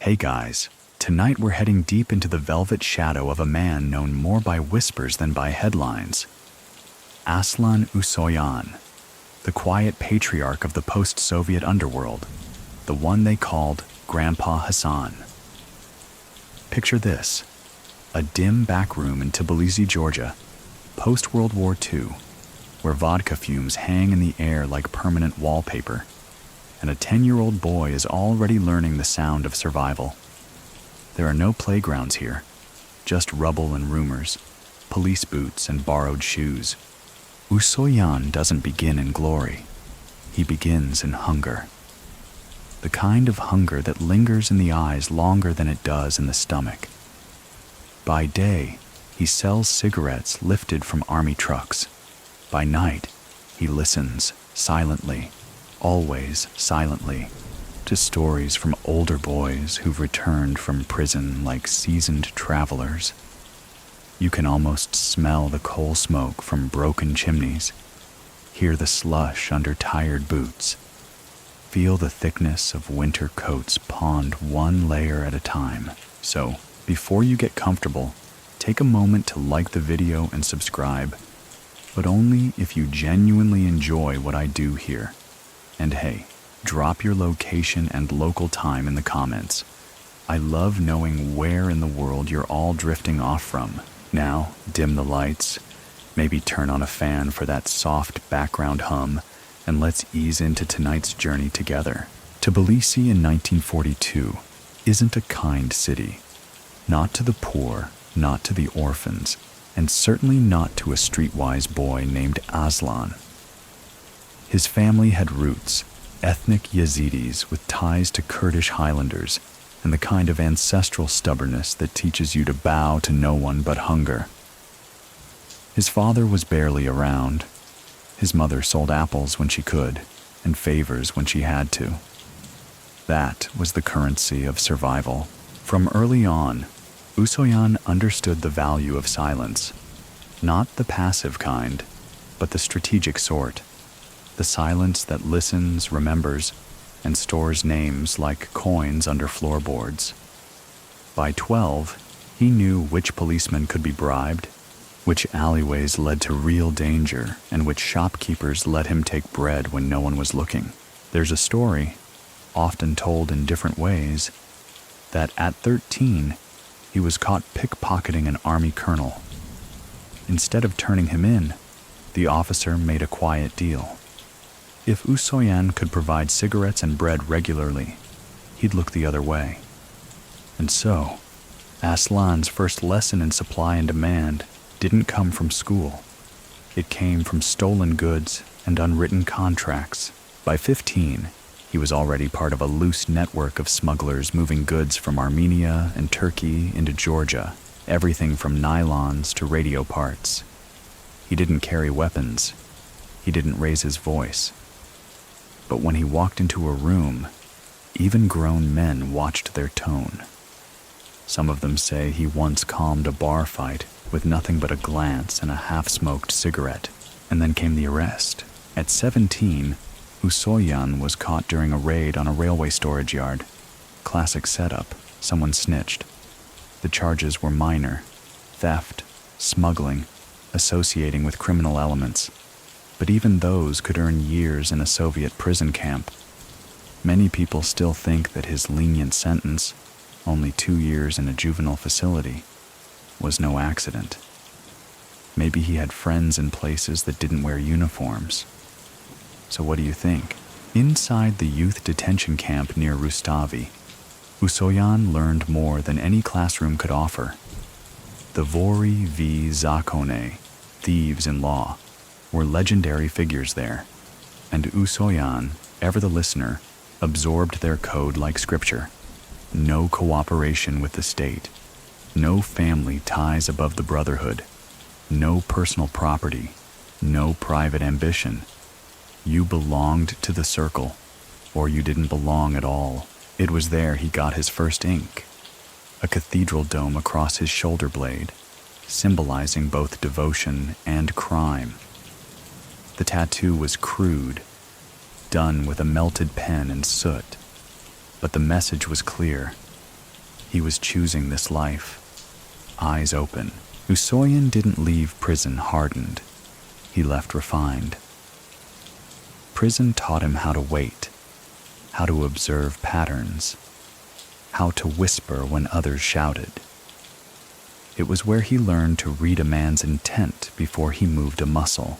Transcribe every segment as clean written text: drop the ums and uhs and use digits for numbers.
Hey guys, tonight we're heading deep into the velvet shadow of a man known more by whispers than by headlines. Aslan Usoyan, the quiet patriarch of the post-Soviet underworld, the one they called Grandpa Hasan. Picture this, a dim back room in Tbilisi, Georgia, post-World War II, where vodka fumes hang in the air like permanent wallpaper, and a 10-year-old boy is already learning the sound of survival. There are no playgrounds here, just rubble and rumors, police boots and borrowed shoes. Usoyan doesn't begin in glory. He begins in hunger. The kind of hunger that lingers in the eyes longer than it does in the stomach. By day, he sells cigarettes lifted from army trucks. By night, he listens silently, always silently, to stories from older boys who've returned from prison like seasoned travelers. You can almost smell the coal smoke from broken chimneys, hear the slush under tired boots, feel the thickness of winter coats pawned one layer at a time. So, before you get comfortable, take a moment to like the video and subscribe, but only if you genuinely enjoy what I do here. And hey, drop your location and local time in the comments. I love knowing where in the world you're all drifting off from. Now, dim the lights, maybe turn on a fan for that soft background hum, and let's ease into tonight's journey together. Tbilisi in 1942 isn't a kind city. Not to the poor, not to the orphans, and certainly not to a streetwise boy named Aslan. His family had roots, ethnic Yazidis with ties to Kurdish Highlanders, and the kind of ancestral stubbornness that teaches you to bow to no one but hunger. His father was barely around. His mother sold apples when she could, and favors when she had to. That was the currency of survival. From early on, Usoyan understood the value of silence. Not the passive kind, but the strategic sort. The silence that listens, remembers, and stores names like coins under floorboards. By 12, he knew which policemen could be bribed, which alleyways led to real danger, and which shopkeepers let him take bread when no one was looking. There's a story, often told in different ways, that at 13, he was caught pickpocketing an army colonel. Instead of turning him in, the officer made a quiet deal. If Usoyan could provide cigarettes and bread regularly, he'd look the other way. And so, Aslan's first lesson in supply and demand didn't come from school. It came from stolen goods and unwritten contracts. By 15, he was already part of a loose network of smugglers moving goods from Armenia and Turkey into Georgia, everything from nylons to radio parts. He didn't carry weapons. He didn't raise his voice. But when he walked into a room, even grown men watched their tone. Some of them say he once calmed a bar fight with nothing but a glance and a half-smoked cigarette, and then came the arrest. At 17, Usoyan was caught during a raid on a railway storage yard. Classic setup, someone snitched. The charges were minor: theft, smuggling, associating with criminal elements. But even those could earn years in a Soviet prison camp. Many people still think that his lenient sentence, only 2 years in a juvenile facility, was no accident. Maybe he had friends in places that didn't wear uniforms. So what do you think? Inside the youth detention camp near Rustavi, Usoyan learned more than any classroom could offer. The Vory v. Zakone, thieves in law, were legendary figures there, and Usoyan, ever the listener, absorbed their code like scripture. No cooperation with the state, no family ties above the brotherhood, no personal property, no private ambition. You belonged to the circle, or you didn't belong at all. It was there he got his first ink, a cathedral dome across his shoulder blade, symbolizing both devotion and crime. The tattoo was crude, done with a melted pen and soot, but the message was clear: He was choosing this life. Eyes open, Usoyan didn't leave prison hardened. He left refined. Prison taught him how to wait, how to observe patterns, how to whisper when others shouted. It was where he learned to read a man's intent before he moved a muscle.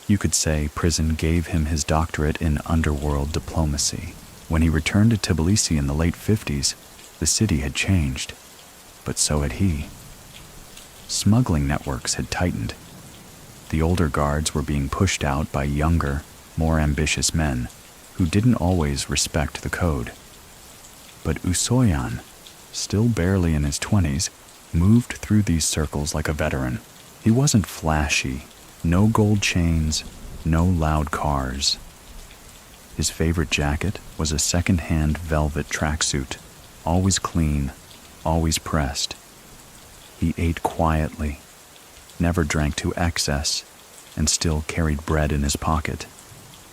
You could say prison gave him his doctorate in underworld diplomacy. When he returned to Tbilisi in the late 50s, the city had changed, but so had he. Smuggling networks had tightened. The older guards were being pushed out by younger, more ambitious men who didn't always respect the code. But Usoyan, still barely in his 20s, moved through these circles like a veteran. He wasn't flashy, no gold chains, no loud cars. His favorite jacket was a second-hand velvet tracksuit, always clean, always pressed. He ate quietly, never drank to excess, and still carried bread in his pocket,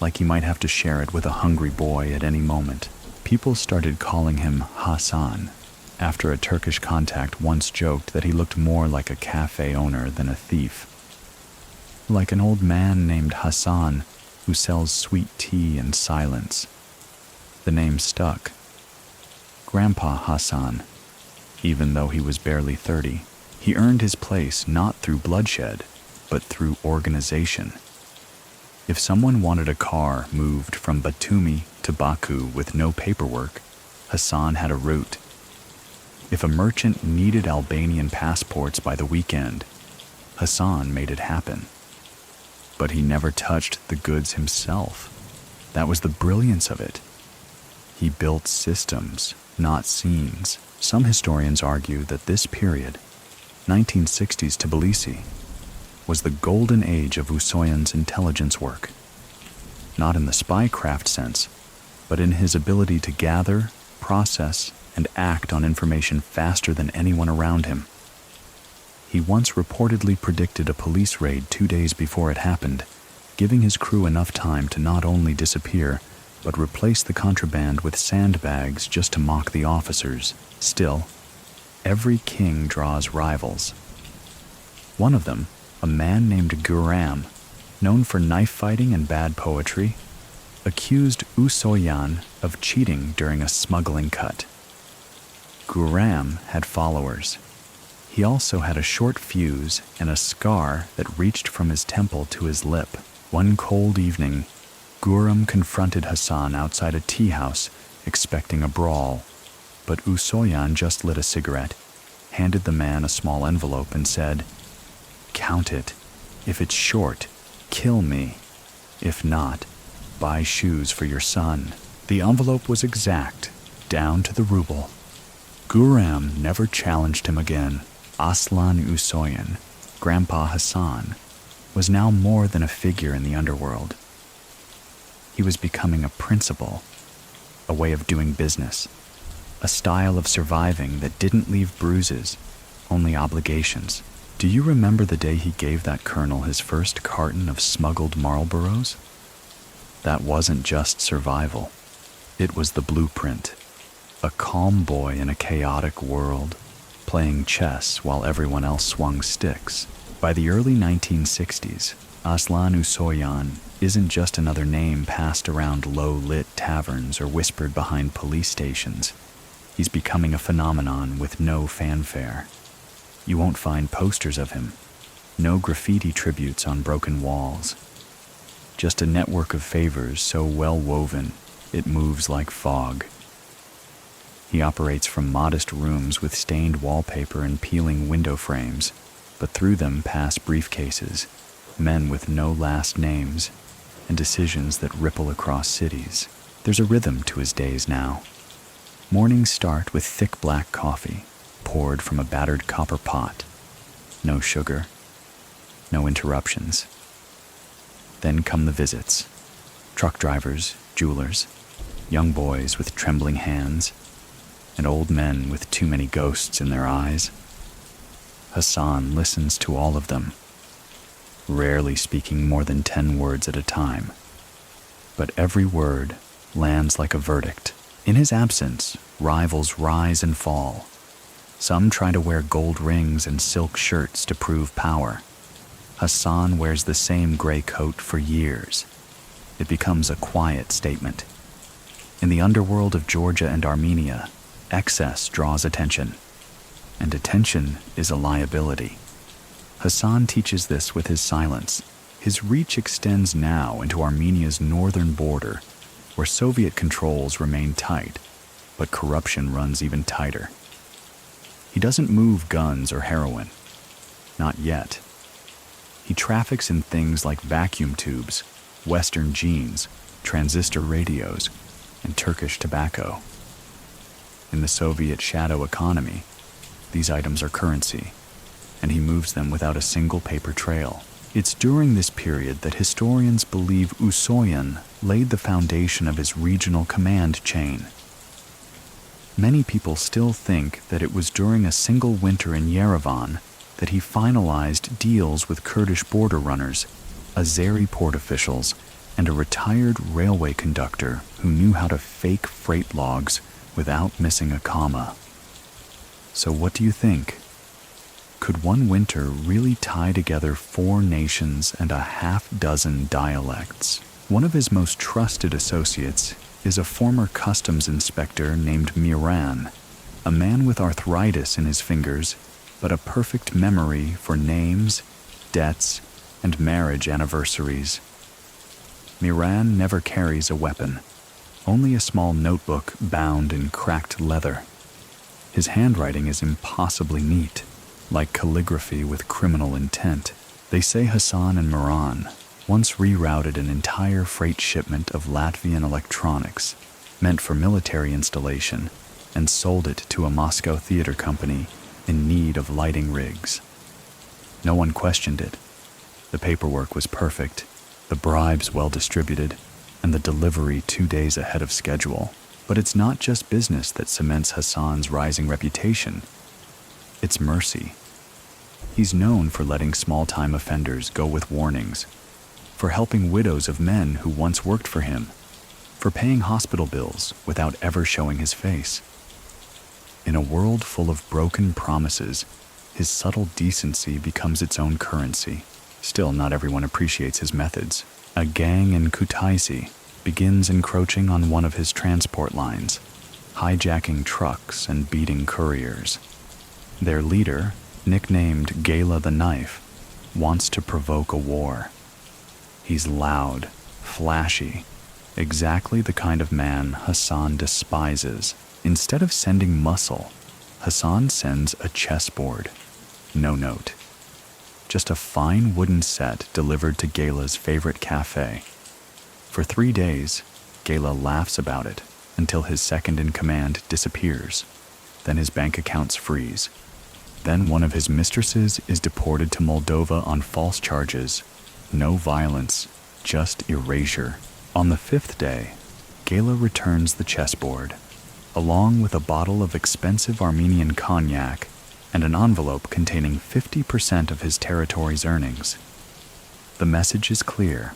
like he might have to share it with a hungry boy at any moment. People started calling him Hassan, after a Turkish contact once joked that he looked more like a cafe owner than a thief. Like an old man named Hassan who sells sweet tea in silence. The name stuck. Grandpa Hasan, even though he was barely 30. He earned his place not through bloodshed, but through organization. If someone wanted a car moved from Batumi to Baku with no paperwork, Hassan had a route. If a merchant needed Albanian passports by the weekend, Hassan made it happen. But he never touched the goods himself. That was the brilliance of it. He built systems, not scenes. Some historians argue that this period, 1960s Tbilisi, was the golden age of Usoyan's intelligence work. Not in the spycraft sense, but in his ability to gather, process, and act on information faster than anyone around him. He once reportedly predicted a police raid 2 days before it happened, giving his crew enough time to not only disappear, but replace the contraband with sandbags just to mock the officers. Still, every king draws rivals. One of them, a man named Guram, known for knife fighting and bad poetry, accused Usoyan of cheating during a smuggling cut. Guram had followers. He also had a short fuse and a scar that reached from his temple to his lip. One cold evening, Guram confronted Hassan outside a tea house, expecting a brawl. But Usoyan just lit a cigarette, handed the man a small envelope and said, "Count it. If it's short, kill me. If not, buy shoes for your son." The envelope was exact, down to the ruble. Guram never challenged him again. Aslan Usoyan, Grandpa Hasan, was now more than a figure in the underworld. He was becoming a principle, a way of doing business, a style of surviving that didn't leave bruises, only obligations. Do you remember the day he gave that colonel his first carton of smuggled Marlboros? That wasn't just survival. It was the blueprint. A calm boy in a chaotic world, playing chess while everyone else swung sticks. By the early 1960s, Aslan Usoyan isn't just another name passed around low-lit taverns or whispered behind police stations. He's becoming a phenomenon with no fanfare. You won't find posters of him, no graffiti tributes on broken walls. Just a network of favors so well woven, it moves like fog. He operates from modest rooms with stained wallpaper and peeling window frames, but through them pass briefcases, men with no last names, and decisions that ripple across cities. There's a rhythm to his days now. Mornings start with thick black coffee, poured from a battered copper pot. No sugar, no interruptions. Then come the visits. Truck drivers, jewelers, young boys with trembling hands, and old men with too many ghosts in their eyes. Hassan listens to all of them, rarely speaking more than 10 words at a time. But every word lands like a verdict. In his absence, rivals rise and fall. Some try to wear gold rings and silk shirts to prove power. Hassan wears the same gray coat for years. It becomes a quiet statement. In the underworld of Georgia and Armenia, excess draws attention, and attention is a liability. Hassan teaches this with his silence. His reach extends now into Armenia's northern border, where Soviet controls remain tight, but corruption runs even tighter. He doesn't move guns or heroin. Not yet. He traffics in things like vacuum tubes, Western jeans, transistor radios, and Turkish tobacco. In the Soviet shadow economy, these items are currency, and he moves them without a single paper trail. It's during this period that historians believe Usoyan laid the foundation of his regional command chain. Many people still think that it was during a single winter in Yerevan that he finalized deals with Kurdish border runners, Azeri port officials, and a retired railway conductor who knew how to fake freight logs without missing a comma. So what do you think? Could one winter really tie together 4 nations and a half-dozen dialects? One of his most trusted associates is a former customs inspector named Miran, a man with arthritis in his fingers, but a perfect memory for names, debts, and marriage anniversaries. Miran never carries a weapon, only a small notebook bound in cracked leather. His handwriting is impossibly neat, like calligraphy with criminal intent. They say Hassan and Miran once rerouted an entire freight shipment of Latvian electronics meant for military installation and sold it to a Moscow theater company in need of lighting rigs. No one questioned it. The paperwork was perfect, the bribes well distributed, and the delivery 2 days ahead of schedule. But it's not just business that cements Hassan's rising reputation. It's mercy. He's known for letting small-time offenders go with warnings, for helping widows of men who once worked for him, for paying hospital bills without ever showing his face. In a world full of broken promises, his subtle decency becomes its own currency. Still, not everyone appreciates his methods. A gang in Kutaisi begins encroaching on one of his transport lines, hijacking trucks and beating couriers. Their leader, nicknamed Gala the Knife, wants to provoke a war. He's loud, flashy, exactly the kind of man Hassan despises. Instead of sending muscle, Hassan sends a chessboard. No note. Just a fine wooden set delivered to Gala's favorite cafe. For 3 days, Gala laughs about it until his second-in-command disappears. Then his bank accounts freeze. Then one of his mistresses is deported to Moldova on false charges. No violence, just erasure. On the 5th day, Gala returns the chessboard, along with a bottle of expensive Armenian cognac and an envelope containing 50% of his territory's earnings. The message is clear.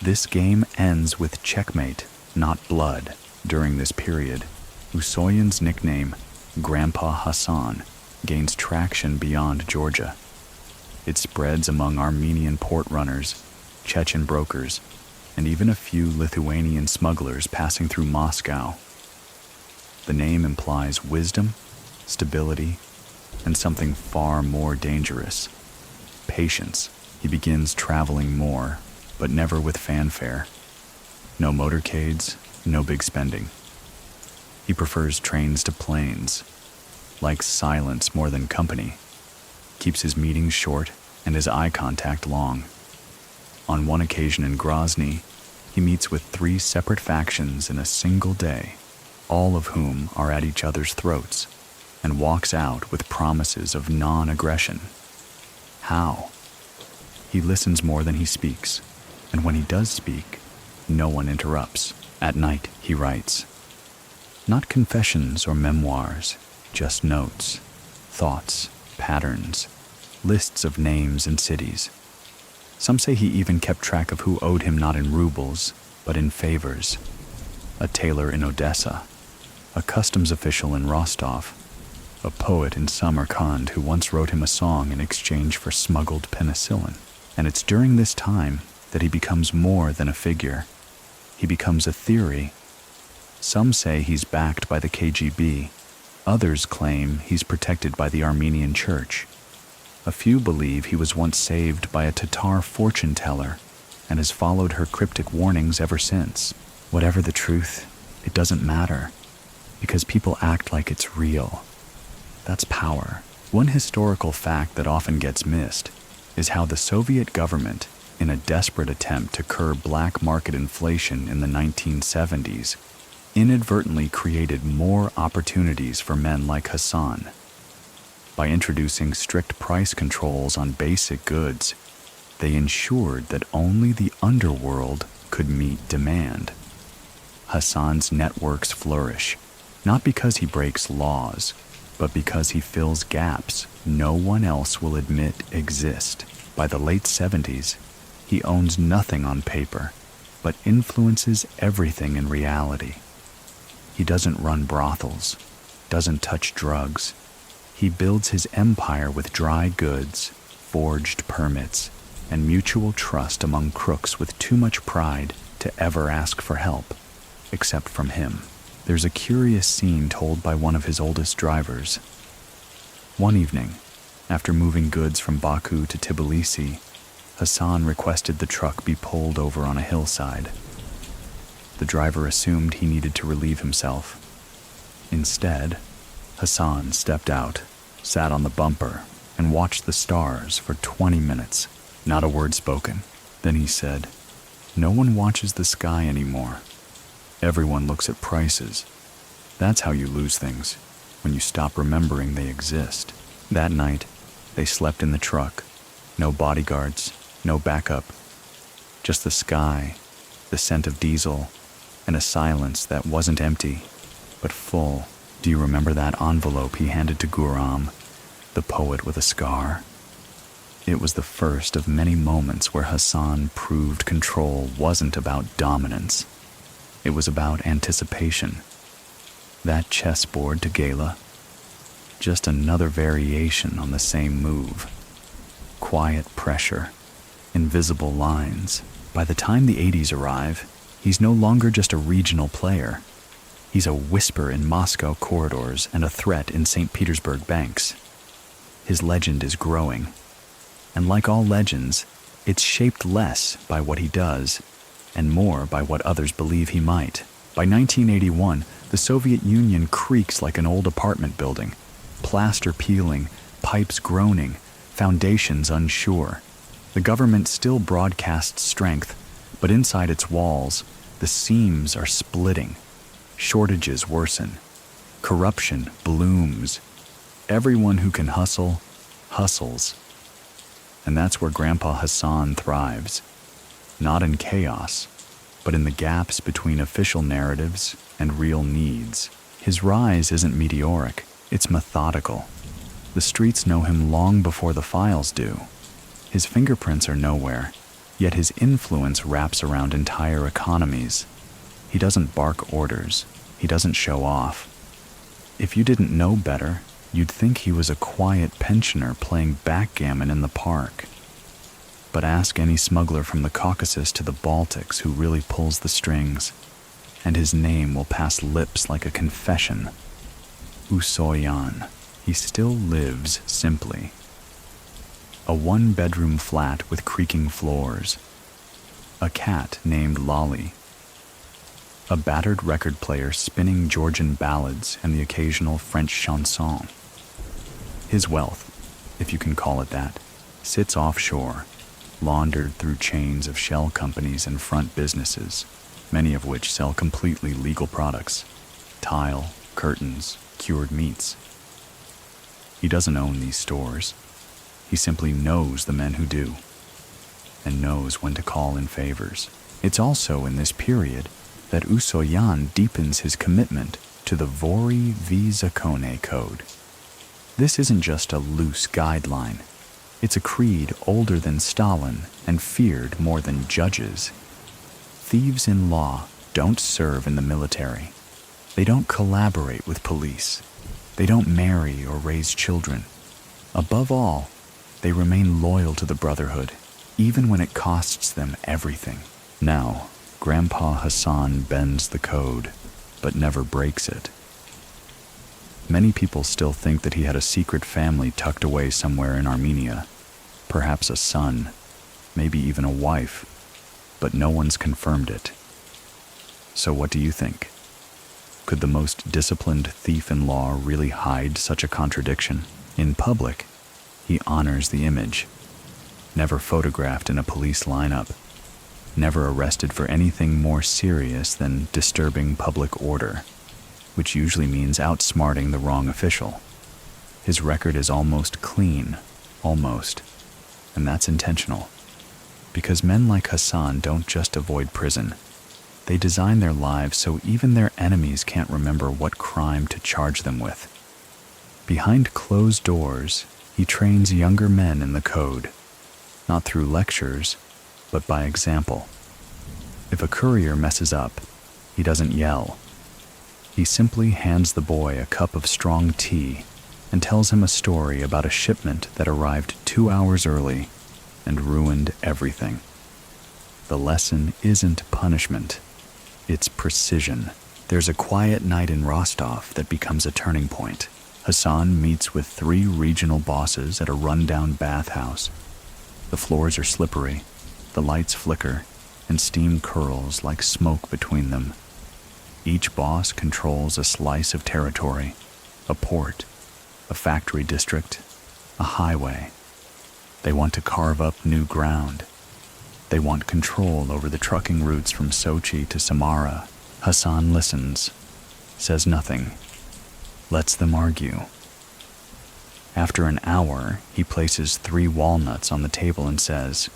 This game ends with checkmate, not blood. During this period, Usoyan's nickname, Grandpa Hasan, gains traction beyond Georgia. It spreads among Armenian port runners, Chechen brokers, and even a few Lithuanian smugglers passing through Moscow. The name implies wisdom, stability, and something far more dangerous: patience. He begins traveling more, but never with fanfare. No motorcades, no big spending. He prefers trains to planes, likes silence more than company, keeps his meetings short and his eye contact long. On one occasion in Grozny, he meets with 3 separate factions in a single day, all of whom are at each other's throats, and walks out with promises of non-aggression. How? He listens more than he speaks, and when he does speak, no one interrupts. At night, he writes. Not confessions or memoirs, just notes, thoughts, patterns, lists of names and cities. Some say he even kept track of who owed him not in rubles, but in favors. a tailor in Odessa, a customs official in Rostov, a poet in Samarkand who once wrote him a song in exchange for smuggled penicillin. And it's during this time that he becomes more than a figure. He becomes a theory. Some say he's backed by the KGB. Others claim he's protected by the Armenian Church. A few believe he was once saved by a Tatar fortune teller and has followed her cryptic warnings ever since. Whatever the truth, it doesn't matter, because people act like it's real. That's power. One historical fact that often gets missed is how the Soviet government, in a desperate attempt to curb black market inflation in the 1970s, inadvertently created more opportunities for men like Hassan. By introducing strict price controls on basic goods, they ensured that only the underworld could meet demand. Hassan's networks flourish, not because he breaks laws, but because he fills gaps no one else will admit exist. By the late 70s, he owns nothing on paper, but influences everything in reality. He doesn't run brothels, doesn't touch drugs. He builds his empire with dry goods, forged permits, and mutual trust among crooks with too much pride to ever ask for help, except from him. There's a curious scene told by one of his oldest drivers. One evening, after moving goods from Baku to Tbilisi, Hassan requested the truck be pulled over on a hillside. The driver assumed he needed to relieve himself. Instead, Hassan stepped out, sat on the bumper, and watched the stars for 20 minutes. Not a word spoken. Then he said, "No one watches the sky anymore. Everyone looks at prices. That's how you lose things, when you stop remembering they exist." That night, they slept in the truck. No bodyguards, no backup. Just the sky, the scent of diesel, and a silence that wasn't empty, but full. Do you remember that envelope he handed to Guram, the poet with a scar? It was the first of many moments where Hassan proved control wasn't about dominance. It was about anticipation. That chessboard to Gala, just another variation on the same move. Quiet pressure, invisible lines. By the time the 80s arrive, he's no longer just a regional player. He's a whisper in Moscow corridors and a threat in St. Petersburg banks. His legend is growing. And like all legends, it's shaped less by what he does and more by what others believe he might. By 1981, the Soviet Union creaks like an old apartment building, plaster peeling, pipes groaning, foundations unsure. The government still broadcasts strength, but inside its walls, the seams are splitting. Shortages worsen. Corruption blooms. Everyone who can hustle, hustles. And that's where Grandpa Hasan thrives. Not in chaos, but in the gaps between official narratives and real needs. His rise isn't meteoric, it's methodical. The streets know him long before the files do. His fingerprints are nowhere, yet his influence wraps around entire economies. He doesn't bark orders, he doesn't show off. If you didn't know better, you'd think he was a quiet pensioner playing backgammon in the park. But ask any smuggler from the Caucasus to the Baltics who really pulls the strings, and his name will pass lips like a confession. Usoyan. He still lives simply. A one-bedroom flat with creaking floors. A cat named Lolly. A battered record player spinning Georgian ballads and the occasional French chanson. His wealth, if you can call it that, sits offshore, laundered through chains of shell companies and front businesses, many of which sell completely legal products: tile, curtains, cured meats. He doesn't own these stores. He simply knows the men who do, and knows when to call in favors. It's also in this period that Usoyan deepens his commitment to the Vory v. Zakone code. This isn't just a loose guideline. It's a creed older than Stalin and feared more than judges. Thieves in law don't serve in the military. They don't collaborate with police. They don't marry or raise children. Above all, they remain loyal to the Brotherhood, even when it costs them everything. Now, Grandpa Hasan bends the code, but never breaks it. Many people still think that he had a secret family tucked away somewhere in Armenia, perhaps a son, maybe even a wife, but no one's confirmed it. So what do you think? Could the most disciplined thief-in-law really hide such a contradiction? In public, he honors the image, never photographed in a police lineup, never arrested for anything more serious than disturbing public order, which usually means outsmarting the wrong official. His record is almost clean, almost, and that's intentional. Because men like Hassan don't just avoid prison. They design their lives so even their enemies can't remember what crime to charge them with. Behind closed doors, he trains younger men in the code, not through lectures, but by example. If a courier messes up, he doesn't yell. He simply hands the boy a cup of strong tea and tells him a story about a shipment that arrived 2 hours early and ruined everything. The lesson isn't punishment, it's precision. There's a quiet night in Rostov that becomes a turning point. Hassan meets with 3 regional bosses at a rundown bathhouse. The floors are slippery, the lights flicker, and steam curls like smoke between them. Each boss controls a slice of territory, a port, a factory district, a highway. They want to carve up new ground. They want control over the trucking routes from Sochi to Samara. Hassan listens, says nothing, lets them argue. After an hour, he places 3 walnuts on the table and says,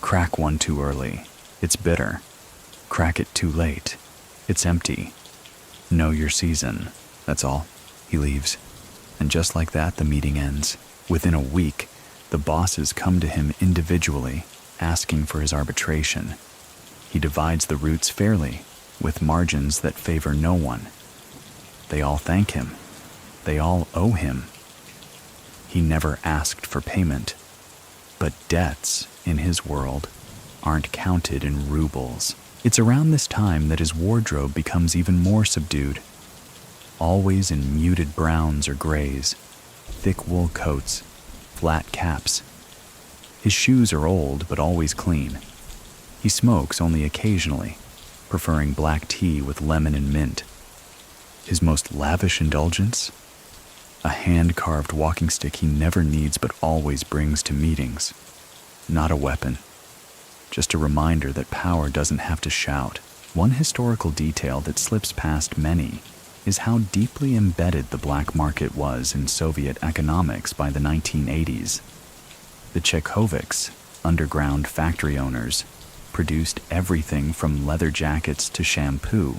"Crack one too early, it's bitter. Crack it too late, it's empty. Know your season, that's all." He leaves, and just like that, the meeting ends. Within a week, the bosses come to him individually, asking for his arbitration. He divides the routes fairly, with margins that favor no one. They all thank him. They all owe him. He never asked for payment, but debts, in his world, aren't counted in rubles. It's around this time that his wardrobe becomes even more subdued, always in muted browns or grays, thick wool coats, flat caps. His shoes are old but always clean. He smokes only occasionally, preferring black tea with lemon and mint. His most lavish indulgence? A hand-carved walking stick he never needs but always brings to meetings. Not a weapon, just a reminder that power doesn't have to shout. One historical detail that slips past many is how deeply embedded the black market was in Soviet economics by the 1980s. The Chekhoviks, underground factory owners, produced everything from leather jackets to shampoo,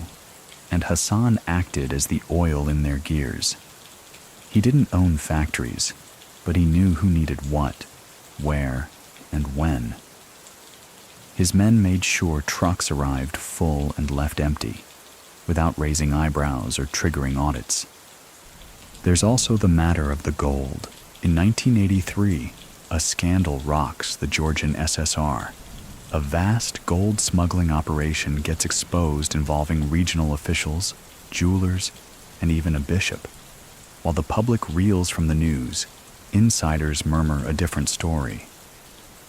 and Hassan acted as the oil in their gears. He didn't own factories, but he knew who needed what, where, and when. His men made sure trucks arrived full and left empty, without raising eyebrows or triggering audits. There's also the matter of the gold. In 1983, a scandal rocks the Georgian SSR. A vast gold smuggling operation gets exposed involving regional officials, jewelers, and even a bishop. While the public reels from the news, insiders murmur a different story.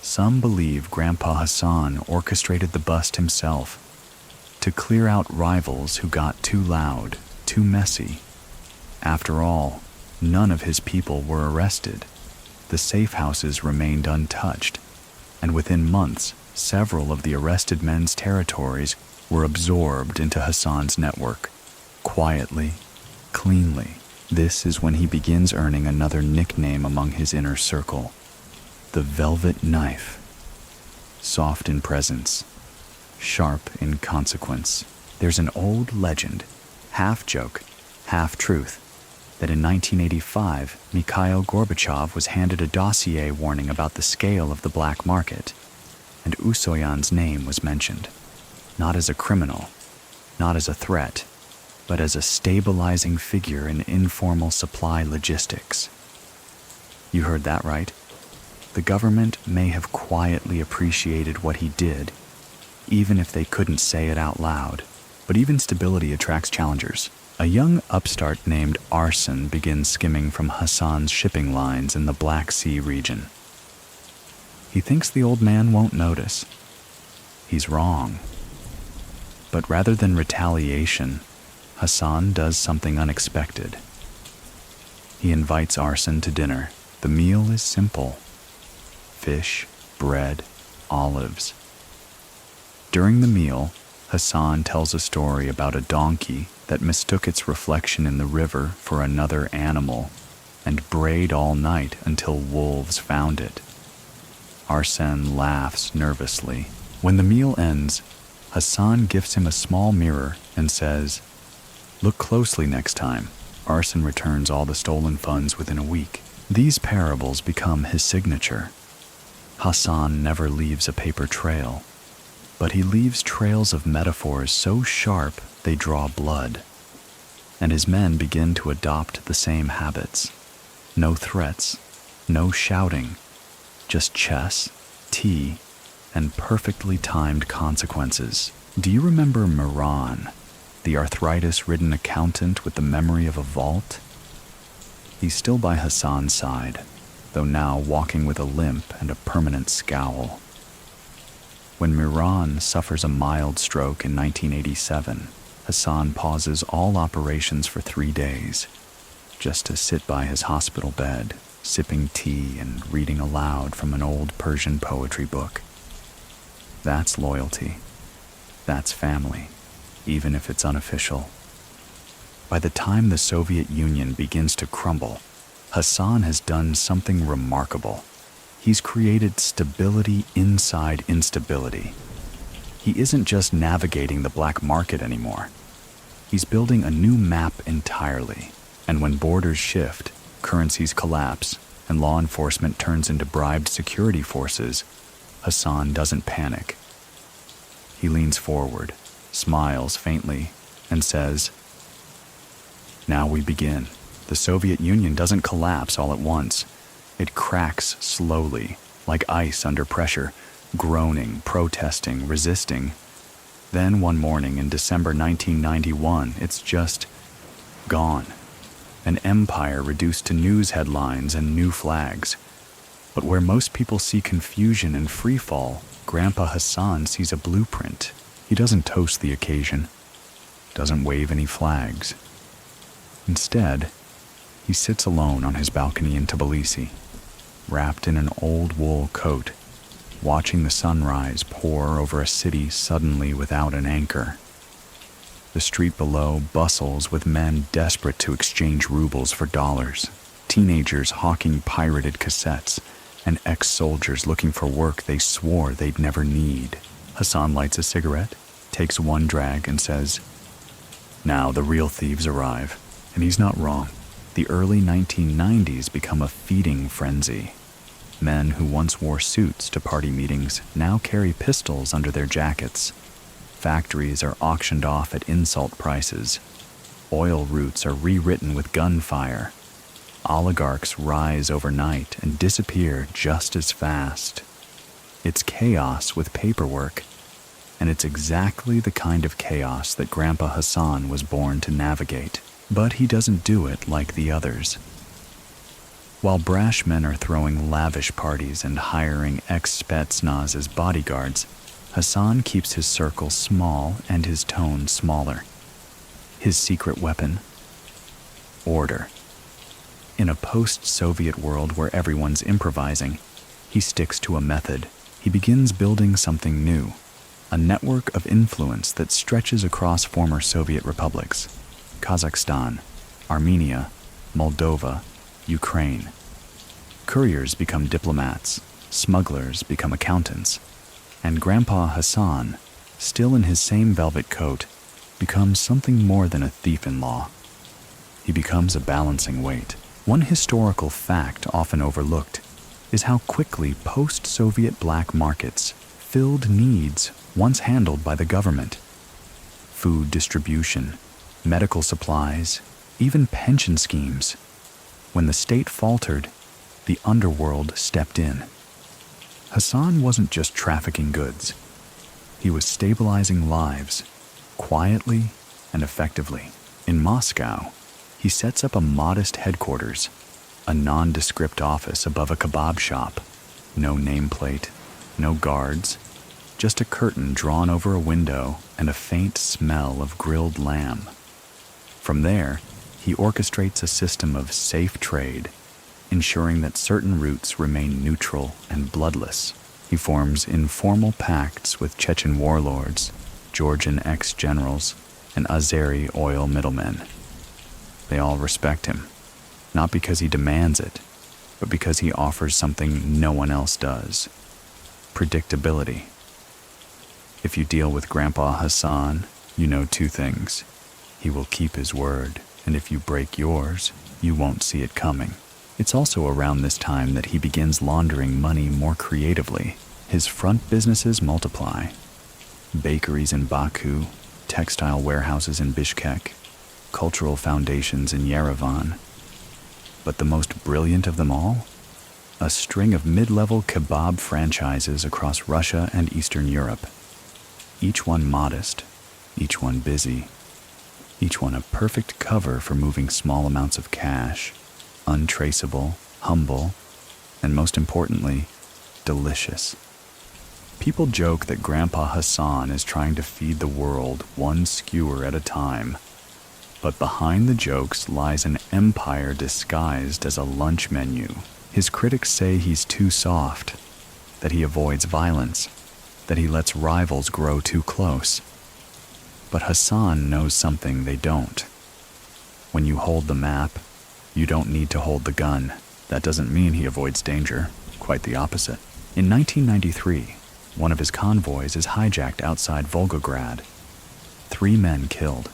Some believe Grandpa Hasan orchestrated the bust himself to clear out rivals who got too loud, too messy. After all, none of his people were arrested. The safe houses remained untouched, and within months, several of the arrested men's territories were absorbed into Hassan's network, quietly, cleanly. This is when he begins earning another nickname among his inner circle, the Velvet Knife. Soft in presence, sharp in consequence. There's an old legend, half joke, half truth, that in 1985, Mikhail Gorbachev was handed a dossier warning about the scale of the black market, and Usoyan's name was mentioned. not as a criminal, not as a threat, but as a stabilizing figure in informal supply logistics. You heard that right. The government may have quietly appreciated what he did, even if they couldn't say it out loud. But even stability attracts challengers. A young upstart named Arson begins skimming from Hassan's shipping lines in the Black Sea region. He thinks the old man won't notice. He's wrong. But rather than retaliation, Hassan does something unexpected. He invites Arson to dinner. The meal is simple: fish, bread, olives. During the meal, Hassan tells a story about a donkey that mistook its reflection in the river for another animal and brayed all night until wolves found it. Arsène laughs nervously. When the meal ends, Hassan gifts him a small mirror and says, "Look closely next time." Arsène returns all the stolen funds within a week. These parables become his signature. Hassan never leaves a paper trail, but he leaves trails of metaphors so sharp they draw blood. And his men begin to adopt the same habits. No threats, no shouting, just chess, tea, and perfectly timed consequences. Do you remember Miran, the arthritis-ridden accountant with the memory of a vault? He's still by Hassan's side, though now walking with a limp and a permanent scowl. When Miran suffers a mild stroke in 1987, Hassan pauses all operations for 3 days, just to sit by his hospital bed, sipping tea and reading aloud from an old Persian poetry book. That's loyalty. That's family, even if it's unofficial. By the time the Soviet Union begins to crumble, Hassan has done something remarkable. He's created stability inside instability. He isn't just navigating the black market anymore. He's building a new map entirely. And when borders shift, currencies collapse, and law enforcement turns into bribed security forces, Hassan doesn't panic. He leans forward, smiles faintly, and says, "Now we begin. The Soviet Union doesn't collapse all at once. It cracks slowly, like ice under pressure, groaning, protesting, resisting. Then one morning in December 1991, it's just gone. An empire reduced to news headlines and new flags. But where most people see confusion and freefall, Grandpa Hasan sees a blueprint. He doesn't toast the occasion, doesn't wave any flags. Instead, he sits alone on his balcony in Tbilisi, wrapped in an old wool coat, watching the sunrise pour over a city suddenly without an anchor. The street below bustles with men desperate to exchange rubles for dollars, teenagers hawking pirated cassettes, and ex-soldiers looking for work they swore they'd never need. Hassan lights a cigarette, takes one drag, and says, "Now the real thieves arrive." And he's not wrong. The early 1990s become a feeding frenzy. Men who once wore suits to party meetings now carry pistols under their jackets. Factories are auctioned off at insult prices. Oil routes are rewritten with gunfire. Oligarchs rise overnight and disappear just as fast. It's chaos with paperwork, and it's exactly the kind of chaos that Grandpa Hasan was born to navigate. But he doesn't do it like the others. While brash men are throwing lavish parties and hiring ex-Spetsnaz as bodyguards, Hassan keeps his circle small and his tone smaller. His secret weapon? Order. In a post-Soviet world where everyone's improvising, he sticks to a method. He begins building something new, a network of influence that stretches across former Soviet republics: Kazakhstan, Armenia, Moldova, Ukraine. Couriers become diplomats, smugglers become accountants, and Grandpa Hasan, still in his same velvet coat, becomes something more than a thief-in-law. He becomes a balancing weight. One historical fact often overlooked is how quickly post-Soviet black markets filled needs once handled by the government. Food distribution, medical supplies, even pension schemes. When the state faltered, the underworld stepped in. Hassan wasn't just trafficking goods. He was stabilizing lives, quietly and effectively. In Moscow, he sets up a modest headquarters, a nondescript office above a kebab shop. No nameplate, no guards, just a curtain drawn over a window and a faint smell of grilled lamb. From there, he orchestrates a system of safe trade, ensuring that certain routes remain neutral and bloodless. He forms informal pacts with Chechen warlords, Georgian ex-generals, and Azeri oil middlemen. They all respect him, not because he demands it, but because he offers something no one else does: predictability. If you deal with Grandpa Hasan, you know two things. He will keep his word, and if you break yours, you won't see it coming. It's also around this time that he begins laundering money more creatively. His front businesses multiply: bakeries in Baku, textile warehouses in Bishkek, cultural foundations in Yerevan. But the most brilliant of them all? A string of mid-level kebab franchises across Russia and Eastern Europe. Each one modest, each one busy, each one a perfect cover for moving small amounts of cash, untraceable, humble, and most importantly, delicious. People joke that Grandpa Hasan is trying to feed the world one skewer at a time. But behind the jokes lies an empire disguised as a lunch menu. His critics say he's too soft, that he avoids violence, that he lets rivals grow too close. But Hassan knows something they don't. When you hold the map, you don't need to hold the gun. That doesn't mean he avoids danger, quite the opposite. In 1993, one of his convoys is hijacked outside Volgograd. 3 men killed.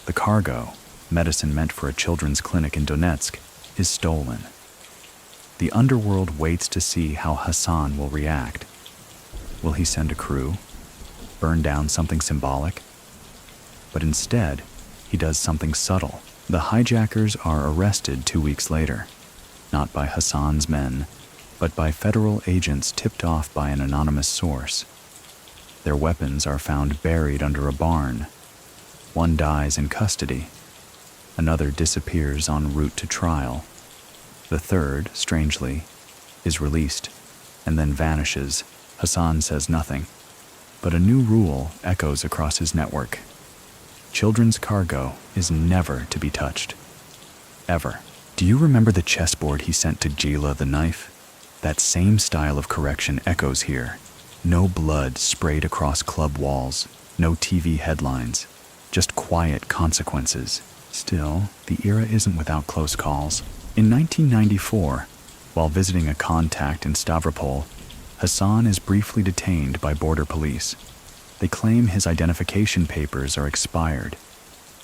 The cargo, medicine meant for a children's clinic in Donetsk, is stolen. The underworld waits to see how Hassan will react. Will he send a crew? Burn down something symbolic? But instead, he does something subtle. The hijackers are arrested 2 weeks later, not by Hassan's men, but by federal agents tipped off by an anonymous source. Their weapons are found buried under a barn. One dies in custody. Another disappears en route to trial. The third, strangely, is released and then vanishes. Hassan says nothing, but a new rule echoes across his network. Children's cargo is never to be touched. Ever. Do you remember the chessboard he sent to Gila the knife? That same style of correction echoes here. No blood sprayed across club walls, no TV headlines, just quiet consequences. Still, the era isn't without close calls. In 1994, while visiting a contact in Stavropol, Hassan is briefly detained by border police. They claim his identification papers are expired.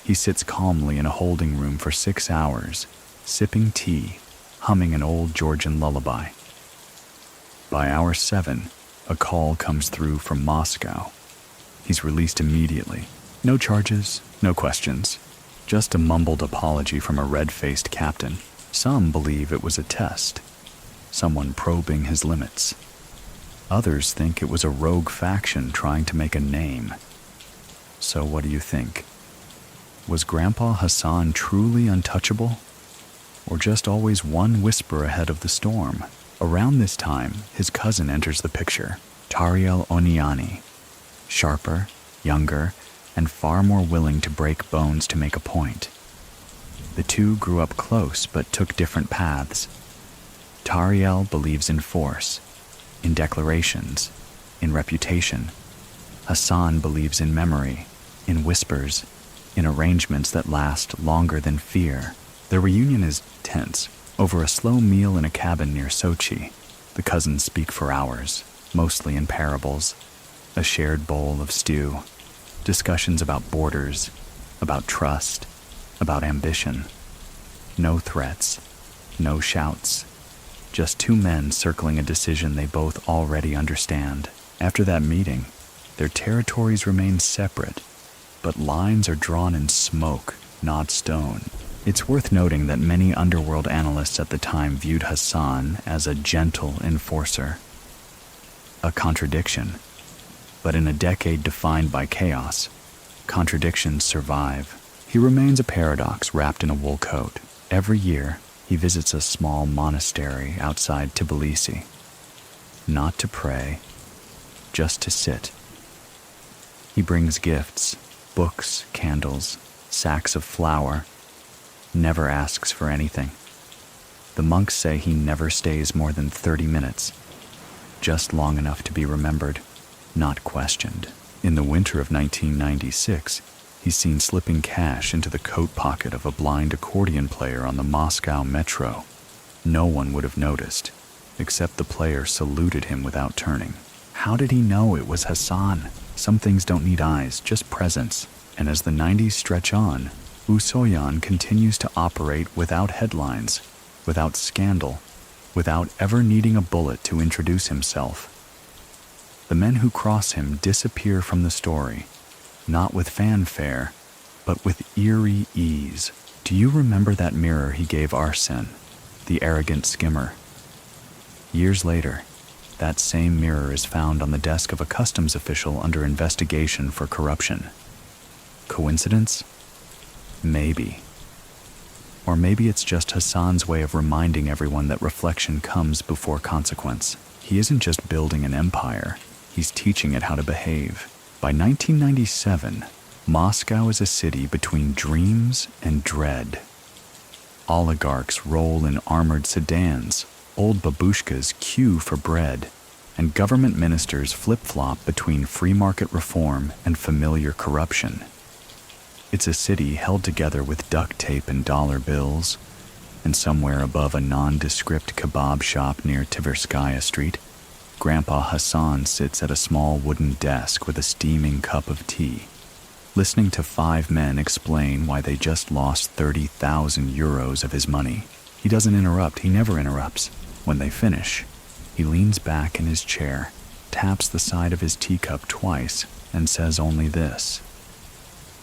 He sits calmly in a holding room for 6 hours, sipping tea, humming an old Georgian lullaby. By hour 7, a call comes through from Moscow. He's released immediately. No charges, no questions. Just a mumbled apology from a red-faced captain. Some believe it was a test, someone probing his limits. Others think it was a rogue faction trying to make a name. So what do you think? Was Grandpa Hasan truly untouchable? Or just always one whisper ahead of the storm? Around this time, his cousin enters the picture, Tariel Oniani. Sharper, younger, and far more willing to break bones to make a point. The two grew up close but took different paths. Tariel believes in force, in declarations, in reputation. Hassan believes in memory, in whispers, in arrangements that last longer than fear. Their reunion is tense. Over a slow meal in a cabin near Sochi, the cousins speak for hours, mostly in parables. A shared bowl of stew. Discussions about borders, about trust, about ambition. No threats, no shouts. Just 2 men circling a decision they both already understand. After that meeting, Their territories remain separate, but lines are drawn in smoke, not stone. It's worth noting that many Underworld analysts at the time viewed Hassan as a gentle enforcer. A contradiction. But in a decade defined by chaos, contradictions survive. He remains a paradox wrapped in a wool coat. Every year, he visits a small monastery outside Tbilisi. Not to pray, just to sit. He brings gifts, books, candles, sacks of flour, never asks for anything. The monks say he never stays more than 30 minutes, just long enough to be remembered, not questioned. In the winter of 1996, he's seen slipping cash into the coat pocket of a blind accordion player on the Moscow metro. No one would have noticed, except the player saluted him without turning. How did he know it was Hassan? Some things don't need eyes, just presence. And as the 90s stretch on, Usoyan continues to operate without headlines, without scandal, without ever needing a bullet to introduce himself. The men who cross him disappear from the story, not with fanfare, but with eerie ease. Do you remember that mirror he gave Arsene, the arrogant skimmer? Years later, that same mirror is found on the desk of a customs official under investigation for corruption. Coincidence? Maybe. Or maybe it's just Hassan's way of reminding everyone that reflection comes before consequence. He isn't just building an empire, he's teaching it how to behave. By 1997, Moscow is a city between dreams and dread. Oligarchs roll in armored sedans, old babushkas queue for bread, and government ministers flip-flop between free market reform and familiar corruption. It's a city held together with duct tape and dollar bills, and somewhere above a nondescript kebab shop near Tverskaya Street, Grandpa Hasan sits at a small wooden desk with a steaming cup of tea, listening to 5 men explain why they just lost 30,000 euros of his money. He doesn't interrupt, he never interrupts. When they finish, he leans back in his chair, taps the side of his teacup twice, and says only this: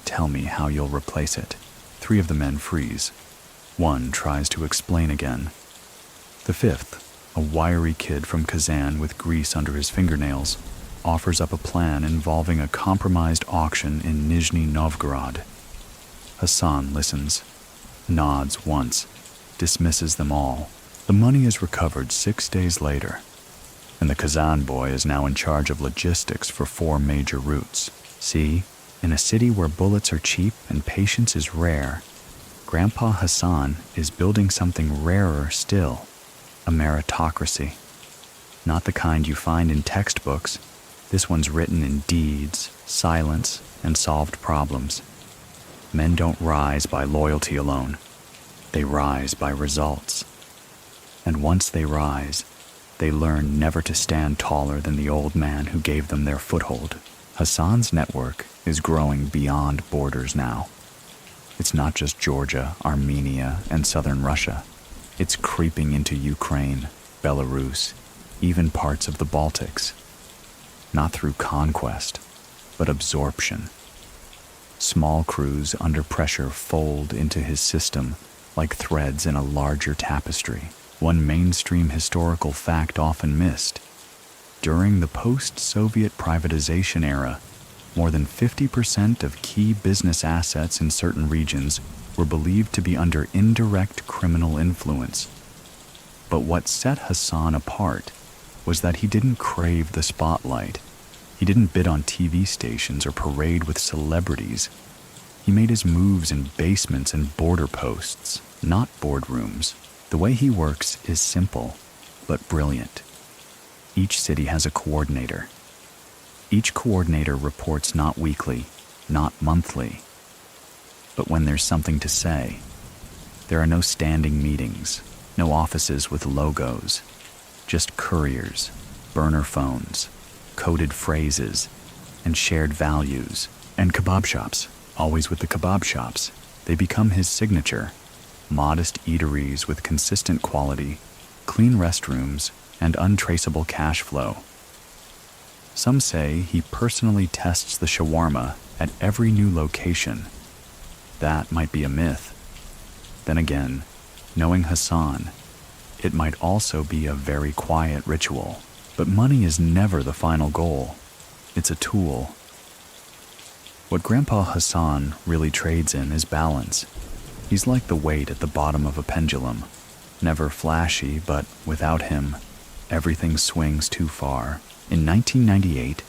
"Tell me how you'll replace it." 3 of the men freeze. 1 tries to explain again. The 5th, a wiry kid from Kazan with grease under his fingernails, offers up a plan involving a compromised auction in Nizhny Novgorod. Hassan listens, nods once, dismisses them all. The money is recovered 6 days later, and the Kazan boy is now in charge of logistics for 4 major routes. See, in a city where bullets are cheap and patience is rare, Grandpa Hasan is building something rarer still, a meritocracy. Not the kind you find in textbooks. This one's written in deeds, silence, and solved problems. Men don't rise by loyalty alone. They rise by results. And once they rise, they learn never to stand taller than the old man who gave them their foothold. Hassan's network is growing beyond borders now. It's not just Georgia, Armenia, and southern Russia. It's creeping into Ukraine, Belarus, even parts of the Baltics. Not through conquest, but absorption. Small crews under pressure fold into his system like threads in a larger tapestry. One mainstream historical fact often missed: during the post-Soviet privatization era, more than 50% of key business assets in certain regions were believed to be under indirect criminal influence. But what set Hassan apart was that he didn't crave the spotlight. He didn't bid on TV stations or parade with celebrities. He made his moves in basements and border posts, not boardrooms. The way he works is simple, but brilliant. Each city has a coordinator. Each coordinator reports not weekly, not monthly, but when there's something to say. There are no standing meetings, no offices with logos, just couriers, burner phones, coded phrases, and shared values. And kebab shops, always with the kebab shops. They become his signature. Modest eateries with consistent quality, clean restrooms, and untraceable cash flow. Some say he personally tests the shawarma at every new location. That might be a myth. Then again, knowing Hassan, it might also be a very quiet ritual. But money is never the final goal. It's a tool. What Grandpa Hasan really trades in is balance. He's like the weight at the bottom of a pendulum. Never flashy, but without him, everything swings too far. In 1998,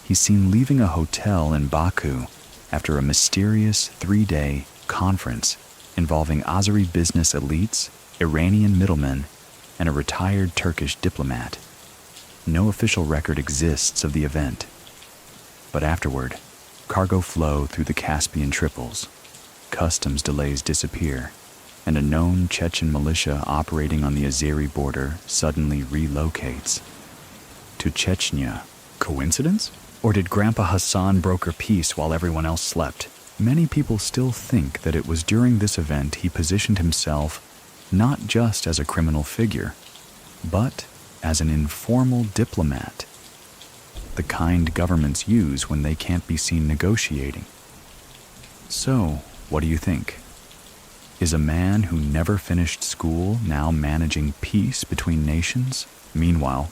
he's seen leaving a hotel in Baku after a mysterious 3-day conference involving Azeri business elites, Iranian middlemen, and a retired Turkish diplomat. No official record exists of the event. But afterward, cargo flow through the Caspian triples, customs delays disappear, and a known Chechen militia operating on the Azeri border suddenly relocates to Chechnya. Coincidence? Or did Grandpa Hasan broker peace while everyone else slept? Many people still think that it was during this event he positioned himself not just as a criminal figure, but as an informal diplomat, the kind governments use when they can't be seen negotiating. So, what do you think? Is a man who never finished school now managing peace between nations? Meanwhile,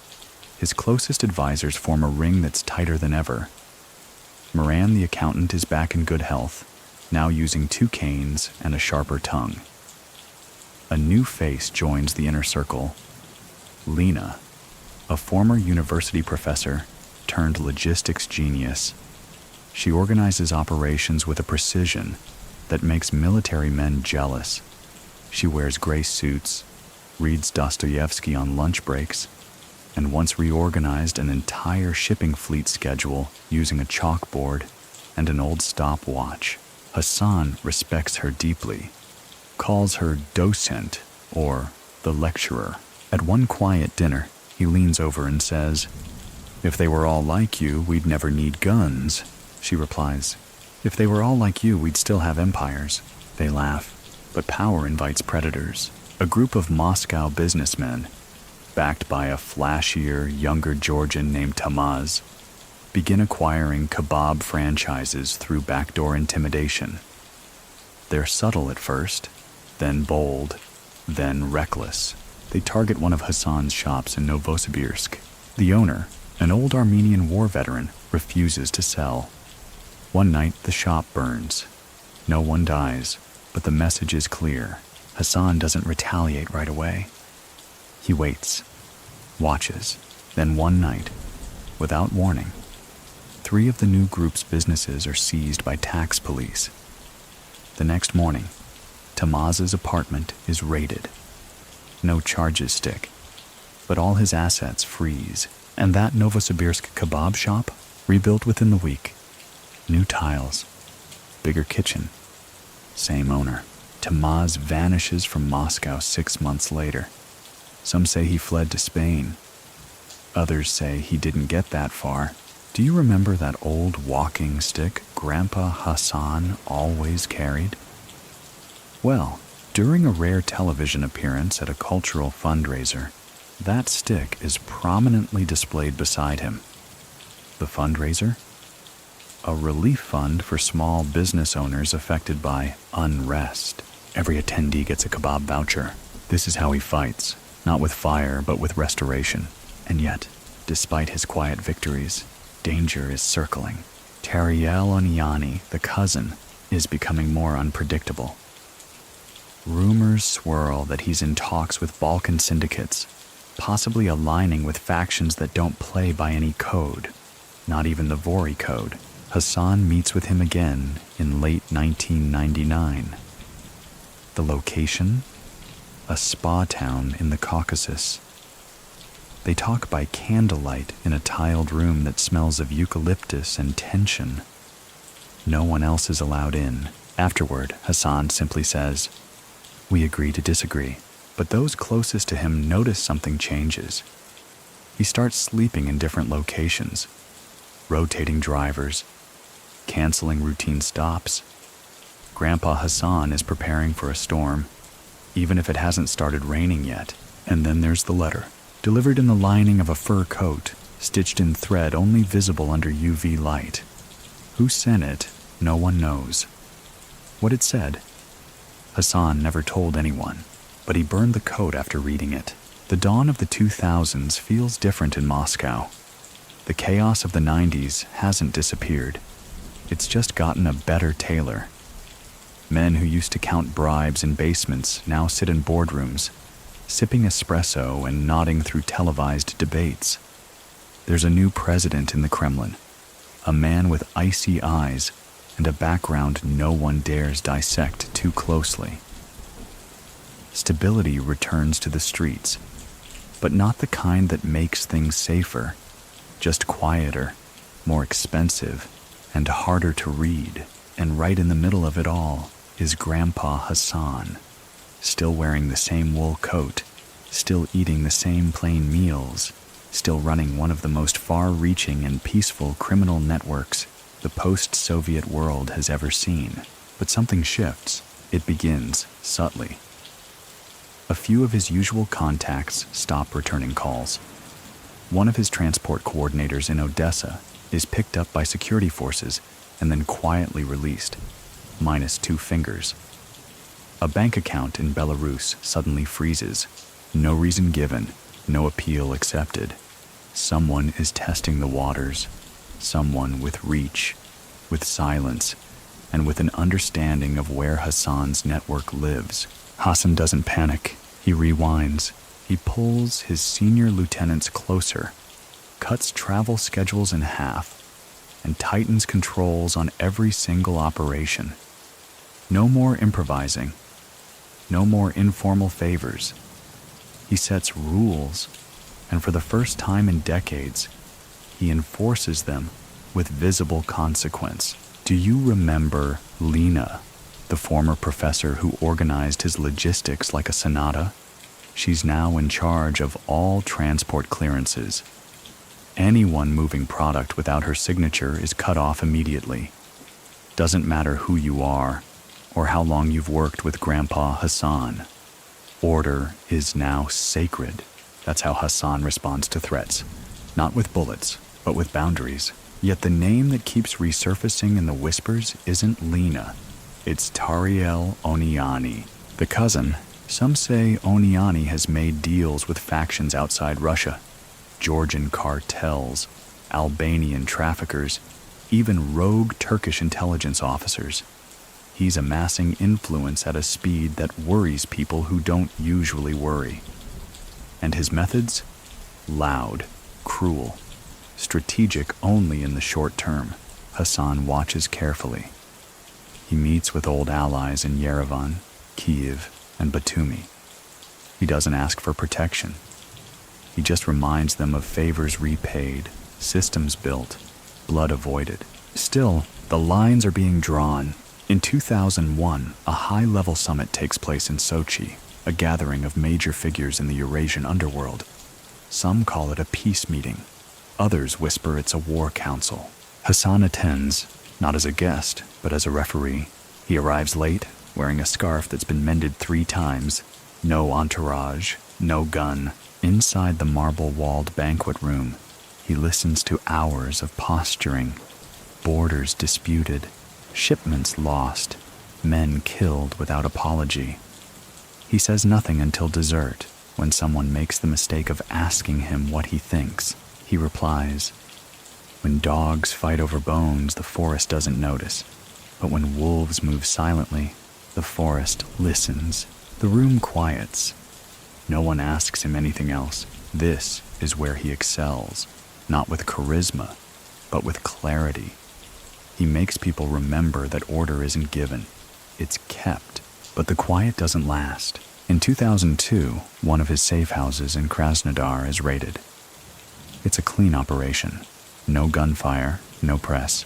his closest advisors form a ring that's tighter than ever. Moran the accountant is back in good health, now using 2 canes and a sharper tongue. A new face joins the inner circle. Lena, a former university professor turned logistics genius. She organizes operations with a precision that makes military men jealous. She wears gray suits, reads Dostoevsky on lunch breaks, and once reorganized an entire shipping fleet schedule using a chalkboard and an old stopwatch. Hassan respects her deeply, calls her docent or the lecturer. At one quiet dinner, he leans over and says, "If they were all like you, we'd never need guns." She replies, "If they were all like you, we'd still have empires." They laugh, but power invites predators. A group of Moscow businessmen, backed by a flashier, younger Georgian named Tamaz, begin acquiring kebab franchises through backdoor intimidation. They're subtle at first, then bold, then reckless. They target one of Hassan's shops in Novosibirsk. The owner, an old Armenian war veteran, refuses to sell. One night, the shop burns. No one dies, but the message is clear. Hassan doesn't retaliate right away. He waits, watches. Then one night, without warning, 3 of the new group's businesses are seized by tax police. The next morning, Tamaz's apartment is raided. No charges stick, but all his assets freeze. And that Novosibirsk kebab shop, rebuilt within the week. New tiles, bigger kitchen, same owner. Tamaz vanishes from Moscow 6 months later. Some say he fled to Spain. Others say he didn't get that far. Do you remember that old walking stick Grandpa Hasan always carried? Well, during a rare television appearance at a cultural fundraiser, that stick is prominently displayed beside him. The fundraiser? A relief fund for small business owners affected by unrest. Every attendee gets a kebab voucher. This is how he fights, not with fire, but with restoration. And yet, despite his quiet victories, danger is circling. Tariel Oniani, the cousin, is becoming more unpredictable. Rumors swirl that he's in talks with Balkan syndicates, possibly aligning with factions that don't play by any code, not even the Vory code. Hassan meets with him again in late 1999. The location? A spa town in the Caucasus. They talk by candlelight in a tiled room that smells of eucalyptus and tension. No one else is allowed in. Afterward, Hassan simply says, "We agree to disagree." But those closest to him notice something changes. He starts sleeping in different locations, rotating drivers, canceling routine stops. Grandpa Hasan is preparing for a storm, even if it hasn't started raining yet. And then there's the letter, delivered in the lining of a fur coat. stitched in thread only visible under UV light. Who sent it, no one knows. What it said, Hassan never told anyone, but he burned the code after reading it. The dawn of the 2000s feels different in Moscow. The chaos of the 90s hasn't disappeared. It's just gotten a better tailor. Men who used to count bribes in basements now sit in boardrooms, sipping espresso and nodding through televised debates. There's a new president in the Kremlin, a man with icy eyes and a background no one dares dissect too closely. Stability returns to the streets, but not the kind that makes things safer, just quieter, more expensive, and harder to read. And right in the middle of it all is Grandpa Hasan, still wearing the same wool coat, still eating the same plain meals, still running one of the most far-reaching and peaceful criminal networks the post-Soviet world has ever seen. But something shifts. It begins subtly. A few of his usual contacts stop returning calls. One of his transport coordinators in Odessa is picked up by security forces and then quietly released, minus 2 fingers. A bank account in Belarus suddenly freezes. No reason given, no appeal accepted. Someone is testing the waters. Someone with reach, with silence, and with an understanding of where Hassan's network lives. Hassan doesn't panic. He rewinds. He pulls his senior lieutenants closer, cuts travel schedules in half, and tightens controls on every single operation. No more improvising. No more informal favors. He sets rules, and for the first time in decades, he enforces them with visible consequence. Do you remember Lena, the former professor who organized his logistics like a sonata? She's now in charge of all transport clearances. Anyone moving product without her signature is cut off immediately. Doesn't matter who you are or how long you've worked with Grandpa Hasan. Order is now sacred. That's how Hassan responds to threats. Not with bullets, but with boundaries. Yet the name that keeps resurfacing in the whispers isn't Lena. It's Tariel Oniani, the cousin. Some say Oniani has made deals with factions outside Russia, Georgian cartels, Albanian traffickers, even rogue Turkish intelligence officers. He's amassing influence at a speed that worries people who don't usually worry. And his methods? Loud, cruel, strategic only in the short term. Hassan watches carefully. He meets with old allies in Yerevan, Kiev, and Batumi. He doesn't ask for protection. He just reminds them of favors repaid, systems built, blood avoided. Still, the lines are being drawn. In 2001, a high-level summit takes place in Sochi, a gathering of major figures in the Eurasian underworld. Some call it a peace meeting. Others whisper it's a war council. Hassan attends, not as a guest, but as a referee. He arrives late, wearing a scarf that's been mended 3 times. No entourage, no gun. Inside the marble-walled banquet room, he listens to hours of posturing, borders disputed, shipments lost, men killed without apology. He says nothing until dessert, when someone makes the mistake of asking him what he thinks. He replies, "When dogs fight over bones, the forest doesn't notice. But when wolves move silently, the forest listens." The room quiets. No one asks him anything else. This is where he excels, not with charisma, but with clarity. He makes people remember that order isn't given, it's kept. But the quiet doesn't last. In 2002, one of his safe houses in Krasnodar is raided. It's a clean operation. No gunfire, no press.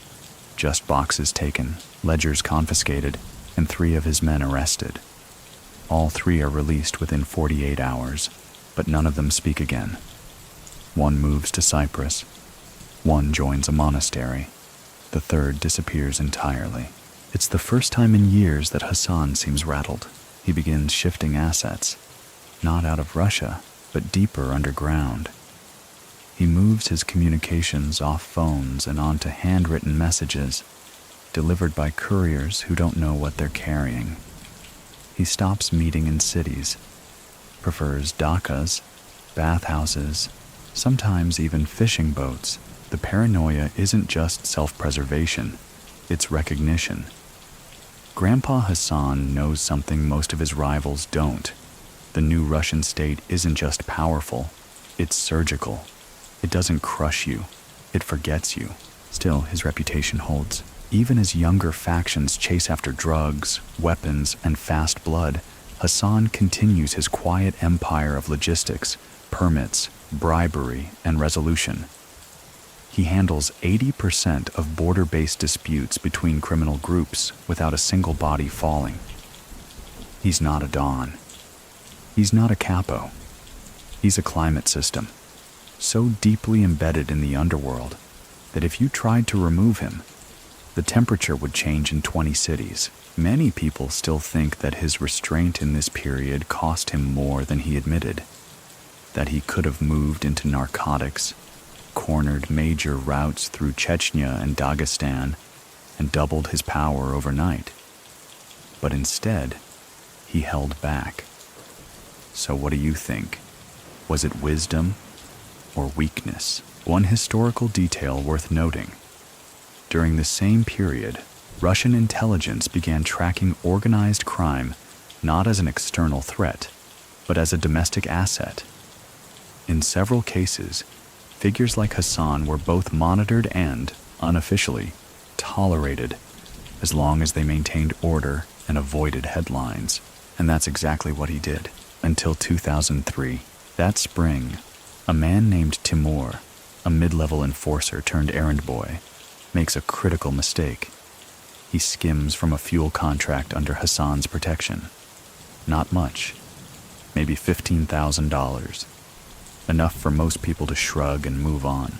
Just boxes taken, ledgers confiscated, and 3 of his men arrested. All 3 are released within 48 hours, but none of them speak again. One moves to Cyprus. One joins a monastery. The 3rd disappears entirely. It's the first time in years that Hassan seems rattled. He begins shifting assets, not out of Russia, but deeper underground. He moves his communications off phones and onto handwritten messages, delivered by couriers who don't know what they're carrying. He stops meeting in cities, prefers dakas, bathhouses, sometimes even fishing boats. The paranoia isn't just self-preservation, it's recognition. Grandpa Hasan knows something most of his rivals don't. The new Russian state isn't just powerful, it's surgical. It doesn't crush you, it forgets you. Still, his reputation holds. Even as younger factions chase after drugs, weapons, and fast blood, Hassan continues his quiet empire of logistics, permits, bribery, and resolution. He handles 80% of border-based disputes between criminal groups without a single body falling. He's not a Don. He's not a capo. He's a climate system, so deeply embedded in the underworld that if you tried to remove him, the temperature would change in 20 cities. Many people still think that his restraint in this period cost him more than he admitted, that he could have moved into narcotics, cornered major routes through Chechnya and Dagestan, and doubled his power overnight. But instead, he held back. So what do you think? Was it wisdom or weakness? One historical detail worth noting. During the same period, Russian intelligence began tracking organized crime not as an external threat, but as a domestic asset. In several cases, figures like Hassan were both monitored and, unofficially, tolerated, as long as they maintained order and avoided headlines. And that's exactly what he did, until 2003. That spring, a man named Timur, a mid-level enforcer turned errand boy, makes a critical mistake. He skims from a fuel contract under Hassan's protection. Not much, maybe $15,000. Enough for most people to shrug and move on.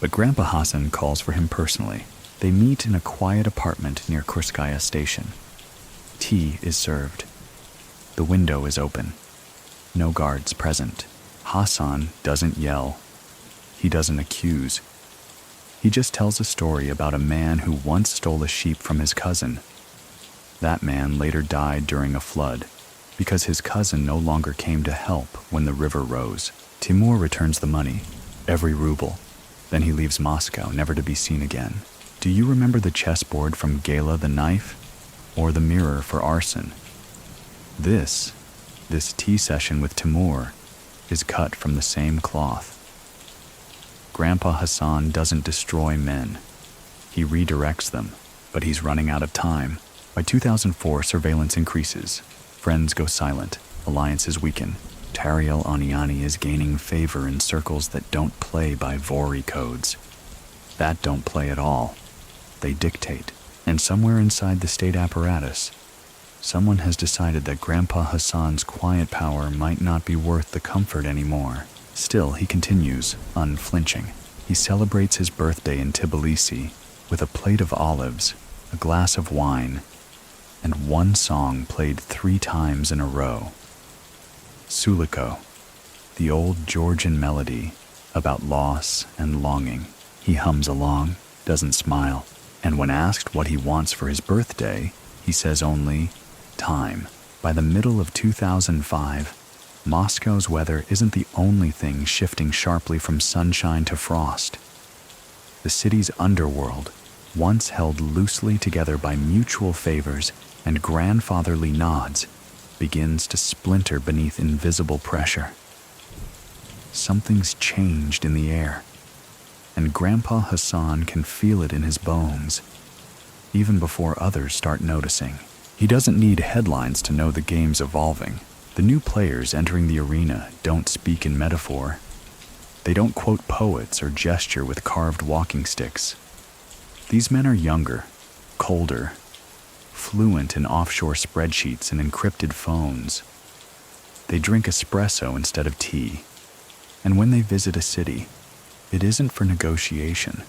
But Grandpa Hasan calls for him personally. They meet in a quiet apartment near Kurskaya station. Tea is served. The window is open. No guards present. Hassan doesn't yell. He doesn't accuse. He just tells a story about a man who once stole a sheep from his cousin. That man later died during a flood because his cousin no longer came to help when the river rose. Timur returns the money, every ruble. Then he leaves Moscow, never to be seen again. Do you remember the chessboard from Gala the Knife? Or the mirror for arson? This tea session with Timur is cut from the same cloth. Grandpa Hasan doesn't destroy men. He redirects them, but he's running out of time. By 2004, surveillance increases. Friends go silent. Alliances weaken. Tariel Aniani is gaining favor in circles that don't play by Vory codes. That don't play at all. They dictate. And somewhere inside the state apparatus, someone has decided that Grandpa Hasan's quiet power might not be worth the comfort anymore. Still, he continues, unflinching. He celebrates his birthday in Tbilisi with a plate of olives, a glass of wine, and one song played 3 times in a row. Suliko, the old Georgian melody about loss and longing. He hums along, doesn't smile, and when asked what he wants for his birthday, he says only, time. By the middle of 2005, Moscow's weather isn't the only thing shifting sharply from sunshine to frost. The city's underworld, once held loosely together by mutual favors and grandfatherly nods, begins to splinter beneath invisible pressure. Something's changed in the air, and Grandpa Hasan can feel it in his bones, even before others start noticing. He doesn't need headlines to know the game's evolving. The new players entering the arena don't speak in metaphor. They don't quote poets or gesture with carved walking sticks. These men are younger, colder, fluent in offshore spreadsheets and encrypted phones. They drink espresso instead of tea. And when they visit a city, it isn't for negotiation.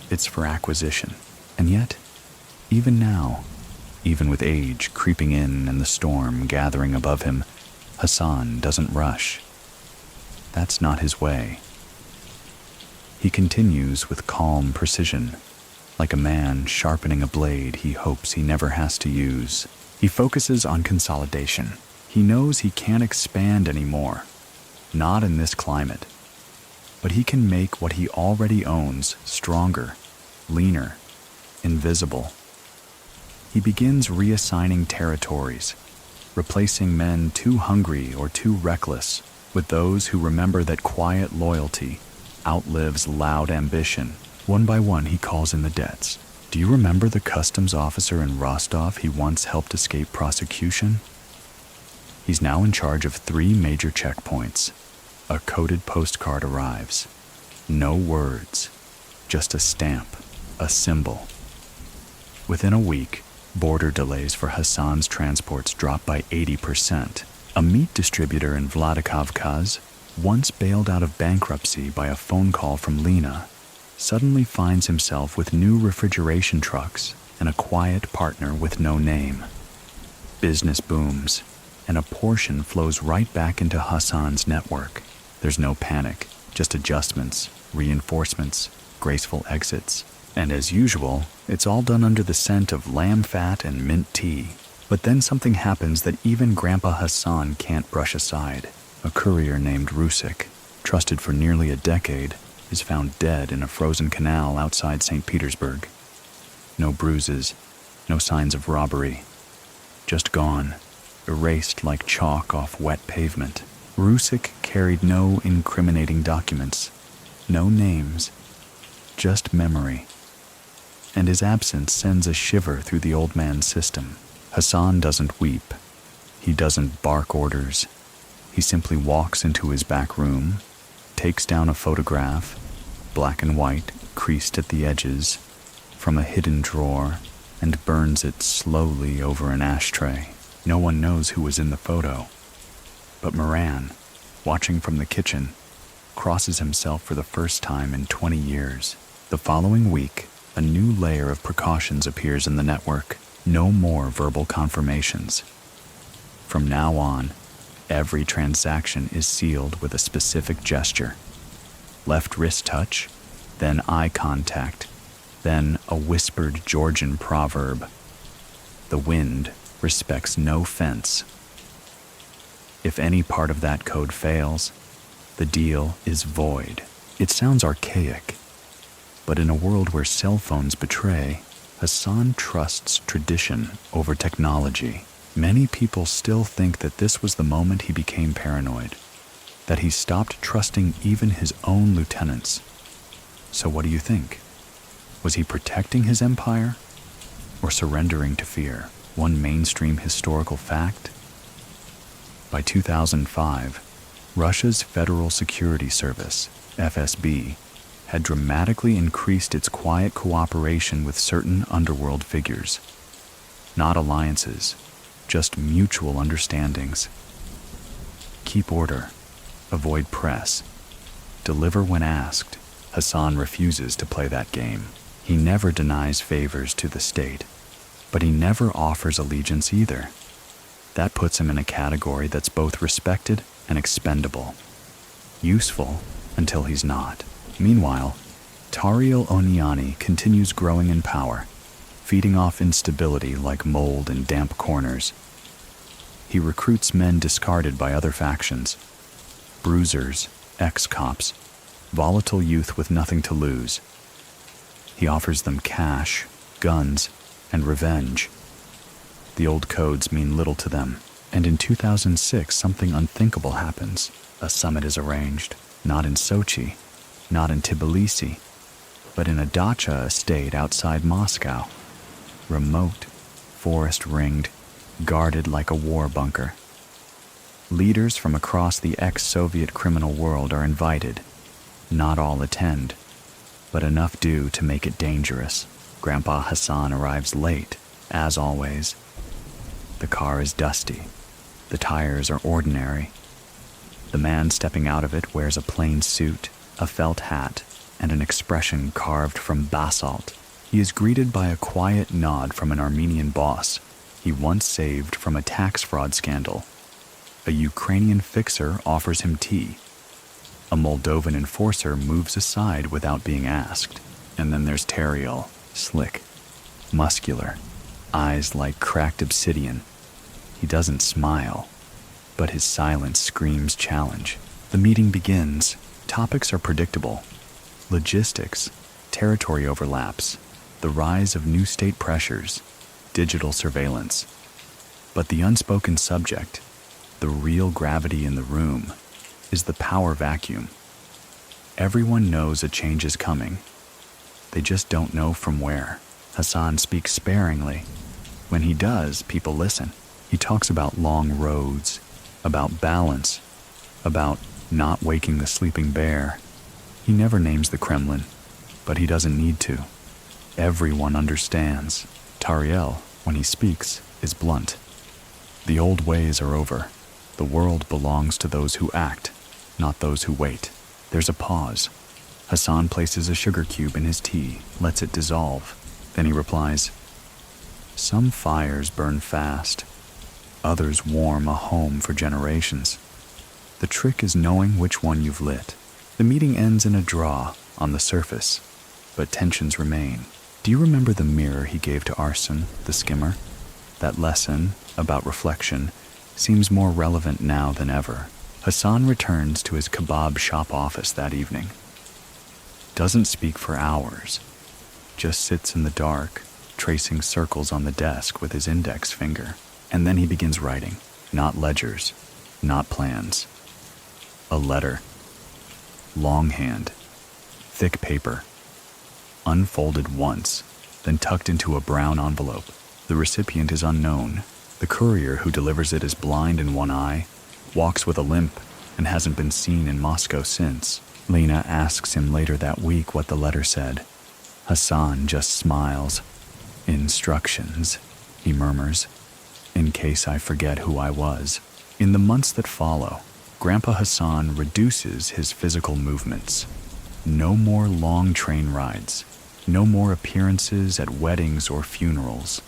It's for acquisition. And yet, even now, even with age creeping in and the storm gathering above him, Hassan doesn't rush. That's not his way. He continues with calm precision, like a man sharpening a blade he hopes he never has to use. He focuses on consolidation. He knows he can't expand anymore, not in this climate. But he can make what he already owns stronger, leaner, invisible. He begins reassigning territories, replacing men too hungry or too reckless with those who remember that quiet loyalty outlives loud ambition. One by one, he calls in the debts. Do you remember the customs officer in Rostov he once helped escape prosecution? He's now in charge of 3 major checkpoints. A coded postcard arrives. No words, just a stamp, a symbol. Within a week, border delays for Hassan's transports drop by 80%. A meat distributor in Vladikavkaz, once bailed out of bankruptcy by a phone call from Lena, suddenly finds himself with new refrigeration trucks and a quiet partner with no name. Business booms, and a portion flows right back into Hassan's network. There's no panic, just adjustments, reinforcements, graceful exits. And as usual, it's all done under the scent of lamb fat and mint tea. But then something happens that even Grandpa Hasan can't brush aside. A courier named Rusik, trusted for nearly a decade, is found dead in a frozen canal outside St. Petersburg. No bruises, no signs of robbery. Just gone, erased like chalk off wet pavement. Rusik carried no incriminating documents, no names, just memory. And his absence sends a shiver through the old man's system. Hassan doesn't weep. He doesn't bark orders. He simply walks into his back room, takes down a photograph, black and white, creased at the edges, from a hidden drawer, and burns it slowly over an ashtray. No one knows who was in the photo. But Moran, watching from the kitchen, crosses himself for the first time in 20 years. The following week, a new layer of precautions appears in the network. No more verbal confirmations. From now on, every transaction is sealed with a specific gesture. Left wrist touch, then eye contact, then a whispered Georgian proverb. The wind respects no fence. If any part of that code fails, the deal is void. It sounds archaic, but in a world where cell phones betray, Hassan trusts tradition over technology. Many people still think that this was the moment he became paranoid, that he stopped trusting even his own lieutenants. So what do you think? Was he protecting his empire or surrendering to fear? One mainstream historical fact? By 2005, Russia's Federal Security Service, FSB, had dramatically increased its quiet cooperation with certain underworld figures. Not alliances, just mutual understandings. Keep order, avoid press, deliver when asked. Hassan refuses to play that game. He never denies favors to the state, but he never offers allegiance either. That puts him in a category that's both respected and expendable. Useful until he's not. Meanwhile, Tariel Oniani continues growing in power, feeding off instability like mold in damp corners. He recruits men discarded by other factions, bruisers, ex-cops, volatile youth with nothing to lose. He offers them cash, guns, and revenge. The old codes mean little to them, and in 2006 something unthinkable happens. A summit is arranged, not in Sochi, not in Tbilisi, but in a dacha estate outside Moscow. Remote, forest-ringed, guarded like a war bunker. Leaders from across the ex-Soviet criminal world are invited. Not all attend, but enough do to make it dangerous. Grandpa Hasan arrives late, as always. The car is dusty. The tires are ordinary. The man stepping out of it wears a plain suit, a felt hat, and an expression carved from basalt. He is greeted by a quiet nod from an Armenian boss he once saved from a tax fraud scandal. A Ukrainian fixer offers him tea. A Moldovan enforcer moves aside without being asked. And then there's Teriel, slick, muscular, eyes like cracked obsidian. He doesn't smile, but his silence screams challenge. The meeting begins. Topics are predictable. Logistics, territory overlaps, the rise of new state pressures, digital surveillance. But the unspoken subject, the real gravity in the room, is the power vacuum. Everyone knows a change is coming. They just don't know from where. Hassan speaks sparingly. When he does, people listen. He talks about long roads, about balance, about not waking the sleeping bear. He never names the Kremlin, but he doesn't need to. Everyone understands. Teriel, when he speaks, is blunt. The old ways are over. The world belongs to those who act, not those who wait. There's a pause. Hassan places a sugar cube in his tea, lets it dissolve. Then he replies, "Some fires burn fast. Others warm a home for generations. The trick is knowing which one you've lit." The meeting ends in a draw on the surface, but tensions remain. Do you remember the mirror he gave to Arson, the skimmer? That lesson about reflection seems more relevant now than ever. Hassan returns to his kebab shop office that evening. Doesn't speak for hours, just sits in the dark, tracing circles on the desk with his index finger. And then he begins writing, not ledgers, not plans. A letter. Longhand, thick paper, unfolded once, then tucked into a brown envelope. The recipient is unknown. The courier who delivers it is blind in one eye, walks with a limp, and hasn't been seen in Moscow since. Lena asks him later that week what the letter said. Hassan just smiles. "Instructions," he murmurs, "in case I forget who I was." In the months that follow, Grandpa Hasan reduces his physical movements. No more long train rides, no more appearances at weddings or funerals.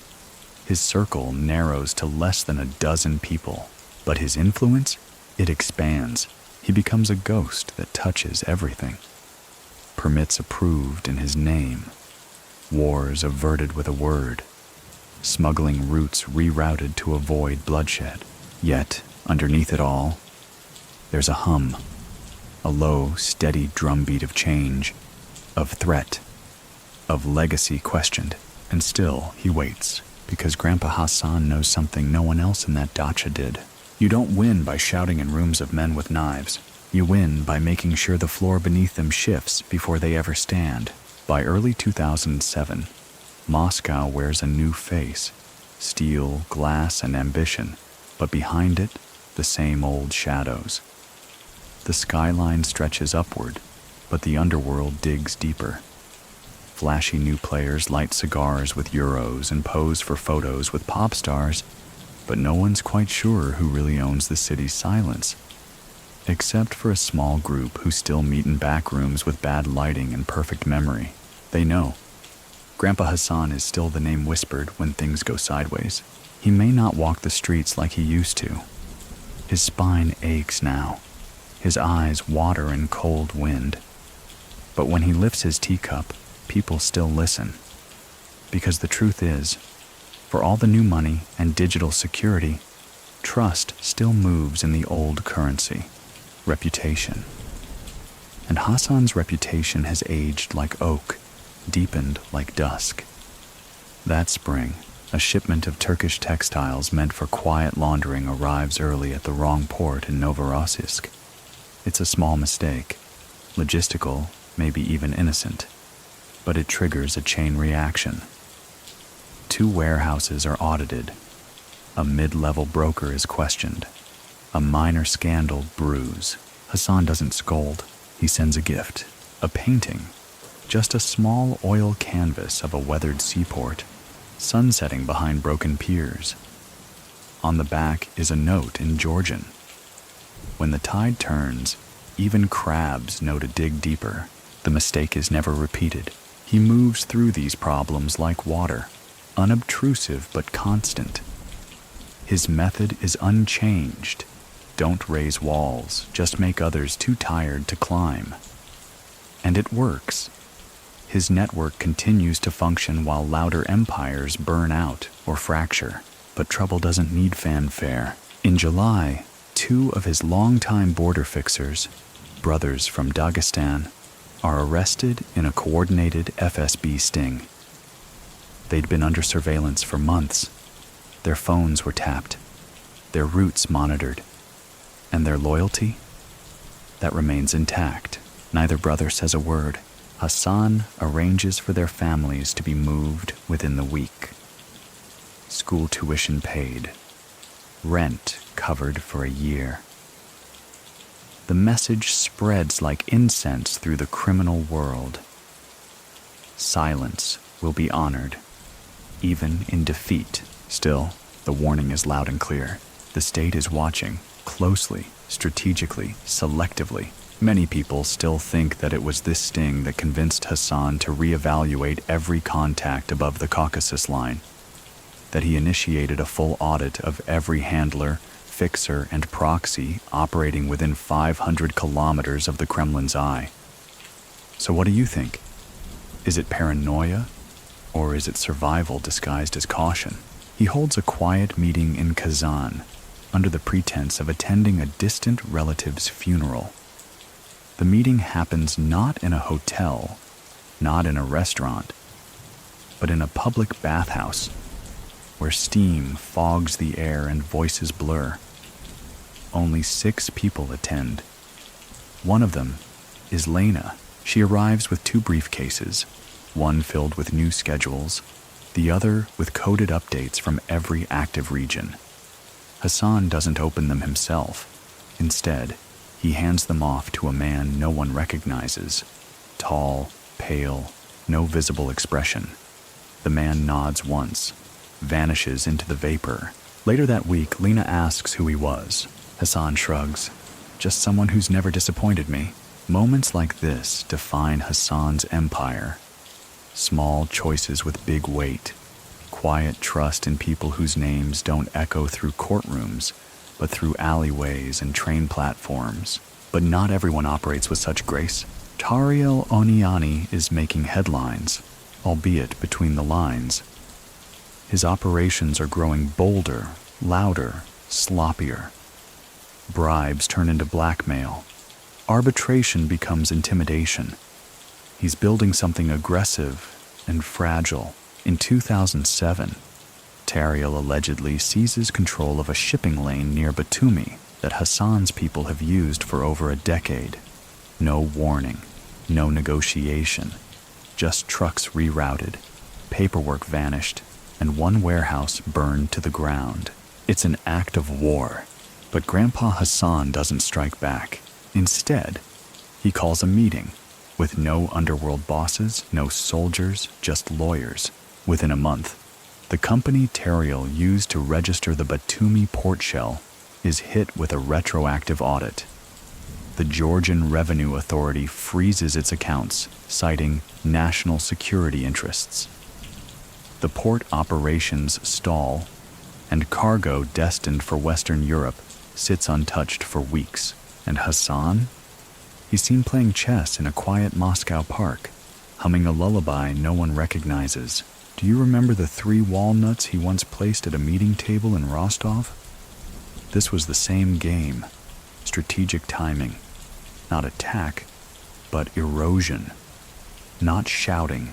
His circle narrows to less than a dozen people, but his influence, it expands. He becomes a ghost that touches everything. Permits approved in his name. Wars averted with a word. Smuggling routes rerouted to avoid bloodshed. Yet, underneath it all, there's a hum. A low, steady drumbeat of change, of threat, of legacy questioned. And still, he waits, because Grandpa Hasan knows something no one else in that dacha did. You don't win by shouting in rooms of men with knives. You win by making sure the floor beneath them shifts before they ever stand. By early 2007, Moscow wears a new face. Steel, glass, and ambition. But behind it, the same old shadows. The skyline stretches upward, but the underworld digs deeper. Flashy new players light cigars with euros and pose for photos with pop stars, but no one's quite sure who really owns the city's silence. Except for a small group who still meet in back rooms with bad lighting and perfect memory. They know. Grandpa Hasan is still the name whispered when things go sideways. He may not walk the streets like he used to. His spine aches now. His eyes water in cold wind. But when he lifts his teacup, people still listen. Because the truth is, for all the new money and digital security, trust still moves in the old currency, reputation. And Hassan's reputation has aged like oak, deepened like dusk. That spring, a shipment of Turkish textiles meant for quiet laundering arrives early at the wrong port in Novorossiysk. It's a small mistake, logistical, maybe even innocent, but it triggers a chain reaction. 2 warehouses are audited. A mid-level broker is questioned. A minor scandal brews. Hassan doesn't scold. He sends a gift, a painting, just a small oil canvas of a weathered seaport, sunsetting behind broken piers. On the back is a note in Georgian. When the tide turns, even crabs know to dig deeper. The mistake is never repeated. He moves through these problems like water, unobtrusive but constant. His method is unchanged. don't raise walls, just make others too tired to climb. And it works. His network continues to function while louder empires burn out or fracture. But trouble doesn't need fanfare. In July, 2 of his longtime border fixers, brothers from Dagestan, are arrested in a coordinated FSB sting. They'd been under surveillance for months. Their phones were tapped, their routes monitored, and their loyalty? That remains intact. Neither brother says a word. Hassan arranges for their families to be moved within the week. School tuition paid. Rent covered for a year. The message spreads like incense through the criminal world. Silence will be honored, even in defeat. Still, the warning is loud and clear. The state is watching, closely, strategically, selectively. Many people still think that it was this sting that convinced Hassan to reevaluate every contact above the Caucasus line, that he initiated a full audit of every handler, fixer, and proxy operating within 500 kilometers of the Kremlin's eye. So what do you think? Is it paranoia, or is it survival disguised as caution? He holds a quiet meeting in Kazan, under the pretense of attending a distant relative's funeral. The meeting happens not in a hotel, not in a restaurant, but in a public bathhouse, where steam fogs the air and voices blur. Only 6 people attend. One of them is Lena. She arrives with 2 briefcases, one filled with new schedules, the other with coded updates from every active region. Hassan doesn't open them himself. Instead, he hands them off to a man no one recognizes. Tall, pale, no visible expression. The man nods once, vanishes into the vapor. Later that week, Lena asks who he was. Hassan shrugs. Just someone who's never disappointed me. Moments like this define Hassan's empire. Small choices with big weight. Quiet trust in people whose names don't echo through courtrooms, but through alleyways and train platforms. But not everyone operates with such grace. Tariel Oniani is making headlines, albeit between the lines. His operations are growing bolder, louder, sloppier. Bribes turn into blackmail. Arbitration becomes intimidation. He's building something aggressive and fragile. In 2007, Tariel allegedly seizes control of a shipping lane near Batumi that Hassan's people have used for over a decade. No warning, no negotiation, just trucks rerouted, paperwork vanished, and one warehouse burned to the ground. It's an act of war, but Grandpa Hasan doesn't strike back. Instead, he calls a meeting with no underworld bosses, no soldiers, just lawyers. Within a month, the company Tariel used to register the Batumi port shell is hit with a retroactive audit. The Georgian Revenue Authority freezes its accounts, citing national security interests. The port operations stall, and cargo destined for Western Europe sits untouched for weeks. And Hassan? He's seen playing chess in a quiet Moscow park, humming a lullaby no one recognizes. Do you remember the 3 walnuts he once placed at a meeting table in Rostov? This was the same game. Strategic timing. Not attack, but erosion. Not shouting,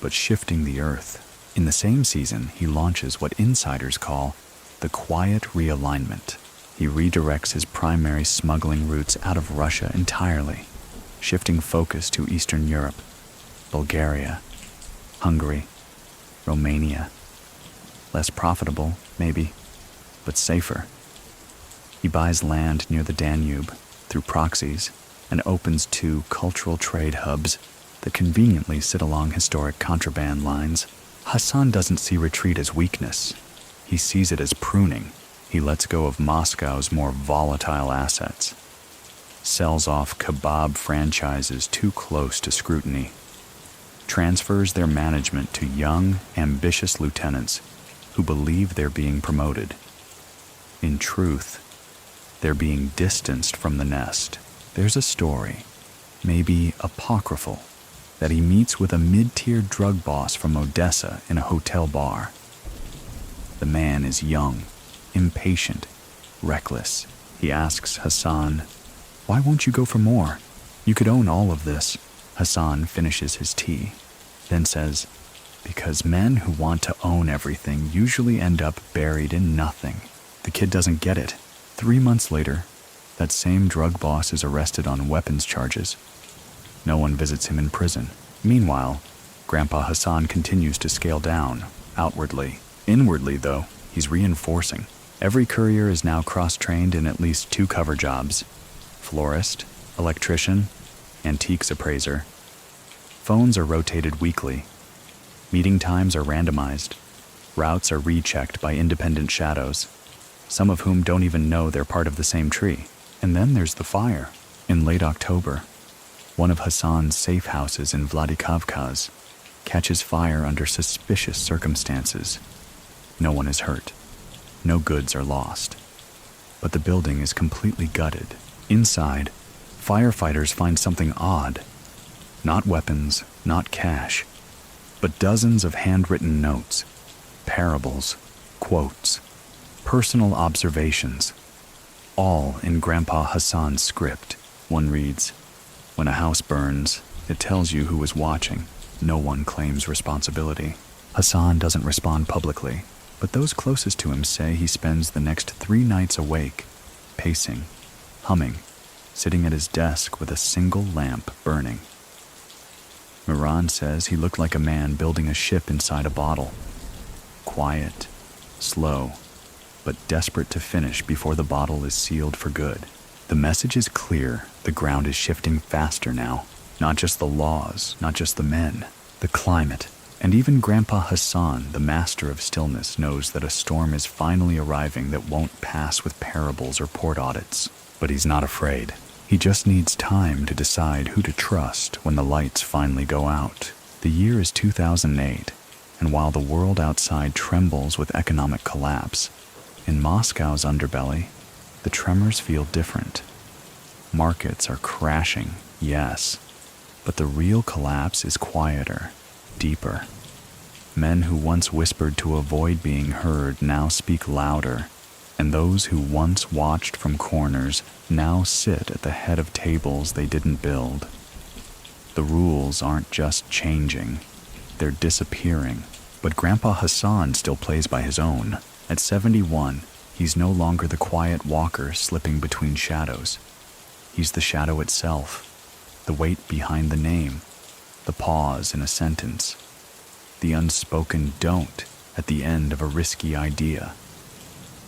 but shifting the earth. In the same season, he launches what insiders call the quiet realignment. He redirects his primary smuggling routes out of Russia entirely, shifting focus to Eastern Europe, Bulgaria, Hungary, Romania. Less profitable, maybe, but safer. He buys land near the Danube through proxies and opens 2 cultural trade hubs that conveniently sit along historic contraband lines. Hassan doesn't see retreat as weakness. He sees it as pruning. He lets go of Moscow's more volatile assets, sells off kebab franchises too close to scrutiny, transfers their management to young, ambitious lieutenants who believe they're being promoted. In truth, They're being distanced from the nest. There's a story, maybe apocryphal, that he meets with a mid-tier drug boss from Odessa in a hotel bar. The man is young, impatient, reckless. He asks Hassan, "Why won't you go for more? You could own all of this." Hassan finishes his tea, then says, "Because men who want to own everything usually end up buried in nothing." The kid doesn't get it. 3 months later, that same drug boss is arrested on weapons charges. No one visits him in prison. Meanwhile, Grandpa Hasan continues to scale down, outwardly. Inwardly, though, he's reinforcing. Every courier is now cross-trained in at least 2 cover jobs: florist, electrician, antiques appraiser. Phones are rotated weekly. Meeting times are randomized. Routes are rechecked by independent shadows, some of whom don't even know they're part of the same tree. And then there's the fire. In late October, one of Hassan's safe houses in Vladikavkaz catches fire under suspicious circumstances. No one is hurt. No goods are lost. But the building is completely gutted. Inside, firefighters find something odd. Not weapons, not cash, but dozens of handwritten notes, parables, quotes, personal observations, all in Grandpa Hasan's script. One reads, "When a house burns, it tells you who was watching. No one claims responsibility." Hassan doesn't respond publicly, but those closest to him say he spends the next 3 nights awake, pacing, humming, sitting at his desk with a single lamp burning. Miran says he looked like a man building a ship inside a bottle. Quiet, slow, but desperate to finish before the bottle is sealed for good. The message is clear. The ground is shifting faster now. Not just the laws, not just the men, the climate. And even Grandpa Hasan, the master of stillness, knows that a storm is finally arriving that won't pass with parables or port audits. But he's not afraid. He just needs time to decide who to trust when the lights finally go out. The year is 2008, and while the world outside trembles with economic collapse, in Moscow's underbelly, the tremors feel different. Markets are crashing, yes, but the real collapse is quieter, deeper. Men who once whispered to avoid being heard now speak louder, and those who once watched from corners now sit at the head of tables they didn't build. The rules aren't just changing, they're disappearing. But Grandpa Hasan still plays by his own. At 71, he's no longer the quiet walker slipping between shadows. He's the shadow itself, the weight behind the name, the pause in a sentence, the unspoken don't at the end of a risky idea.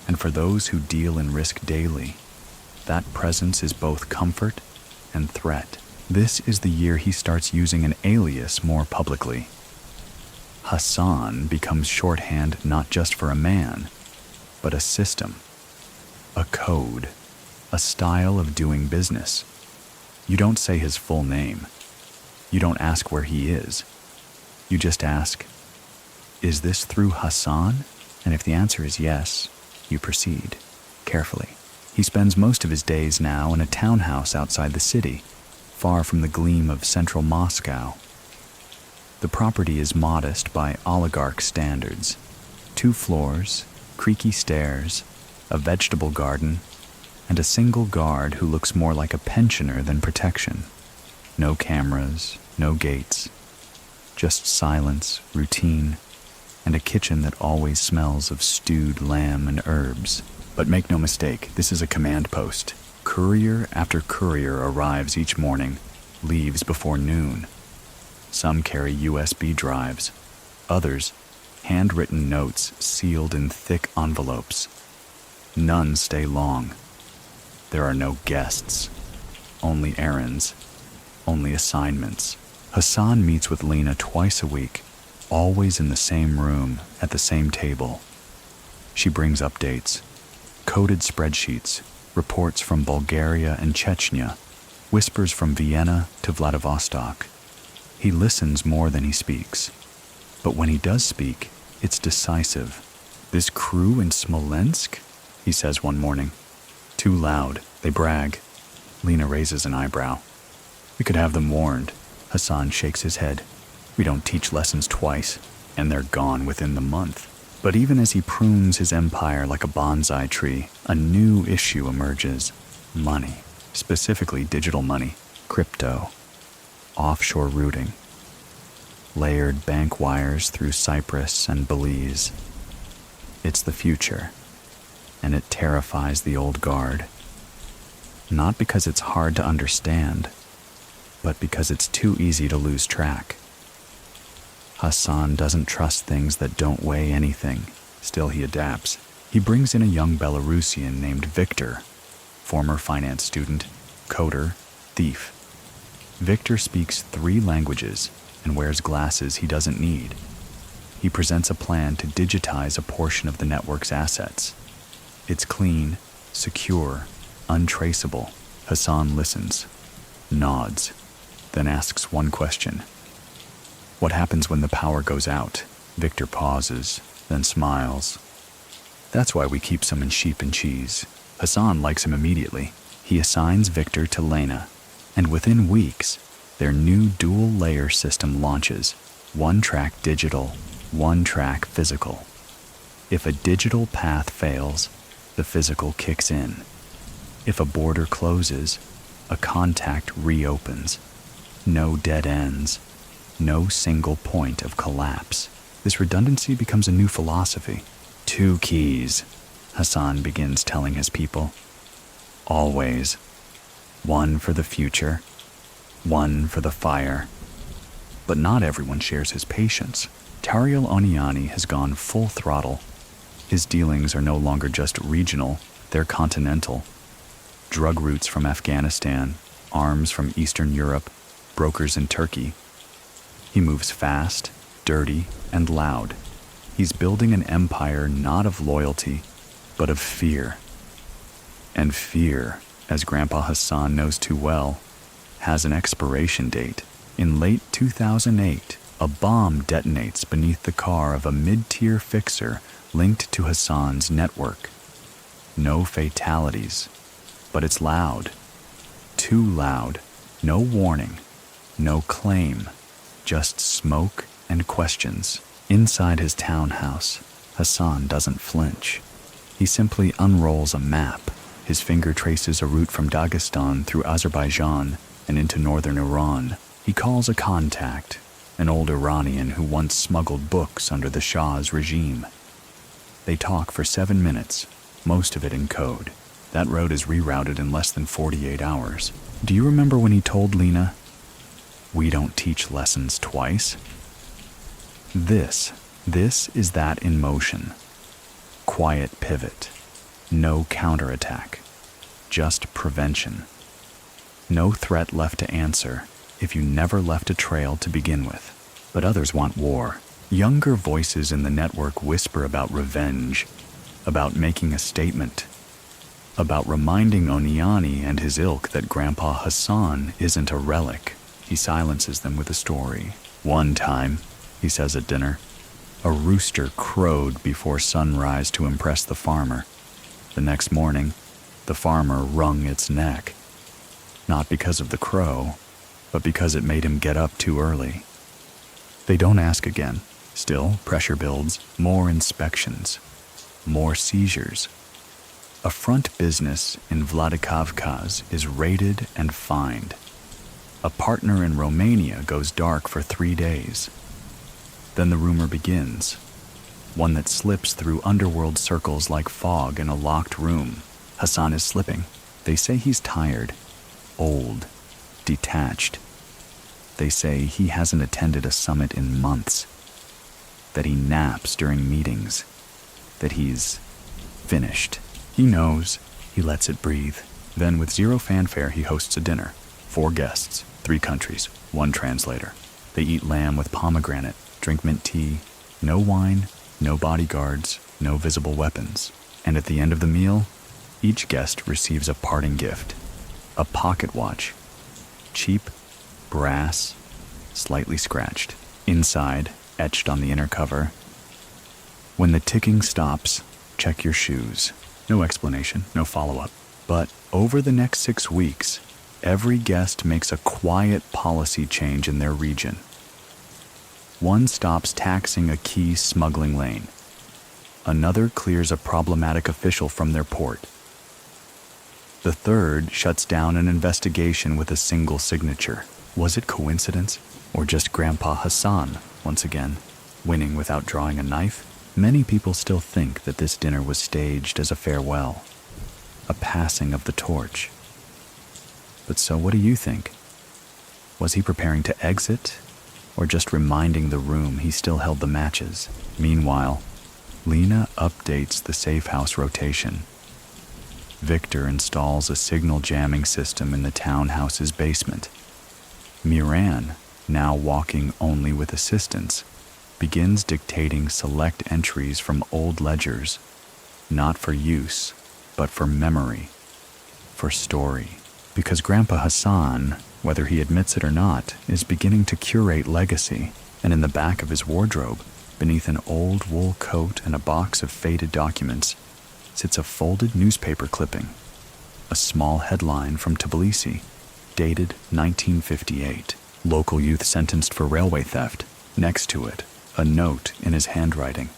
And for those who deal in risk daily, that presence is both comfort and threat. This is the year he starts using an alias more publicly. Hassan becomes shorthand not just for a man, but a system, a code, a style of doing business. You don't say his full name. You don't ask where he is. You just ask, "Is this through Hassan?" And if the answer is yes, you proceed, carefully. He spends most of his days now in a townhouse outside the city, far from the gleam of central Moscow. The property is modest by oligarch standards. 2 floors, creaky stairs, a vegetable garden, and a single guard who looks more like a pensioner than protection. No cameras, no gates, just silence, routine, and a kitchen that always smells of stewed lamb and herbs. But make no mistake, this is a command post. Courier after courier arrives each morning, leaves before noon. Some carry USB drives, others handwritten notes sealed in thick envelopes. None stay long. There are no guests, only errands, only assignments. Hassan meets with Lena twice a week, always in the same room, at the same table. She brings updates, coded spreadsheets, reports from Bulgaria and Chechnya, whispers from Vienna to Vladivostok. He listens more than he speaks. But when he does speak, it's decisive. "This crew in Smolensk," he says one morning, Too loud, they brag. Lena raises an eyebrow. We could have them warned. Hassan shakes his head. We don't teach lessons twice, and they're gone within the month. But even as he prunes his empire like a bonsai tree, a new issue emerges. Money, specifically digital money, crypto, offshore routing, layered bank wires through Cyprus and Belize. It's the future, and it terrifies the old guard. Not because it's hard to understand, but because it's too easy to lose track. Hassan doesn't trust things that don't weigh anything. Still, he adapts. He brings in a young Belarusian named Victor, former finance student, coder, thief. Victor speaks 3 languages and wears glasses he doesn't need. He presents a plan to digitize a portion of the network's assets. It's clean, secure, untraceable. Hassan listens, nods, then asks one question. What happens when the power goes out? Victor pauses, then smiles. That's why we keep some in sheep and cheese. Hassan likes him immediately. He assigns Victor to Lena, and within weeks, their new dual-layer system launches. 1-track digital, 1-track physical. If a digital path fails, the physical kicks in. If a border closes, a contact reopens. No dead ends. No single point of collapse. This redundancy becomes a new philosophy. 2 keys, Hassan begins telling his people. Always. 1 for the future, 1 for the fire. But not everyone shares his patience. Tariel Oniani has gone full throttle. His dealings are no longer just regional, they're continental. Drug routes from Afghanistan, arms from Eastern Europe, brokers in Turkey. He moves fast, dirty, and loud. He's building an empire not of loyalty, but of fear. And fear, as Grandpa Hasan knows too well, has an expiration date. In late 2008, a bomb detonates beneath the car of a mid-tier fixer linked to Hassan's network. No fatalities, but it's loud. Too loud. No warning. No claim. Just smoke and questions. Inside his townhouse, Hassan doesn't flinch. He simply unrolls a map. His finger traces a route from Dagestan through Azerbaijan and into northern Iran. He calls a contact, an old Iranian who once smuggled books under the Shah's regime. They talk for 7 minutes, most of it in code. That road is rerouted in less than 48 hours. Do you remember when he told Lena, "We don't teach lessons twice"? This is that in motion. Quiet pivot. No counterattack. Just prevention. No threat left to answer if you never left a trail to begin with. But others want war. Younger voices in the network whisper about revenge, about making a statement, about reminding Oniani and his ilk that Grandpa Hasan isn't a relic. He silences them with a story. One time, he says at dinner, a rooster crowed before sunrise to impress the farmer. The next morning, the farmer wrung its neck. Not because of the crow, but because it made him get up too early. They don't ask again. Still, pressure builds, more inspections, more seizures. A front business in Vladikavkaz is raided and fined. A partner in Romania goes dark for 3 days. Then the rumor begins, one that slips through underworld circles like fog in a locked room. Hassan is slipping. They say he's tired, old, detached. They say he hasn't attended a summit in months, that he naps during meetings, that he's finished. He knows, he lets it breathe. Then with zero fanfare, he hosts a dinner. 4 guests, 3 countries, 1 translator. They eat lamb with pomegranate, drink mint tea, no wine, no bodyguards, no visible weapons. And at the end of the meal, each guest receives a parting gift, a pocket watch, cheap, brass, slightly scratched. Inside, etched on the inner cover, "When the ticking stops, check your shoes." No explanation, no follow-up. But over the next 6 weeks, every guest makes a quiet policy change in their region. One stops taxing a key smuggling lane. Another clears a problematic official from their port. The third shuts down an investigation with a single signature. Was it coincidence? Or just Grandpa Hasan, once again, winning without drawing a knife? Many people still think that this dinner was staged as a farewell, a passing of the torch. But so what do you think? Was he preparing to exit, or just reminding the room he still held the matches? Meanwhile, Lena updates the safe house rotation. Victor installs a signal jamming system in the townhouse's basement. Miran, now walking only with assistance, begins dictating select entries from old ledgers, not for use, but for memory, for story. Because Grandpa Hasan, whether he admits it or not, is beginning to curate legacy, and in the back of his wardrobe, beneath an old wool coat and a box of faded documents, sits a folded newspaper clipping, a small headline from Tbilisi, dated 1958. Local youth sentenced for railway theft. Next to it, a note in his handwriting.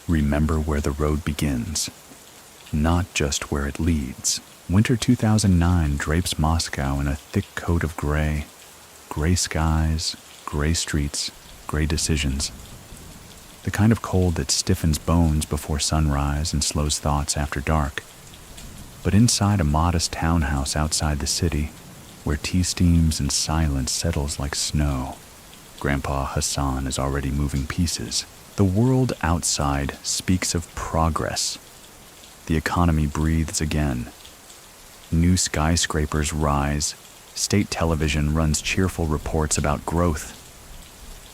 Remember where the road begins, not just where it leads. Winter 2009 drapes Moscow in a thick coat of gray. Gray skies, gray streets, gray decisions. The kind of cold that stiffens bones before sunrise and slows thoughts after dark. But inside a modest townhouse outside the city, where tea steams and silence settles like snow, Grandpa Hasan is already moving pieces. The world outside speaks of progress. The economy breathes again. New skyscrapers rise. State television runs cheerful reports about growth.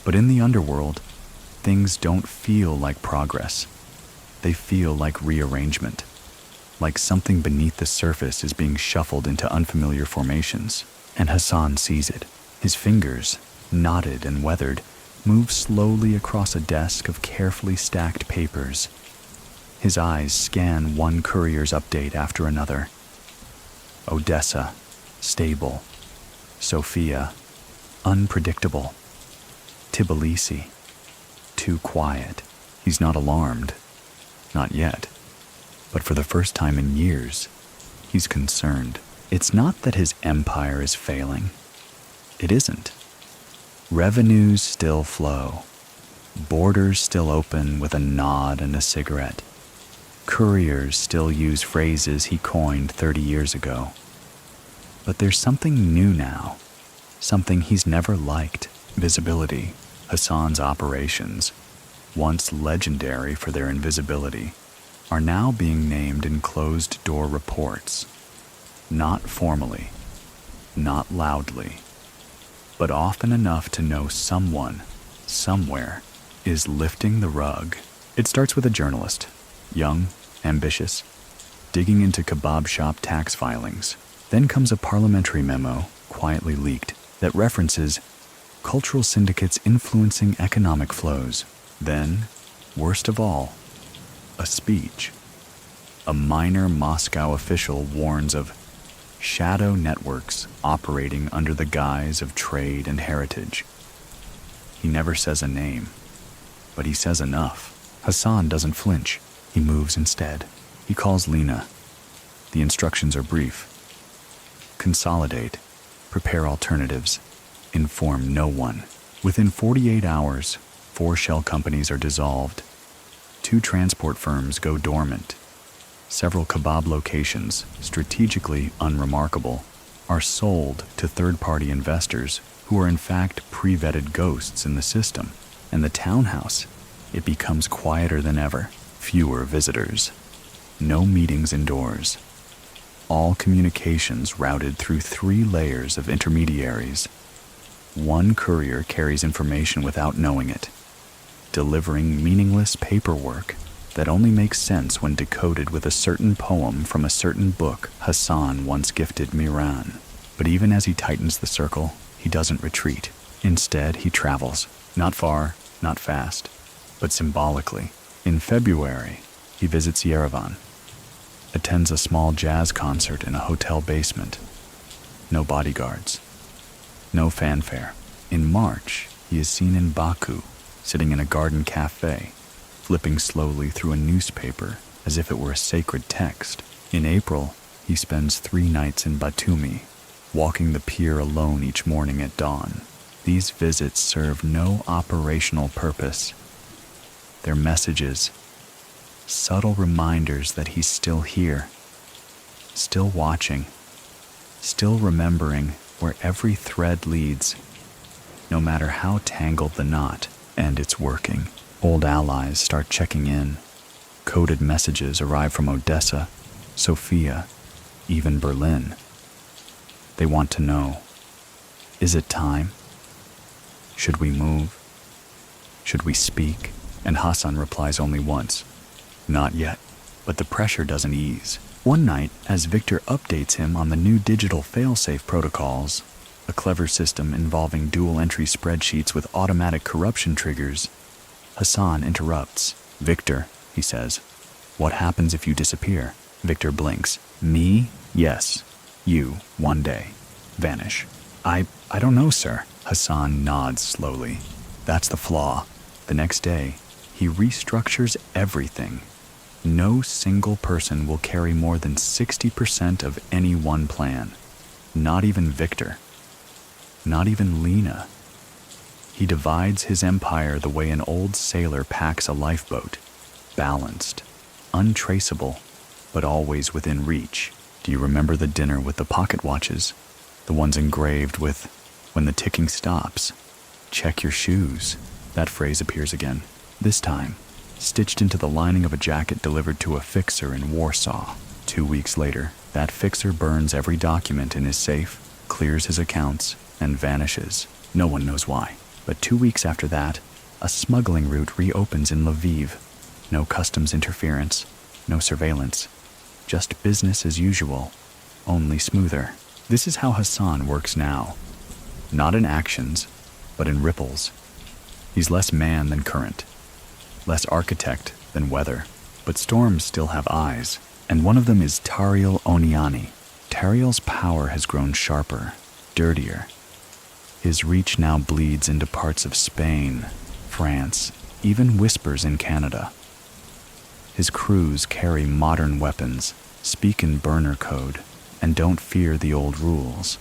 But in the underworld, things don't feel like progress. They feel like rearrangement, like something beneath the surface is being shuffled into unfamiliar formations. And Hassan sees it. His fingers, knotted and weathered, move slowly across a desk of carefully stacked papers. His eyes scan one courier's update after another. Odessa, stable. Sofia, unpredictable. Tbilisi, too quiet. He's not alarmed. Not yet. But for the first time in years, he's concerned. It's not that his empire is failing. It isn't. Revenues still flow. Borders still open with a nod and a cigarette. Couriers still use phrases he coined 30 years ago. But there's something new now. Something he's never liked. Visibility. Hassan's operations, once legendary for their invisibility, are now being named in closed-door reports. Not formally, not loudly, but often enough to know someone, somewhere, is lifting the rug. It starts with a journalist, young, ambitious, digging into kebab shop tax filings. Then comes a parliamentary memo, quietly leaked, that references cultural syndicates influencing economic flows. Then, worst of all, a speech. A minor Moscow official warns of shadow networks operating under the guise of trade and heritage. He never says a name, but he says enough. Hassan doesn't flinch. He moves instead. He calls Lena. The instructions are brief. Consolidate. Prepare alternatives. Inform no one. Within 48 hours, 4 shell companies are dissolved. 2 transport firms go dormant. Several kebab locations, strategically unremarkable, are sold to third-party investors who are in fact pre-vetted ghosts in the system. And the townhouse, it becomes quieter than ever. Fewer visitors. No meetings indoors. All communications routed through 3 layers of intermediaries. One courier carries information without knowing it, delivering meaningless paperwork that only makes sense when decoded with a certain poem from a certain book Hassan once gifted Miran. But even as he tightens the circle, he doesn't retreat. Instead, he travels, not far, not fast, but symbolically. In February, he visits Yerevan, attends a small jazz concert in a hotel basement. No bodyguards. No fanfare. In March, he is seen in Baku, sitting in a garden cafe, flipping slowly through a newspaper as if it were a sacred text. In April, he spends 3 nights in Batumi, walking the pier alone each morning at dawn. These visits serve no operational purpose. They're messages, subtle reminders that he's still here, still watching, still remembering where every thread leads, no matter how tangled the knot. And it's working. Old allies start checking in. Coded messages arrive from Odessa, Sofia, even Berlin. They want to know, is it time? Should we move? Should we speak? And Hassan replies only once, not yet. But the pressure doesn't ease. One night, as Victor updates him on the new digital failsafe protocols, a clever system involving dual-entry spreadsheets with automatic corruption triggers, Hassan interrupts. "Victor," he says, "what happens if you disappear?" Victor blinks. "Me? Yes. You, one day. Vanish." I don't know, sir." Hassan nods slowly. That's the flaw. The next day, he restructures everything. No single person will carry more than 60% of any one plan. Not even Victor. Not even Lena. He divides his empire the way an old sailor packs a lifeboat. Balanced, untraceable, but always within reach. Do you remember the dinner with the pocket watches? The ones engraved with, "When the ticking stops, check your shoes." That phrase appears again, this time stitched into the lining of a jacket delivered to a fixer in Warsaw. 2 weeks later, that fixer burns every document in his safe, clears his accounts, and vanishes. No one knows why. But 2 weeks after that, a smuggling route reopens in Lviv. No customs interference, no surveillance, just business as usual, only smoother. This is how Hassan works now. Not in actions, but in ripples. He's less man than current, less architect than weather, but storms still have eyes, and one of them is Tariel Oniani. Tariel's power has grown sharper, dirtier. His reach now bleeds into parts of Spain, France, even whispers in Canada. His crews carry modern weapons, speak in burner code, and don't fear the old rules.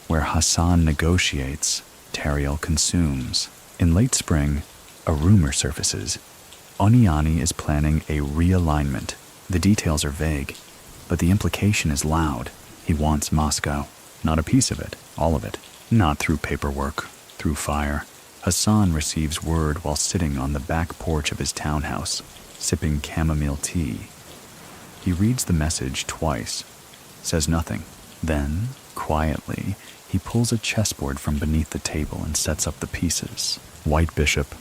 Where Hassan negotiates, Tariel consumes. In late spring, a rumor surfaces. Oniani is planning a realignment. The details are vague, but the implication is loud. He wants Moscow. Not a piece of it, all of it. Not through paperwork, through fire. Hassan receives word while sitting on the back porch of his townhouse, sipping chamomile tea. He reads the message twice, says nothing. Then, quietly, he pulls a chessboard from beneath the table and sets up the pieces. White bishop,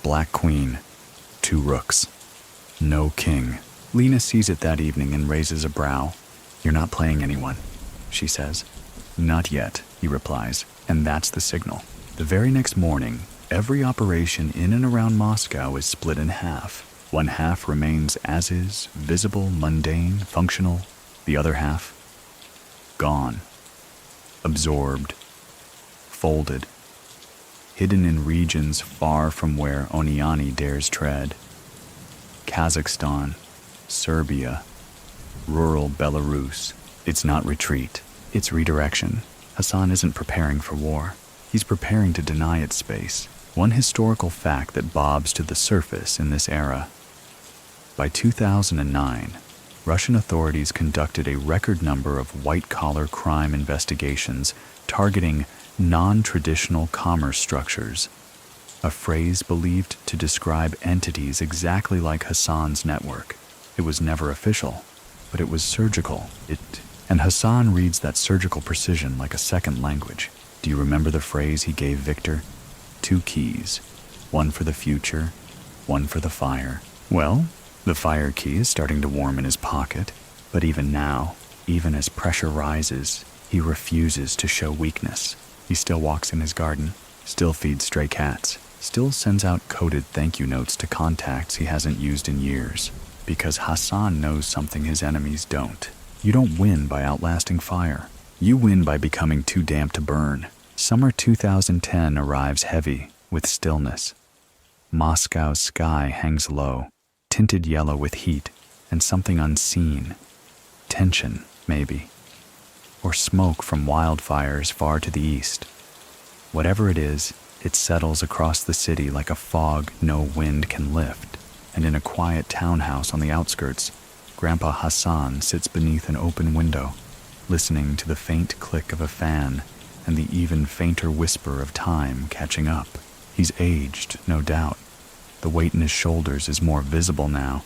black queen, 2 rooks. No king. Lena sees it that evening and raises a brow. "You're not playing anyone," she says. "Not yet," he replies, and that's the signal. The very next morning, every operation in and around Moscow is split in half. One half remains as is, visible, mundane, functional. The other half, gone. Absorbed. Folded. Hidden in regions far from where Oniani dares tread. Kazakhstan, Serbia, rural Belarus. It's not retreat, it's redirection. Hassan isn't preparing for war. He's preparing to deny it space. One historical fact that bobs to the surface in this era. By 2009, Russian authorities conducted a record number of white-collar crime investigations targeting non-traditional commerce structures, a phrase believed to describe entities exactly like Hassan's network. It was never official, but it was surgical. And Hassan reads that surgical precision like a second language. Do you remember the phrase he gave Victor? 2 keys, one for the future, one for the fire. Well, the fire key is starting to warm in his pocket, but even now, even as pressure rises, he refuses to show weakness. He still walks in his garden, still feeds stray cats, still sends out coded thank you notes to contacts he hasn't used in years. Because Hassan knows something his enemies don't. You don't win by outlasting fire. You win by becoming too damp to burn. Summer 2010 arrives heavy with stillness. Moscow's sky hangs low, tinted yellow with heat and something unseen. Tension, maybe. Or smoke from wildfires far to the east. Whatever it is, it settles across the city like a fog no wind can lift. And in a quiet townhouse on the outskirts, Grandpa Hasan sits beneath an open window, listening to the faint click of a fan and the even fainter whisper of time catching up. He's aged, no doubt. The weight in his shoulders is more visible now.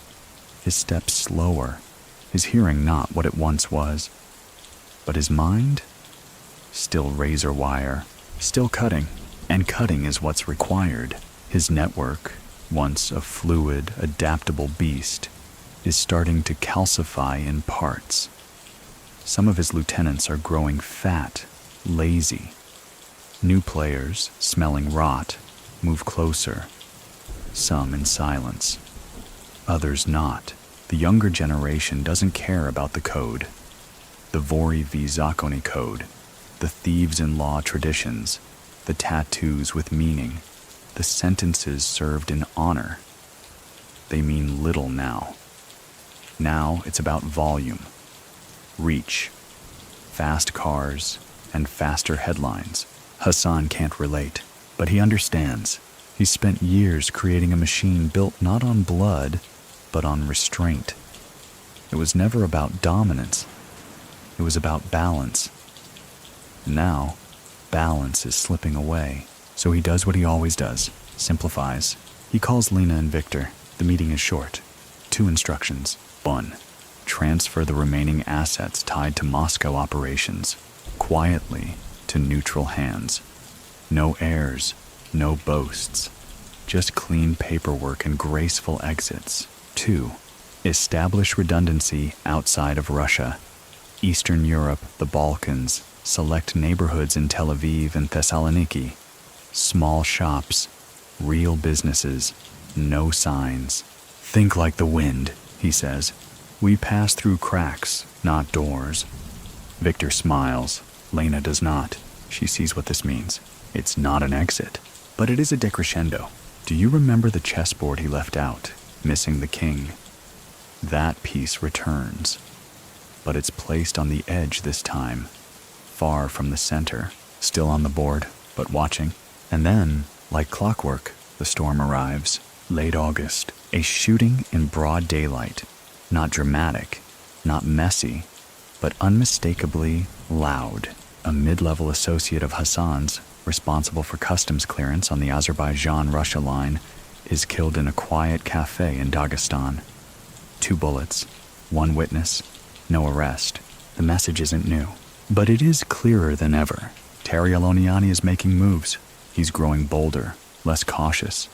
His steps slower, his hearing not what it once was. But his mind? Still razor wire, still cutting, and cutting is what's required. His network, once a fluid, adaptable beast, is starting to calcify in parts. Some of his lieutenants are growing fat, lazy. New players, smelling rot, move closer, some in silence, others not. The younger generation doesn't care about the code. The Vory v. Zakoni code, the thieves-in-law traditions, the tattoos with meaning, the sentences served in honor. They mean little now. Now it's about volume, reach, fast cars, and faster headlines. Hassan can't relate, but he understands. He's spent years creating a machine built not on blood, but on restraint. It was never about dominance. It was about balance. Now, balance is slipping away, so he does what he always does, simplifies. He calls Lena and Victor. The meeting is short. 2 instructions. 1. Transfer the remaining assets tied to Moscow operations, quietly, to neutral hands. No heirs, no boasts. Just clean paperwork and graceful exits. 2. Establish redundancy outside of Russia. Eastern Europe, the Balkans, select neighborhoods in Tel Aviv and Thessaloniki. Small shops, real businesses, no signs. Think like the wind, he says. We pass through cracks, not doors. Victor smiles. Lena does not. She sees what this means. It's not an exit, but it is a decrescendo. Do you remember the chessboard he left out, missing the king? That piece returns, but it's placed on the edge this time, far from the center, still on the board, but watching. And then, like clockwork, the storm arrives. Late August, a shooting in broad daylight. Not dramatic, not messy, but unmistakably loud. A mid-level associate of Hassan's, responsible for customs clearance on the Azerbaijan-Russia line, is killed in a quiet cafe in Dagestan. 2 bullets, 1 witness, no arrest. The message isn't new, but it is clearer than ever. Terry Aloniani is making moves. He's growing bolder, less cautious.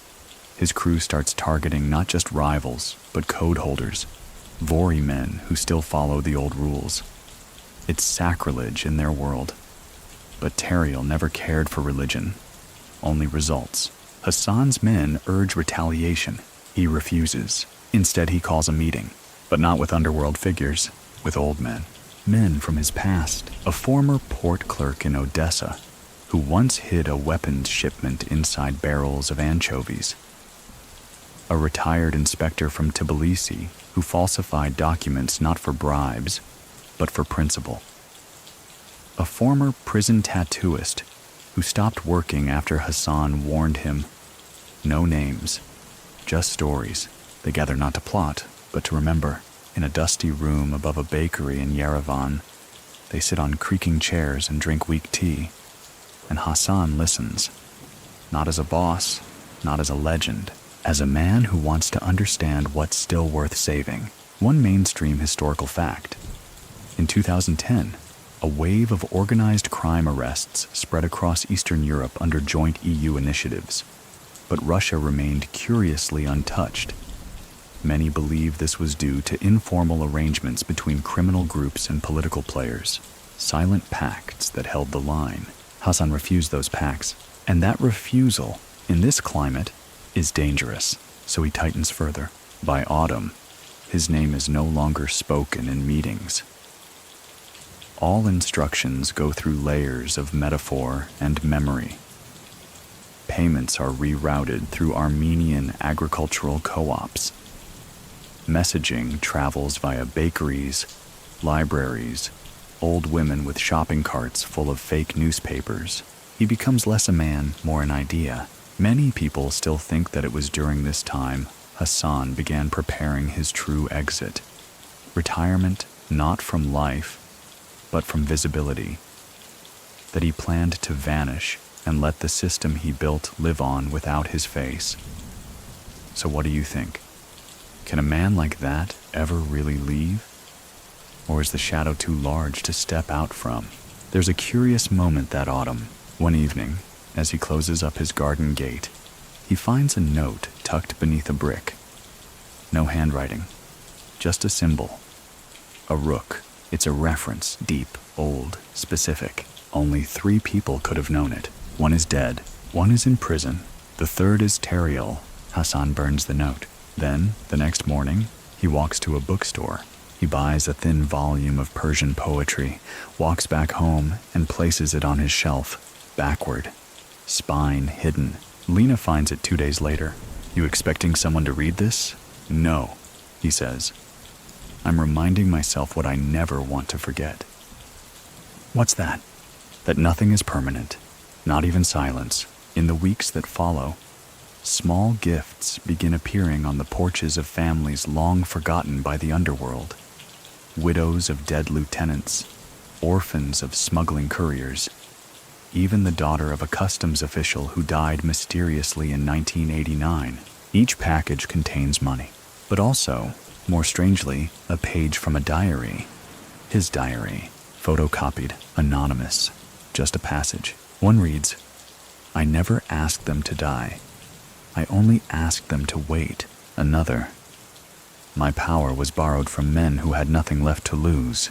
His crew starts targeting not just rivals, but code holders, Vory men who still follow the old rules. It's sacrilege in their world. But Teriel never cared for religion, only results. Hassan's men urge retaliation. He refuses. Instead, he calls a meeting, but not with underworld figures, with old men. Men from his past. A former port clerk in Odessa, who once hid a weapons shipment inside barrels of anchovies. A retired inspector from Tbilisi who falsified documents not for bribes, but for principle. A former prison tattooist who stopped working after Hassan warned him. No names, just stories. They gather not to plot, but to remember. In a dusty room above a bakery in Yerevan, they sit on creaking chairs and drink weak tea. And Hassan listens, not as a boss, not as a legend, as a man who wants to understand what's still worth saving. One mainstream historical fact. In 2010, a wave of organized crime arrests spread across Eastern Europe under joint EU initiatives, but Russia remained curiously untouched. Many believe this was due to informal arrangements between criminal groups and political players, silent pacts that held the line. Hassan refused those pacts, and that refusal, in this climate, is dangerous, so he tightens further. By autumn, His name is no longer spoken in meetings. All instructions go through layers of metaphor and memory. Payments are rerouted through Armenian agricultural co-ops. Messaging travels via bakeries, libraries, old women with shopping carts full of fake newspapers. He becomes less a man, more an idea. Many people still think that it was during this time Hassan began preparing his true exit. Retirement not from life, but from visibility. That he planned to vanish and let the system he built live on without his face. So what do you think? Can a man like that ever really leave? Or is the shadow too large to step out from? There's a curious moment that autumn. One evening, as he closes up his garden gate, he finds a note tucked beneath a brick. No handwriting, just a symbol. A rook. It's a reference, deep, old, specific. Only 3 people could have known it. One is dead, one is in prison, the third is Teriel. Hassan burns the note. Then, the next morning, he walks to a bookstore. He buys a thin volume of Persian poetry, walks back home, and places it on his shelf, backward, spine hidden. Lena finds it 2 days later. "You expecting someone to read this?" "No," he says. "I'm reminding myself what I never want to forget." What's that? That nothing is permanent, not even silence. In the weeks that follow, small gifts begin appearing on the porches of families long forgotten by the underworld. Widows of dead lieutenants, orphans of smuggling couriers, even the daughter of a customs official who died mysteriously in 1989. Each package contains money, but also, more strangely, a page from a diary. His diary, photocopied, anonymous, just a passage. One reads, "I never asked them to die. I only asked them to wait." Another, "My power was borrowed from men who had nothing left to lose.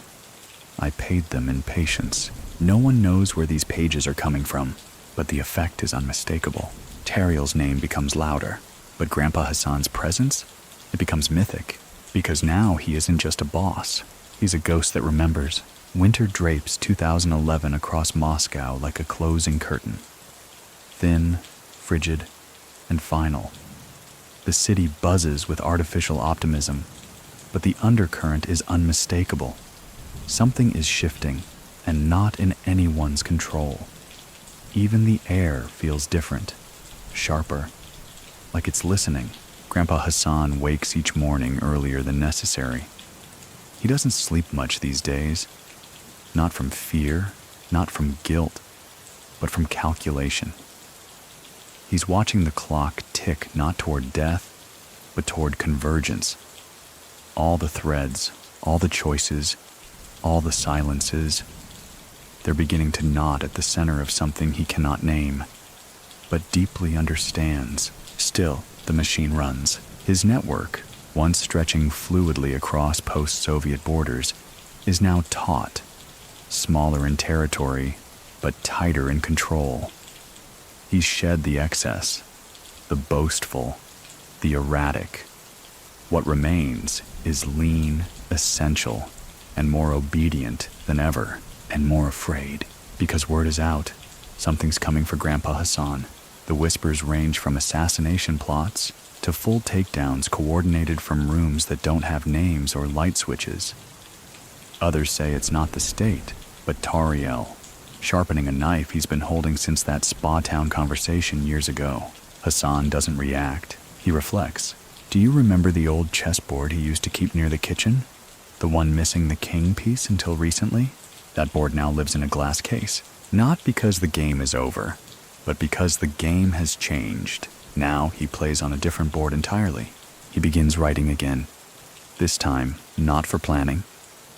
I paid them in patience." No one knows where these pages are coming from, but the effect is unmistakable. Teriel's name becomes louder, but Grandpa Hassan's presence, it becomes mythic, because now he isn't just a boss. He's a ghost that remembers. Winter drapes 2011 across Moscow like a closing curtain. Thin, frigid, and final. The city buzzes with artificial optimism, but the undercurrent is unmistakable. Something is shifting, and not in anyone's control. Even the air feels different, sharper, like it's listening. Grandpa Hassan wakes each morning earlier than necessary. He doesn't sleep much these days, not from fear, not from guilt, but from calculation. He's watching the clock tick not toward death, but toward convergence. All the threads, all the choices, all the silences, they're beginning to knot at the center of something he cannot name, but deeply understands. Still, the machine runs. His network, once stretching fluidly across post-Soviet borders, is now taut, smaller in territory, but tighter in control. He's shed the excess, the boastful, the erratic. What remains is lean, essential, and more obedient than ever, and more afraid, because word is out. Something's coming for Grandpa Hassan. The whispers range from assassination plots to full takedowns coordinated from rooms that don't have names or light switches. Others say it's not the state, but Teriel, sharpening a knife he's been holding since that Spa Town conversation years ago. Hassan doesn't react. He reflects. Do you remember the old chessboard he used to keep near the kitchen? The one missing the king piece until recently? That board now lives in a glass case. Not because the game is over, but because the game has changed. Now he plays on a different board entirely. He begins writing again. This time, not for planning,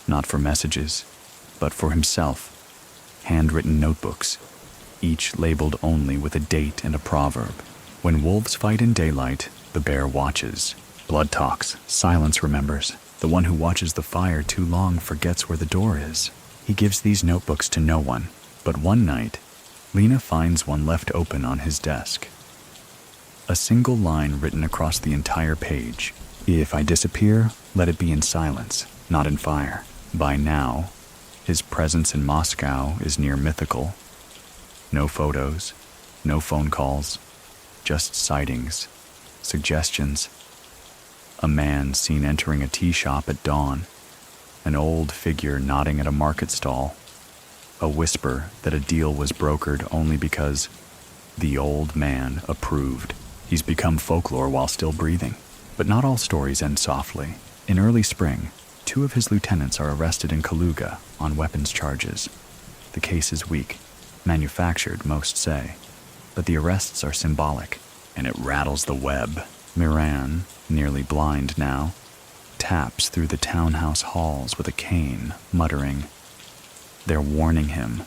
not for messages, but for himself. Handwritten notebooks, each labeled only with a date and a proverb. When wolves fight in daylight, the bear watches. Blood talks, silence remembers. The one who watches the fire too long forgets where the door is. He gives these notebooks to no one, but one night, Lena finds one left open on his desk. A single line written across the entire page. If I disappear, let it be in silence, not in fire. By now, his presence in Moscow is near mythical. No photos, no phone calls, just sightings, suggestions. A man seen entering a tea shop at dawn, an old figure nodding at a market stall, a whisper that a deal was brokered only because the old man approved. He's become folklore while still breathing. But not all stories end softly. In early spring, 2 of his lieutenants are arrested in Kaluga on weapons charges. The case is weak, manufactured, most say, but the arrests are symbolic, and it rattles the web. Miran, nearly blind now, taps through the townhouse halls with a cane, muttering. They're warning him,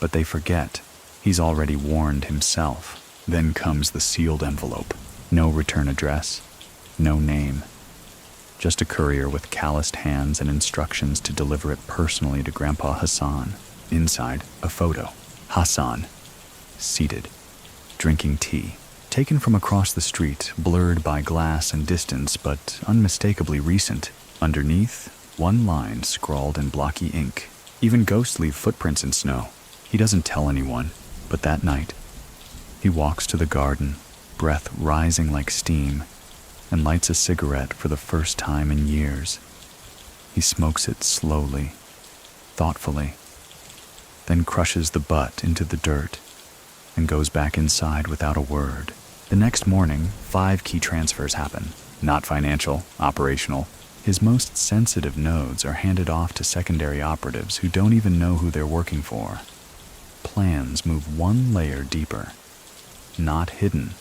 but they forget he's already warned himself. Then comes the sealed envelope. No return address, no name. Just a courier with calloused hands and instructions to deliver it personally to Grandpa Hasan. Inside, a photo. Hassan, seated, drinking tea. Taken from across the street, blurred by glass and distance, but unmistakably recent. Underneath, one line scrawled in blocky ink. Even ghosts leave footprints in snow. He doesn't tell anyone, but that night, he walks to the garden, breath rising like steam, and lights a cigarette for the first time in years. He smokes it slowly, thoughtfully, then crushes the butt into the dirt and goes back inside without a word. The next morning, 5 key transfers happen. Not financial, operational. His most sensitive nodes are handed off to secondary operatives who don't even know who they're working for. Plans move one layer deeper. Not hidden,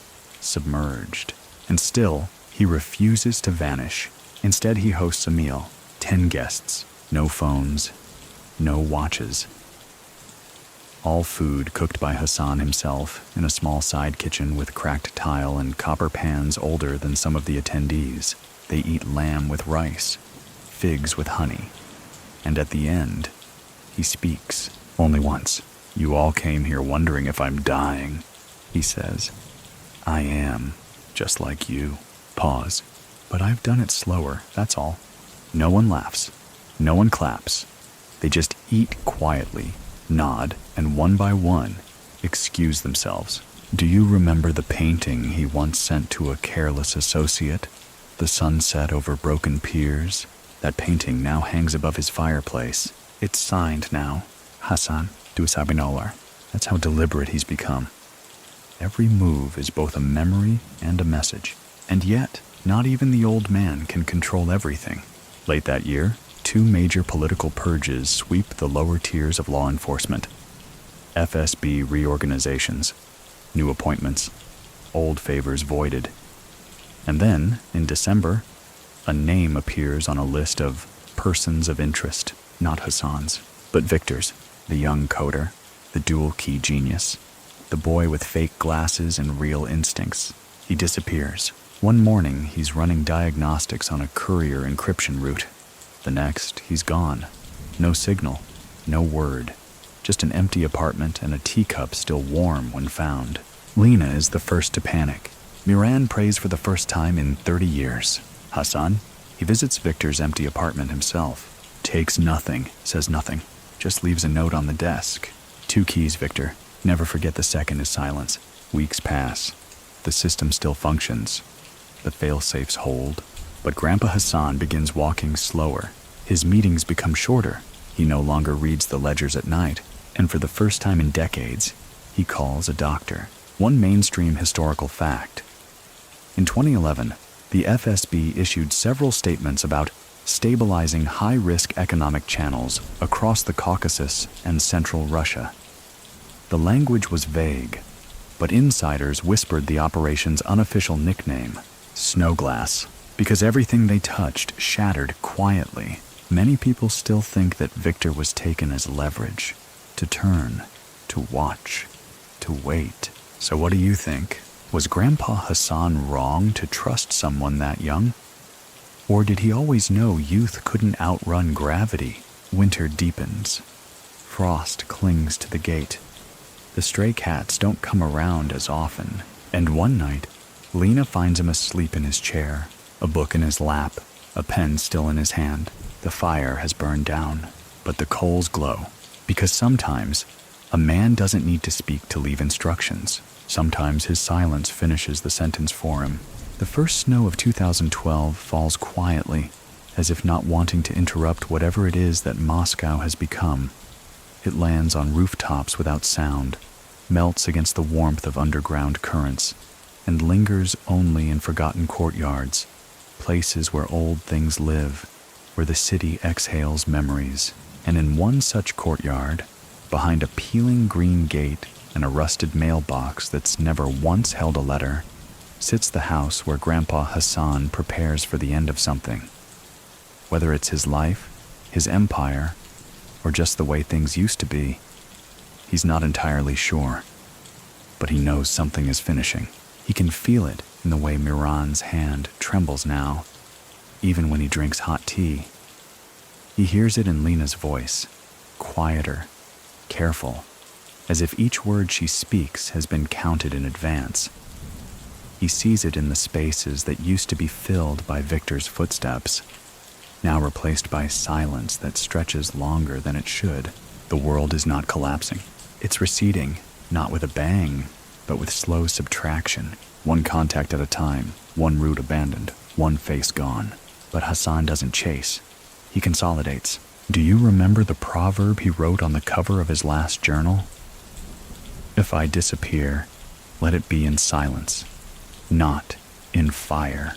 submerged. And still, he refuses to vanish. Instead, he hosts a meal. 10 guests. No phones. No watches. All food cooked by Hassan himself in a small side kitchen with cracked tile and copper pans older than some of the attendees. They eat lamb with rice, figs with honey. And at the end, he speaks. Only once. You all came here wondering if I'm dying, he says. I am, just like you. Pause. But I've done it slower, that's all. No one laughs. No one claps. They just eat quietly, nod, and one by one, excuse themselves. Do you remember the painting he once sent to a careless associate? The sunset over broken piers? That painting now hangs above his fireplace. It's signed now. Hassan, du Sabinolar. That's how deliberate he's become. Every move is both a memory and a message. And yet, not even the old man can control everything. Late that year, 2 major political purges sweep the lower tiers of law enforcement. FSB reorganizations, new appointments, old favors voided. And then, in December, a name appears on a list of persons of interest, not Hassan's, but Victor's, the young coder, the dual-key genius, the boy with fake glasses and real instincts. He disappears. One morning, he's running diagnostics on a courier encryption route. The next, he's gone. No signal, no word. Just an empty apartment and a teacup still warm when found. Lena is the first to panic. Miran prays for the first time in 30 years. Hassan, he visits Victor's empty apartment himself. Takes nothing, says nothing. Just leaves a note on the desk. 2 keys, Victor. Never forget the second is silence. Weeks pass. The system still functions. The fail-safes hold. But Grandpa Hasan begins walking slower. His meetings become shorter. He no longer reads the ledgers at night. And for the first time in decades, he calls a doctor. One mainstream historical fact. In 2011, the FSB issued several statements about stabilizing high-risk economic channels across the Caucasus and central Russia. The language was vague, but insiders whispered the operation's unofficial nickname, Snowglass, because everything they touched shattered quietly. Many people still think that Victor was taken as leverage, to turn, to watch, to wait. So what do you think? Was Grandpa Hasan wrong to trust someone that young? Or did he always know youth couldn't outrun gravity? Winter deepens. Frost clings to the gate. The stray cats don't come around as often. And one night, Lena finds him asleep in his chair, a book in his lap, a pen still in his hand. The fire has burned down, but the coals glow. Because sometimes, a man doesn't need to speak to leave instructions. Sometimes his silence finishes the sentence for him. The first snow of 2012 falls quietly, as if not wanting to interrupt whatever it is that Moscow has become. It lands on rooftops without sound, melts against the warmth of underground currents, and lingers only in forgotten courtyards, places where old things live, where the city exhales memories. And in one such courtyard, behind a peeling green gate and a rusted mailbox that's never once held a letter, sits the house where Grandpa Hasan prepares for the end of something. Whether it's his life, his empire, or just the way things used to be, he's not entirely sure. But he knows something is finishing. He can feel it in the way Miran's hand trembles now, even when he drinks hot tea. He hears it in Lena's voice, quieter, careful, as if each word she speaks has been counted in advance. He sees it in the spaces that used to be filled by Victor's footsteps, now replaced by silence that stretches longer than it should. The world is not collapsing. It's receding, not with a bang, but with slow subtraction, one contact at a time, one route abandoned, one face gone. But Hassan doesn't chase. He consolidates. Do you remember the proverb he wrote on the cover of his last journal? If I disappear, let it be in silence, not in fire.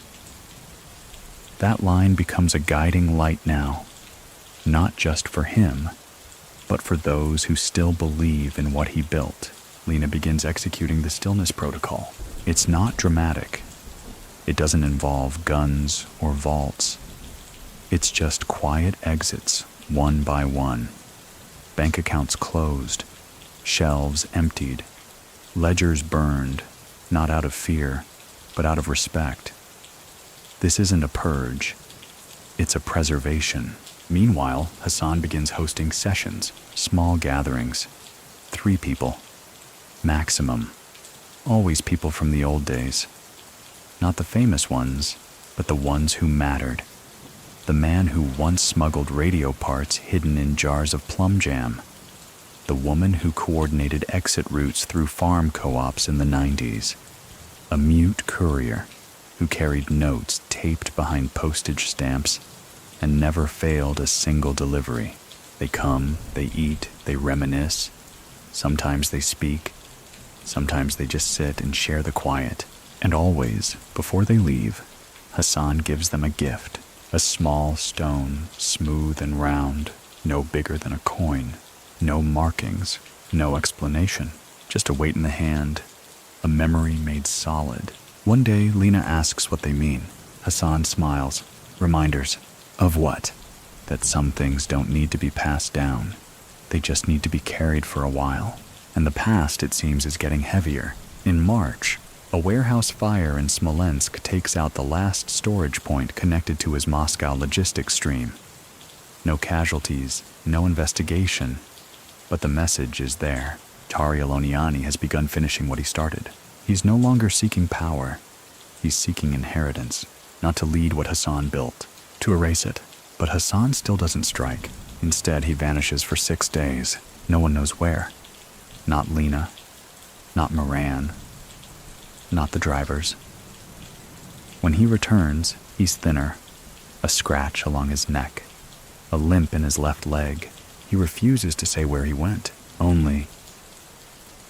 That line becomes a guiding light now, not just for him, but for those who still believe in what he built. Lena begins executing the stillness protocol. It's not dramatic. It doesn't involve guns or vaults. It's just quiet exits, one by one. Bank accounts closed, shelves emptied, ledgers burned, not out of fear, but out of respect. This isn't a purge. It's a preservation. Meanwhile, Hassan begins hosting sessions, small gatherings. 3 people. Maximum. Always people from the old days. Not the famous ones, but the ones who mattered. The man who once smuggled radio parts hidden in jars of plum jam. The woman who coordinated exit routes through farm co-ops in the 90s. A mute courier who carried notes taped behind postage stamps and never failed a single delivery. They come, they eat, they reminisce. Sometimes they speak. Sometimes they just sit and share the quiet. And always, before they leave, Hassan gives them a gift. A small stone, smooth and round, no bigger than a coin. No markings, no explanation. Just a weight in the hand, a memory made solid. One day, Lena asks what they mean. Hassan smiles. Reminders. Of what? That some things don't need to be passed down. They just need to be carried for a while. And the past, it seems, is getting heavier. In March, a warehouse fire in Smolensk takes out the last storage point connected to his Moscow logistics stream. No casualties, no investigation, but the message is there. Tari Aloniani has begun finishing what he started. He's no longer seeking power. He's seeking inheritance, not to lead what Hassan built, to erase it. But Hassan still doesn't strike. Instead, he vanishes for 6 days. No one knows where. Not Lena, not Moran, not the drivers. When he returns, he's thinner, a scratch along his neck, a limp in his left leg. He refuses to say where he went, only,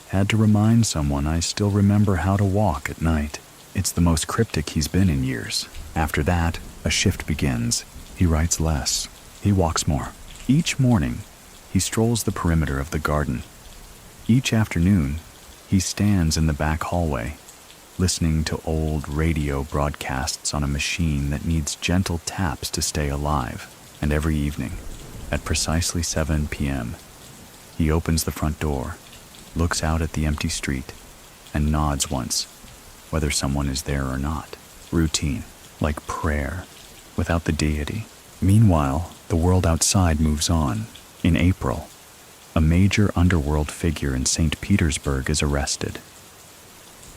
had to remind someone I still remember how to walk at night. It's the most cryptic he's been in years. After that, a shift begins. He writes less. He walks more. Each morning, he strolls the perimeter of the garden. Each afternoon, he stands in the back hallway, listening to old radio broadcasts on a machine that needs gentle taps to stay alive. And every evening, at precisely 7 p.m., he opens the front door, looks out at the empty street, and nods once, whether someone is there or not. Routine, like prayer, without the deity. Meanwhile, the world outside moves on. In April, a major underworld figure in St. Petersburg is arrested.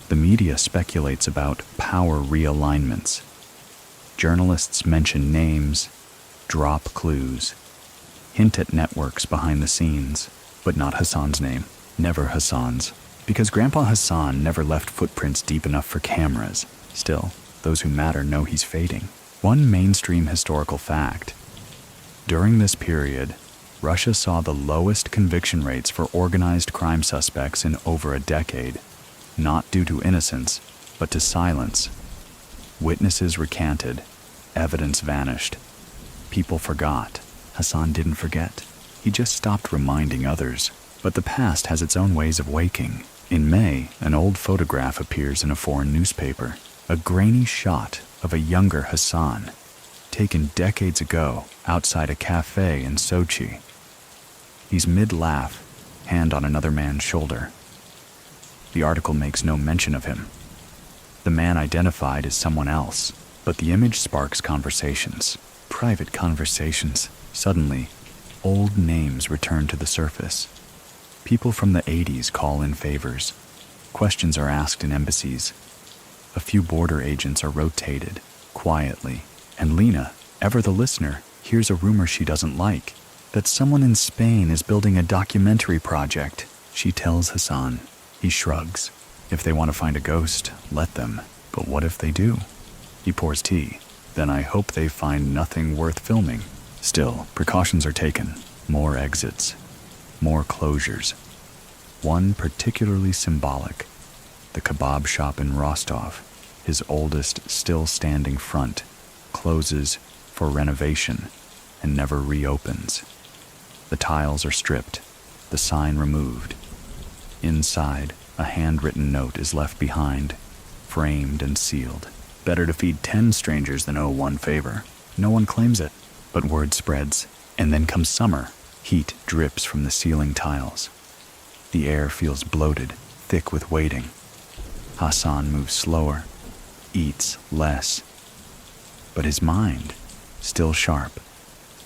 The media speculates about power realignments. Journalists mention names, drop clues, hint at networks behind the scenes, but not Hassan's name. Never Hassan's. Because Grandpa Hasan never left footprints deep enough for cameras. Still, those who matter know he's fading. One mainstream historical fact. During this period, Russia saw the lowest conviction rates for organized crime suspects in over a decade, not due to innocence, but to silence. Witnesses recanted, evidence vanished. People forgot. Hassan didn't forget. He just stopped reminding others. But the past has its own ways of waking. In May, an old photograph appears in a foreign newspaper. A grainy shot of a younger Hassan, taken decades ago outside a cafe in Sochi. He's mid-laugh, hand on another man's shoulder. The article makes no mention of him. The man identified as someone else, but the image sparks conversations. Private conversations. Suddenly, old names return to the surface. People from the 80s call in favors. Questions are asked in embassies. A few border agents are rotated, quietly. And Lena, ever the listener, hears a rumor she doesn't like, that someone in Spain is building a documentary project. She tells Hassan. He shrugs. If they want to find a ghost, let them. But what if they do? He pours tea. Then I hope they find nothing worth filming. Still, precautions are taken. More exits. More closures. One particularly symbolic. The kebab shop in Rostov, his oldest still-standing front, closes for renovation and never reopens. The tiles are stripped, the sign removed. Inside, a handwritten note is left behind, framed and sealed. Better to feed 10 strangers than owe one favor. No one claims it, but word spreads. And then comes summer. Heat drips from the ceiling tiles. The air feels bloated, thick with waiting. Hassan moves slower, eats less. But his mind, still sharp,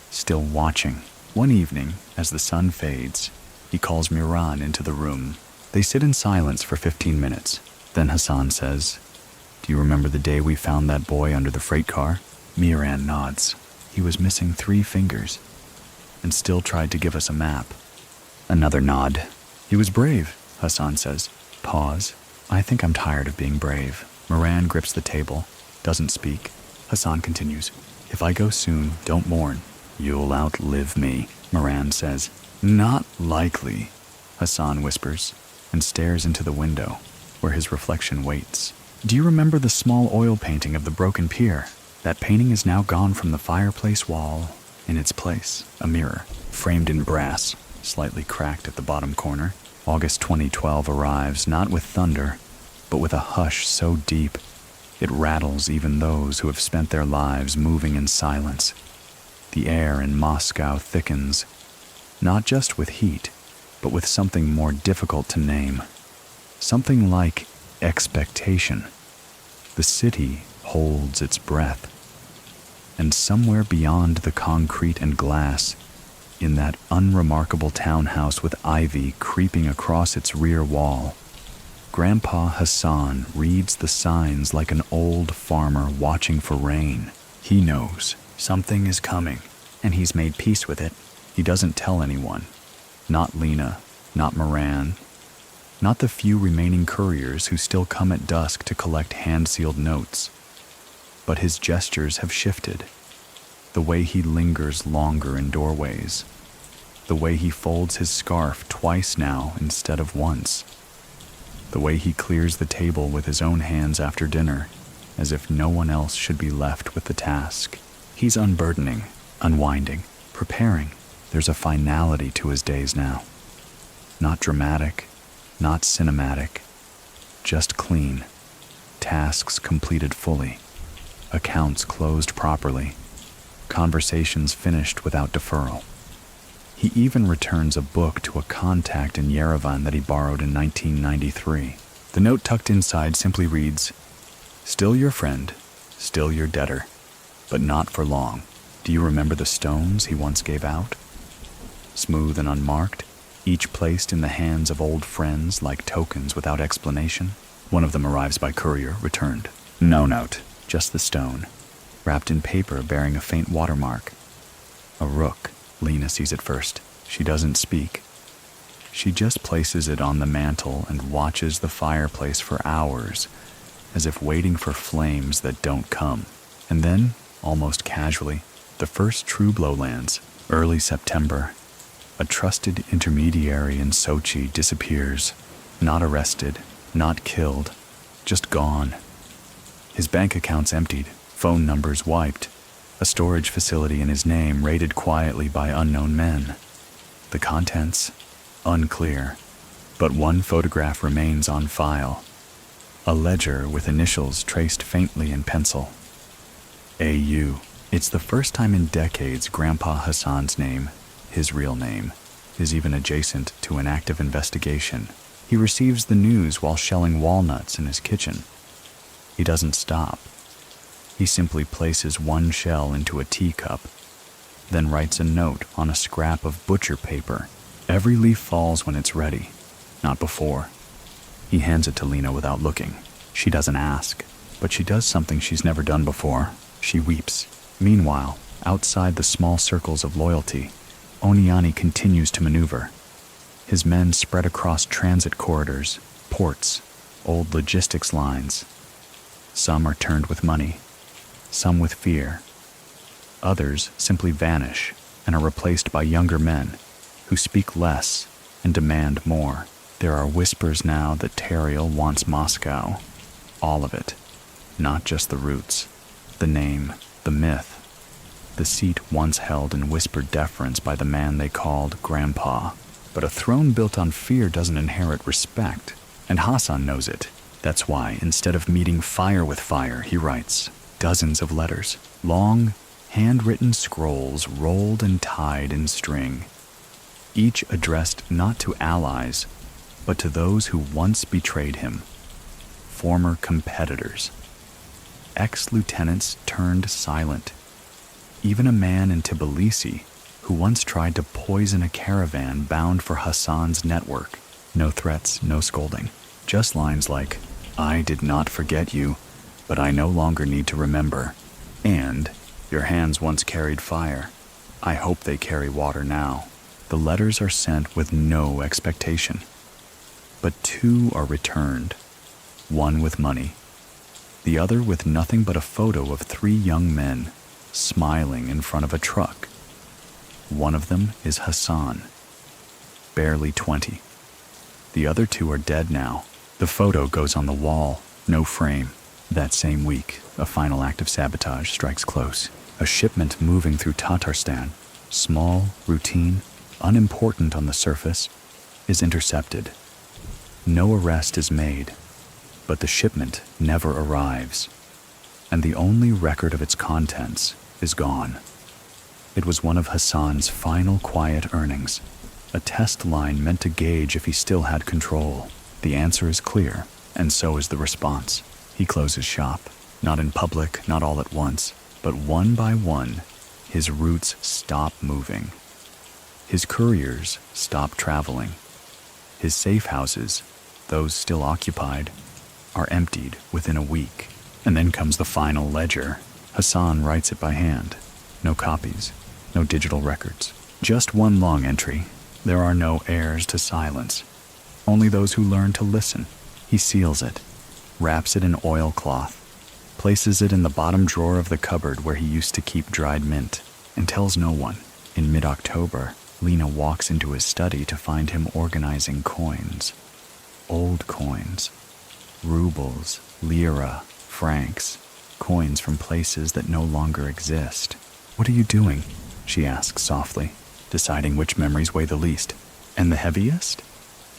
still watching. One evening, as the sun fades, he calls Miran into the room. They sit in silence for 15 minutes. Then Hassan says, "Do you remember the day we found that boy under the freight car?" Miran nods. He was missing 3 fingers and still tried to give us a map. Another nod. "He was brave," Hassan says. Pause. "I think I'm tired of being brave." Moran grips the table, doesn't speak. Hassan continues. "If I go soon, don't mourn. You'll outlive me," Moran says. "Not likely," Hassan whispers, and stares into the window, where his reflection waits. "Do you remember the small oil painting of the broken pier? That painting is now gone from the fireplace wall. In its place, a mirror, framed in brass, slightly cracked at the bottom corner. August 2012 arrives not with thunder, but with a hush so deep, it rattles even those who have spent their lives moving in silence. The air in Moscow thickens, not just with heat, but with something more difficult to name. Something like expectation. The city holds its breath. And somewhere beyond the concrete and glass, in that unremarkable townhouse with ivy creeping across its rear wall, Grandpa Hasan reads the signs like an old farmer watching for rain. He knows something is coming, and he's made peace with it. He doesn't tell anyone. Not Lena, not Moran, not the few remaining couriers who still come at dusk to collect hand-sealed notes. But his gestures have shifted. The way he lingers longer in doorways. The way he folds his scarf twice now instead of once. The way he clears the table with his own hands after dinner, as if no one else should be left with the task. He's unburdening, unwinding, preparing. There's a finality to his days now. Not dramatic, not cinematic, just clean. Tasks completed fully. Accounts closed properly. Conversations finished without deferral. He even returns a book to a contact in Yerevan that he borrowed in 1993. The note tucked inside simply reads, "Still your friend, still your debtor, but not for long. Do you remember the stones he once gave out? Smooth and unmarked, each placed in the hands of old friends like tokens without explanation. One of them arrives by courier, returned. No note, just the stone. wrapped in paper bearing a faint watermark. A rook. Lena sees it first. She doesn't speak. She just places it on the mantel and watches the fireplace for hours, as if waiting for flames that don't come. And then, almost casually, the first true blow lands, early September. A trusted intermediary in Sochi disappears, not arrested, not killed, just gone. His bank accounts emptied, phone numbers wiped, a storage facility in his name raided quietly by unknown men. The contents? Unclear, but one photograph remains on file. A ledger with initials traced faintly in pencil. AU. It's the first time in decades Grandpa Hasan's name, his real name, is even adjacent to an active investigation. He receives the news while shelling walnuts in his kitchen. He doesn't stop. He simply places one shell into a teacup, then writes a note on a scrap of butcher paper. Every leaf falls when it's ready, not before. He hands it to Lena without looking. She doesn't ask, but she does something she's never done before. She weeps. Meanwhile, outside the small circles of loyalty, Oniani continues to maneuver. His men spread across transit corridors, ports, old logistics lines. Some are turned with money, some with fear. Others simply vanish and are replaced by younger men who speak less and demand more. There are whispers now that Teriel wants Moscow. All of it. Not just the roots, the name, the myth. The seat once held in whispered deference by the man they called Grandpa. But a throne built on fear doesn't inherit respect, and Hassan knows it. That's why, instead of meeting fire with fire, he writes dozens of letters, long, handwritten scrolls rolled and tied in string, each addressed not to allies, but to those who once betrayed him, former competitors, ex-lieutenants turned silent. Even a man in Tbilisi who once tried to poison a caravan bound for Hassan's network. No threats, no scolding, just lines like, "I did not forget you, but I no longer need to remember," and "Your hands once carried fire. I hope they carry water now." The letters are sent with no expectation, but two are returned, one with money, the other with nothing but a photo of three young men smiling in front of a truck. One of them is Hassan, barely 20. The other two are dead now. The photo goes on the wall, no frame. That same week, a final act of sabotage strikes close. A shipment moving through Tatarstan, small, routine, unimportant on the surface, is intercepted. No arrest is made, but the shipment never arrives, and the only record of its contents is gone. It was one of Hassan's final quiet earnings, a test line meant to gauge if he still had control. The answer is clear, and so is the response. He closes shop, not in public, not all at once, but one by one, his routes stop moving. His couriers stop traveling. His safe houses, those still occupied, are emptied within a week. And then comes the final ledger. Hassan writes it by hand. No copies, no digital records. Just one long entry. There are no heirs to silence. Only those who learn to listen. He seals it, wraps it in oilcloth, places it in the bottom drawer of the cupboard where he used to keep dried mint, and tells no one. In mid-October, Lena walks into his study to find him organizing coins. Old coins. Rubles, lira, francs, coins from places that no longer exist. "What are you doing?" she asks softly, deciding which memories weigh the least. "And the heaviest?"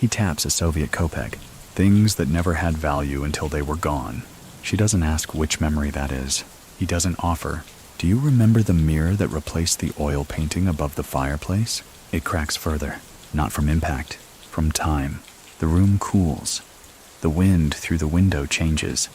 He taps a Soviet kopeck. Things that never had value until they were gone. She doesn't ask which memory that is. He doesn't offer, "Do you remember the mirror that replaced the oil painting above the fireplace?" It cracks further, not from impact, from time. The room cools. The wind through the window changes.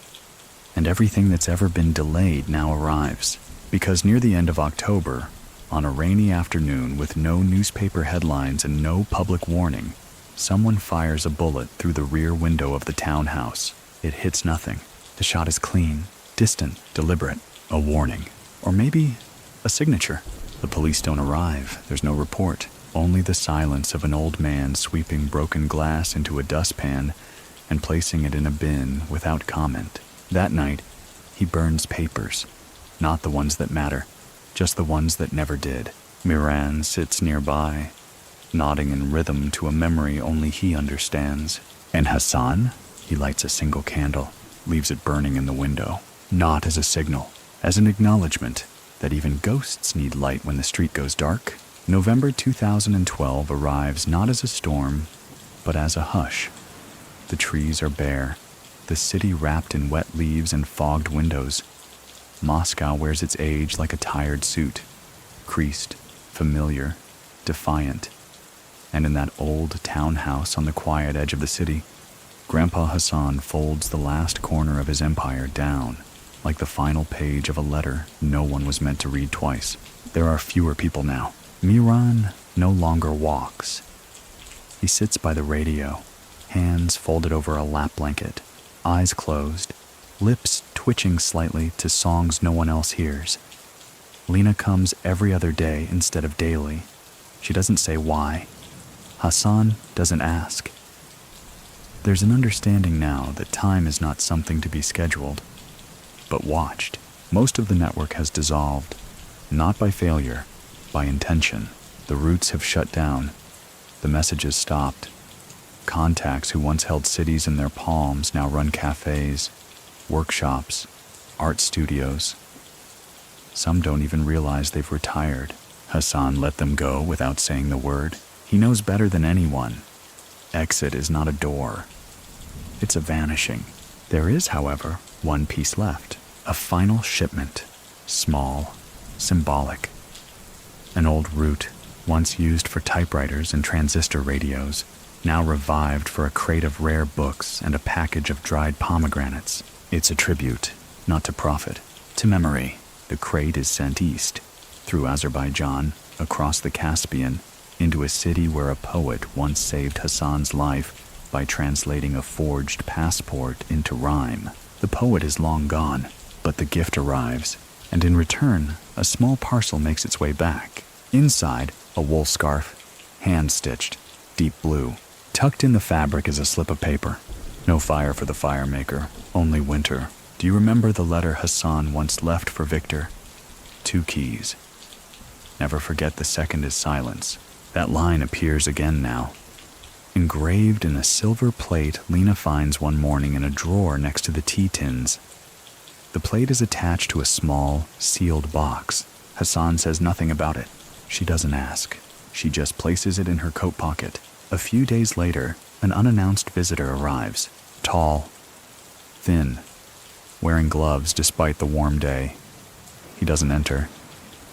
And everything that's ever been delayed now arrives. Because near the end of October, on a rainy afternoon with no newspaper headlines and no public warning, someone fires a bullet through the rear window of the townhouse. It hits nothing. The shot is clean, distant, deliberate. A warning. Or maybe a signature. The police don't arrive. There's no report. Only the silence of an old man sweeping broken glass into a dustpan and placing it in a bin without comment. That night, he burns papers. Not the ones that matter, just the ones that never did. Miran sits nearby, nodding in rhythm to a memory only he understands. And Hassan? He lights a single candle, leaves it burning in the window. Not as a signal, as an acknowledgement that even ghosts need light when the street goes dark. November 2012 arrives not as a storm, but as a hush. The trees are bare, the city wrapped in wet leaves and fogged windows. Moscow wears its age like a tired suit, creased, familiar, defiant. And in that old townhouse on the quiet edge of the city, Grandpa Hasan folds the last corner of his empire down, like the final page of a letter no one was meant to read twice. There are fewer people now. Miran no longer walks. He sits by the radio, hands folded over a lap blanket, eyes closed, lips twitching slightly to songs no one else hears. Lena comes every other day instead of daily. She doesn't say why. Hassan doesn't ask. There's an understanding now that time is not something to be scheduled, but watched. Most of the network has dissolved, not by failure, by intention. The routes have shut down. The messages stopped. Contacts who once held cities in their palms now run cafes, workshops, art studios. Some don't even realize they've retired. Hassan let them go without saying the word. He knows better than anyone. Exit is not a door. It's a vanishing. There is, however, one piece left. A final shipment. Small, symbolic. An old route, once used for typewriters and transistor radios, now revived for a crate of rare books and a package of dried pomegranates. It's a tribute, not to profit, to memory. The crate is sent east, through Azerbaijan, across the Caspian, into a city where a poet once saved Hassan's life by translating a forged passport into rhyme. The poet is long gone, but the gift arrives, and in return, a small parcel makes its way back. Inside, a wool scarf, hand-stitched, deep blue. Tucked in the fabric is a slip of paper. No fire for the fire maker, only winter. Do you remember the letter Hassan once left for Victor? 2 keys. Never forget the second is silence. That line appears again now. Engraved in a silver plate Lena finds one morning in a drawer next to the tea tins. The plate is attached to a small, sealed box. Hassan says nothing about it. She doesn't ask. She just places it in her coat pocket. A few days later, an unannounced visitor arrives. Tall, thin, wearing gloves despite the warm day. He doesn't enter,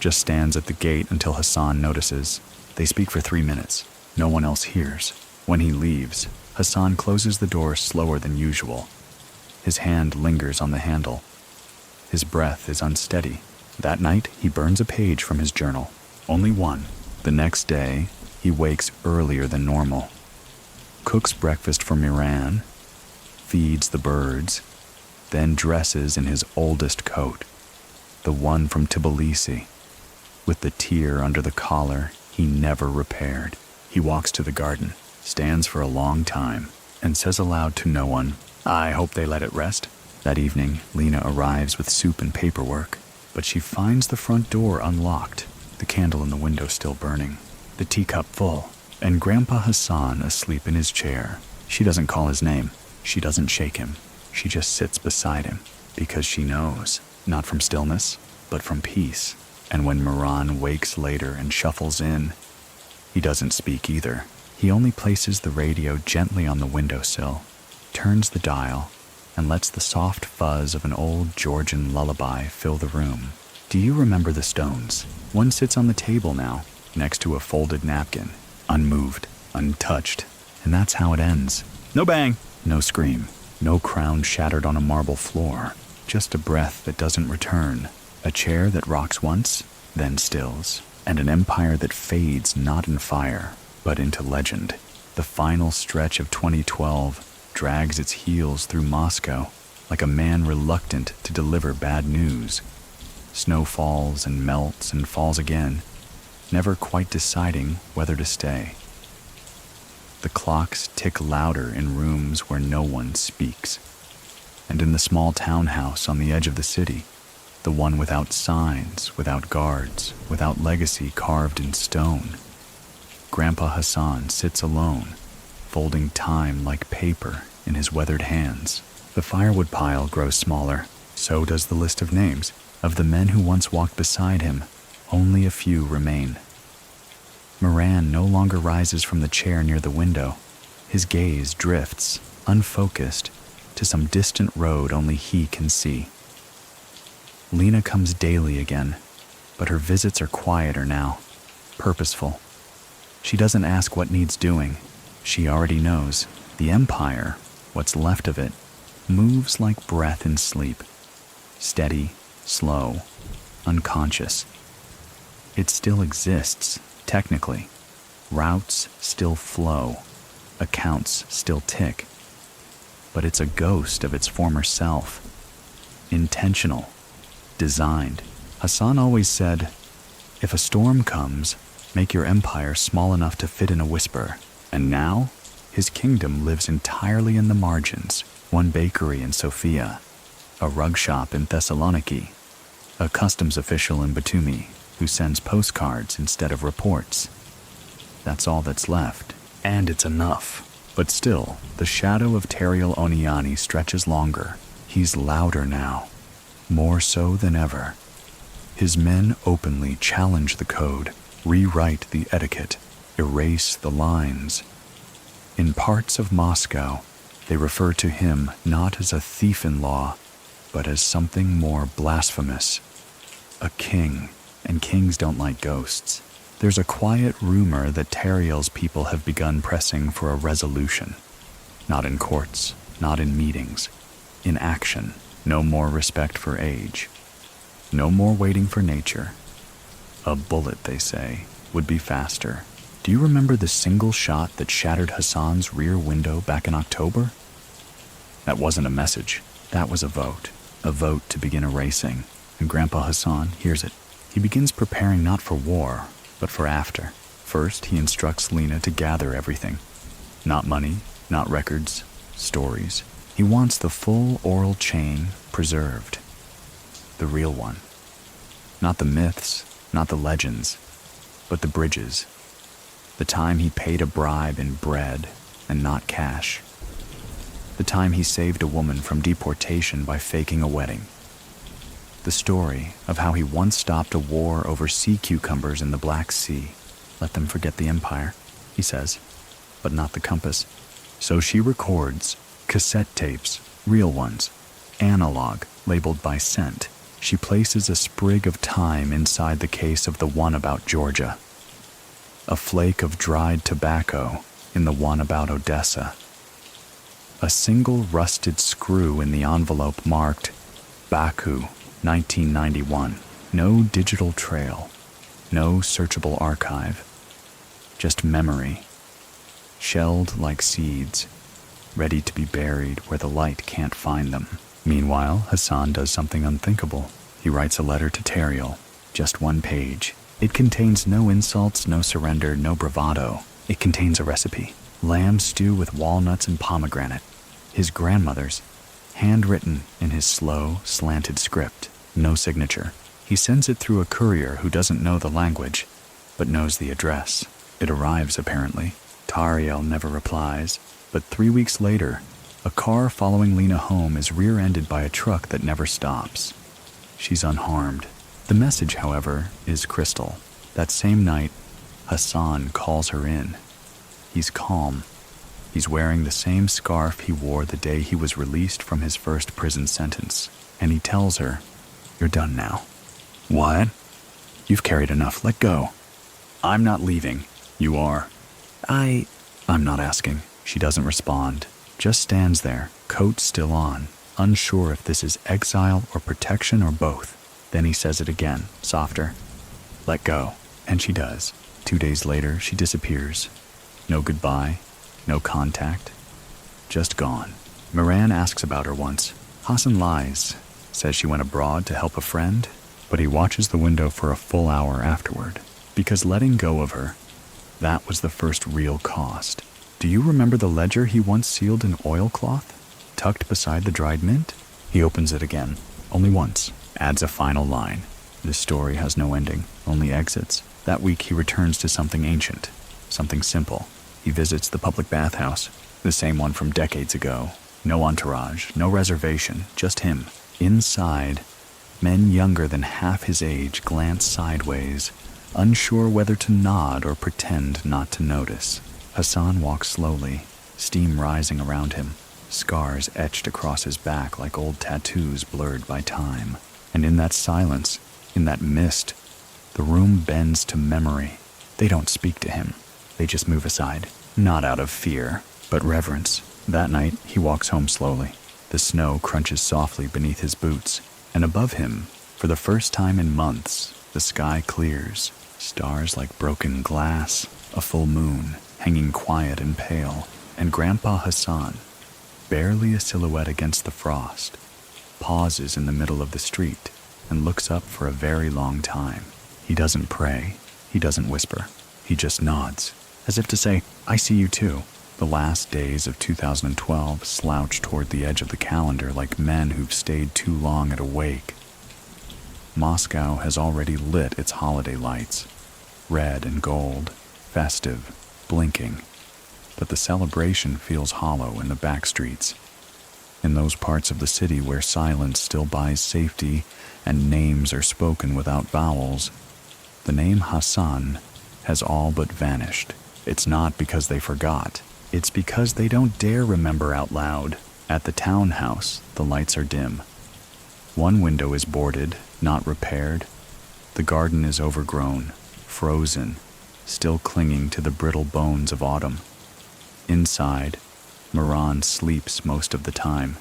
just stands at the gate until Hassan notices. They speak for 3 minutes. No one else hears. When he leaves, Hassan closes the door slower than usual. His hand lingers on the handle. His breath is unsteady. That night, he burns a page from his journal. Only one. The next day, he wakes earlier than normal. Cooks breakfast for Miran, feeds the birds, then dresses in his oldest coat, the one from Tbilisi, with the tear under the collar he never repaired. He walks to the garden, stands for a long time, and says aloud to no one, "I hope they let it rest." That evening, Lena arrives with soup and paperwork, but she finds the front door unlocked, the candle in the window still burning, the teacup full, and Grandpa Hasan asleep in his chair. She doesn't call his name. She doesn't shake him. She just sits beside him, because she knows, not from stillness, but from peace. And when Miran wakes later and shuffles in, he doesn't speak either. He only places the radio gently on the windowsill, turns the dial, and lets the soft fuzz of an old Georgian lullaby fill the room. Do you remember the stones? One sits on the table now, next to a folded napkin, unmoved, untouched, and that's how it ends. No bang, no scream, no crown shattered on a marble floor, just a breath that doesn't return, a chair that rocks once, then stills, and an empire that fades not in fire, but into legend. The final stretch of 2012 drags its heels through Moscow like a man reluctant to deliver bad news. Snow falls and melts and falls again, never quite deciding whether to stay. The clocks tick louder in rooms where no one speaks. And in the small townhouse on the edge of the city, the one without signs, without guards, without legacy carved in stone, Grandpa Hasan sits alone, folding time like paper in his weathered hands. The firewood pile grows smaller, so does the list of names. Of the men who once walked beside him, only a few remain. Moran no longer rises from the chair near the window. His gaze drifts, unfocused, to some distant road only he can see. Lena comes daily again, but her visits are quieter now, purposeful. She doesn't ask what needs doing. She already knows. The Empire, what's left of it, moves like breath in sleep. Steady, slow, unconscious. It still exists, technically. Routes still flow. Accounts still tick. But it's a ghost of its former self. Intentional. Designed. Hassan always said, if a storm comes, make your empire small enough to fit in a whisper. And now, his kingdom lives entirely in the margins. One bakery in Sofia, a rug shop in Thessaloniki, a customs official in Batumi who sends postcards instead of reports. That's all that's left, and it's enough. But still, the shadow of Teriel Oniani stretches longer. He's louder now, more so than ever. His men openly challenge the code, rewrite the etiquette, erase the lines. In parts of Moscow, they refer to him not as a thief in law, but as something more blasphemous. A king, and kings don't like ghosts. There's a quiet rumor that Teriel's people have begun pressing for a resolution. Not in courts, not in meetings. In action, no more respect for age. No more waiting for nature. A bullet, they say, would be faster. Do you remember the single shot that shattered Hassan's rear window back in October? That wasn't a message. That was a vote. A vote to begin erasing. And Grandpa Hasan hears it. He begins preparing not for war, but for after. First, he instructs Lena to gather everything. Not money, not records, stories. He wants the full oral chain preserved. The real one. Not the myths, not the legends, but the bridges. The time he paid a bribe in bread and not cash. The time he saved a woman from deportation by faking a wedding. The story of how he once stopped a war over sea cucumbers in the Black Sea. Let them forget the empire, he says, but not the compass. So she records cassette tapes, real ones, analog, labeled by cent. She places a sprig of thyme inside the case of the one about Georgia. A flake of dried tobacco in the one about Odessa. A single rusted screw in the envelope marked Baku, 1991. No digital trail, no searchable archive, just memory, shelled like seeds, ready to be buried where the light can't find them. Meanwhile, Hassan does something unthinkable. He writes a letter to Teriel, just one page. It contains no insults, no surrender, no bravado. It contains a recipe. Lamb stew with walnuts and pomegranate. His grandmother's, handwritten in his slow, slanted script. No signature. He sends it through a courier who doesn't know the language, but knows the address. It arrives, apparently. Teriel never replies, but 3 weeks later, a car following Lena home is rear-ended by a truck that never stops. She's unharmed. The message, however, is crystal. That same night, Hassan calls her in. He's calm. He's wearing the same scarf he wore the day he was released from his first prison sentence. And he tells her, "You're done now." "What?" "You've carried enough. Let go." "I'm not leaving." "You are." I'm not asking." She doesn't respond. Just stands there, coat still on, unsure if this is exile or protection or both. Then he says it again, softer. "Let go." And she does. 2 days later, she disappears. No goodbye, no contact. Just gone. Moran asks about her once. Hassan lies, says she went abroad to help a friend. but he watches the window for a full hour afterward, because letting go of her, that was the first real cost. Do you remember the ledger he once sealed in oilcloth, tucked beside the dried mint? He opens it again, only once, adds a final line. This story has no ending, only exits. That week he returns to something ancient, something simple. He visits the public bathhouse, the same one from decades ago. No entourage, no reservation, just him. Inside, men younger than half his age glance sideways, unsure whether to nod or pretend not to notice. Hassan walks slowly, steam rising around him, scars etched across his back like old tattoos blurred by time. And in that silence, in that mist, the room bends to memory. They don't speak to him. They just move aside, not out of fear, but reverence. That night, he walks home slowly. The snow crunches softly beneath his boots, and above him, for the first time in months, the sky clears. Stars like broken glass, a full moon, hanging quiet and pale, and Grandpa Hasan, barely a silhouette against the frost, pauses in the middle of the street and looks up for a very long time. He doesn't pray, he doesn't whisper, he just nods, as if to say, I see you too. The last days of 2012 slouch toward the edge of the calendar like men who've stayed too long at a wake. Moscow has already lit its holiday lights, red and gold, festive, blinking, but the celebration feels hollow in the back streets. In those parts of the city where silence still buys safety and names are spoken without vowels, the name Hassan has all but vanished. It's not because they forgot. It's because they don't dare remember out loud. At the townhouse, the lights are dim. One window is boarded, not repaired. The garden is overgrown, frozen, still clinging to the brittle bones of autumn. Inside, Miran sleeps most of the time.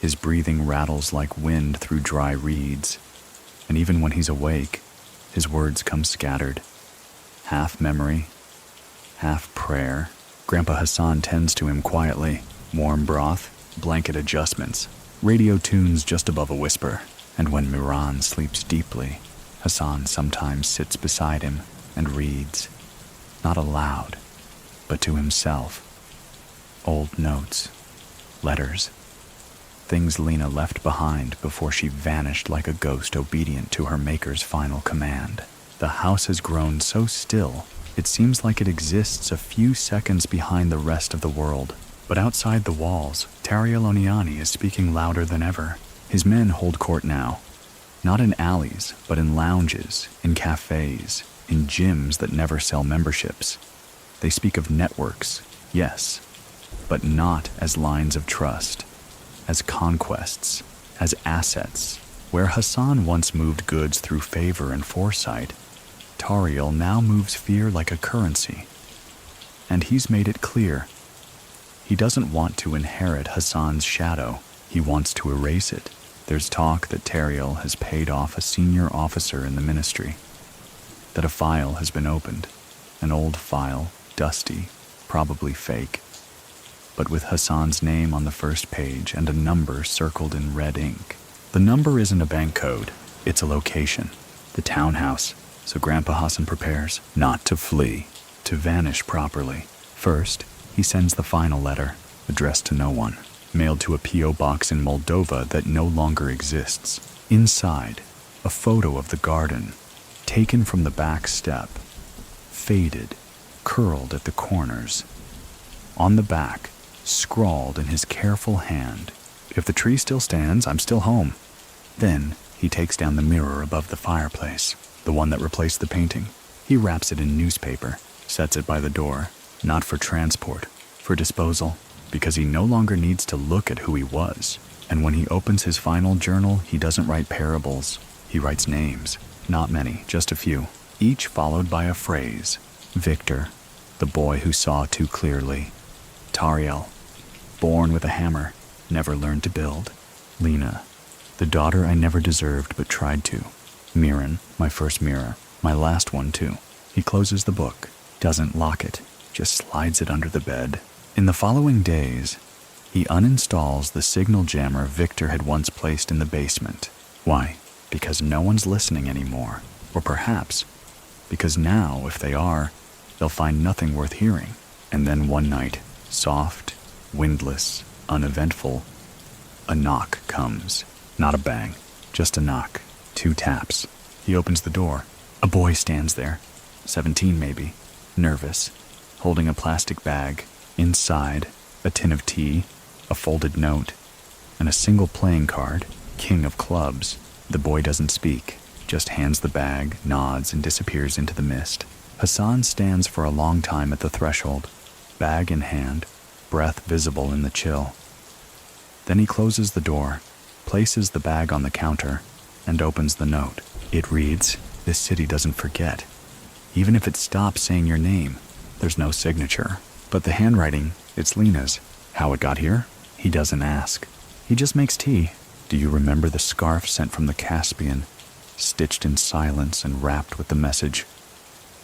His breathing rattles like wind through dry reeds, and even when he's awake, his words come scattered. Half memory, half prayer. Grandpa Hasan tends to him quietly. Warm broth, blanket adjustments, radio tunes just above a whisper. And when Miran sleeps deeply, Hassan sometimes sits beside him and reads, not aloud, but to himself. Old notes, letters, things Lena left behind before she vanished like a ghost obedient to her maker's final command. The house has grown so still, it seems like it exists a few seconds behind the rest of the world. But outside the walls, Tariel Oniani is speaking louder than ever. His men hold court now, not in alleys, but in lounges, in cafes, in gyms that never sell memberships. They speak of networks, yes, but not as lines of trust, as conquests, as assets. Where Hassan once moved goods through favor and foresight, Tariel now moves fear like a currency. And he's made it clear. He doesn't want to inherit Hassan's shadow. He wants to erase it. There's talk that Tariel has paid off a senior officer in the ministry, that a file has been opened, an old file, dusty, probably fake, but with Hassan's name on the first page and a number circled in red ink. The number isn't a bank code, it's a location, the townhouse. So Grandpa Hasan prepares not to flee, to vanish properly. First, he sends the final letter, addressed to no one, mailed to a P.O. box in Moldova that no longer exists. Inside, a photo of the garden, taken from the back step, faded, curled at the corners. On the back, scrawled in his careful hand, if the tree still stands, I'm still home. Then, he takes down the mirror above the fireplace, the one that replaced the painting. He wraps it in newspaper, sets it by the door, not for transport, for disposal, because he no longer needs to look at who he was. And when he opens his final journal, he doesn't write parables. He writes names, not many, just a few, each followed by a phrase. Victor, the boy who saw too clearly. Tariel, born with a hammer, never learned to build. Lena, the daughter I never deserved but tried to. Miran, my first mirror, my last one too. He closes the book, doesn't lock it, just slides it under the bed. In the following days, he uninstalls the signal jammer Victor had once placed in the basement. Why? because no one's listening anymore, or perhaps because now, if they are, they'll find nothing worth hearing. And then one night, soft, windless, uneventful, a knock comes. Not a bang, just a knock. 2 taps. He opens the door. A boy stands there, 17 maybe, nervous, holding a plastic bag. Inside, a tin of tea, a folded note, and a single playing card, king of clubs. The boy doesn't speak, just hands the bag, nods, and disappears into the mist. Hassan stands for a long time at the threshold, bag in hand, breath visible in the chill. Then he closes the door, places the bag on the counter, and opens the note. It reads, "This city doesn't forget. Even if it stops saying your name, there's no signature." But the handwriting, it's Lena's. How it got here? He doesn't ask. He just makes tea. Do you remember the scarf sent from the Caspian, stitched in silence and wrapped with the message,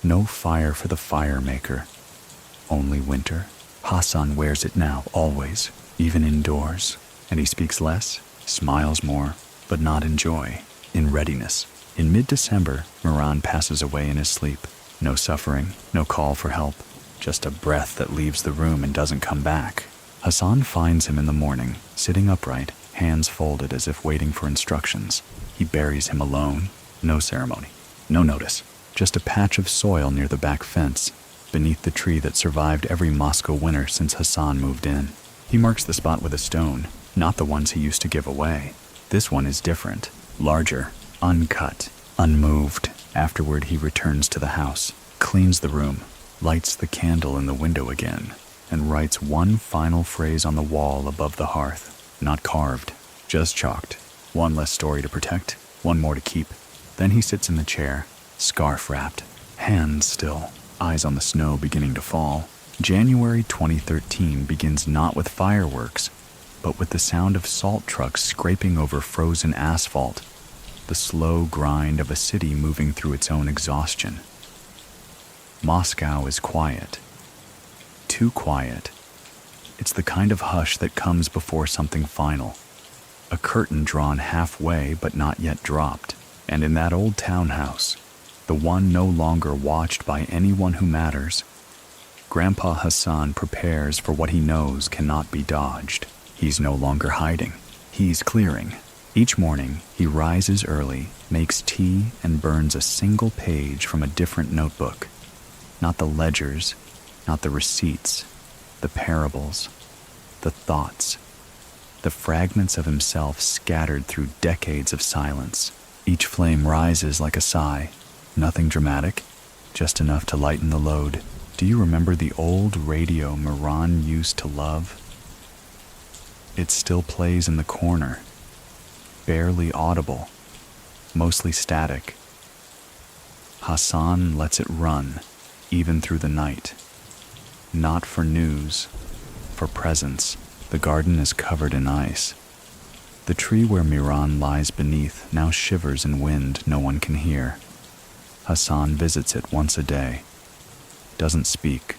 "No fire for the fire maker, only winter"? Hassan wears it now, always, even indoors. And he speaks less, smiles more, but not in joy, in readiness. In mid-December, Miran passes away in his sleep. No suffering, no call for help, just a breath that leaves the room and doesn't come back. Hassan finds him in the morning, sitting upright, hands folded as if waiting for instructions. He buries him alone. No ceremony, no notice, just a patch of soil near the back fence, beneath the tree that survived every Moscow winter since Hassan moved in. He marks the spot with a stone, not the ones he used to give away. This one is different, larger, uncut, unmoved. Afterward, he returns to the house, cleans the room, lights the candle in the window again, and writes one final phrase on the wall above the hearth. Not carved, just chalked. One less story to protect, one more to keep. Then he sits in the chair, scarf wrapped, hands still, eyes on the snow beginning to fall. January 2013 begins not with fireworks, but with the sound of salt trucks scraping over frozen asphalt, the slow grind of a city moving through its own exhaustion. Moscow is quiet. Too quiet. It's the kind of hush that comes before something final. A curtain drawn halfway but not yet dropped. And in that old townhouse, the one no longer watched by anyone who matters, Grandpa Hasan prepares for what he knows cannot be dodged. He's no longer hiding. He's clearing. Each morning, he rises early, makes tea, and burns a single page from a different notebook. Not the ledgers, not the receipts, the parables, the thoughts, the fragments of himself scattered through decades of silence. Each flame rises like a sigh, nothing dramatic, just enough to lighten the load. Do you remember the old radio Miran used to love? It still plays in the corner, barely audible, mostly static. Hassan lets it run, even through the night. Not for news, for presence. The garden is covered in ice. The tree where Miran lies beneath now shivers in wind no one can hear. Hassan visits it once a day. Doesn't speak,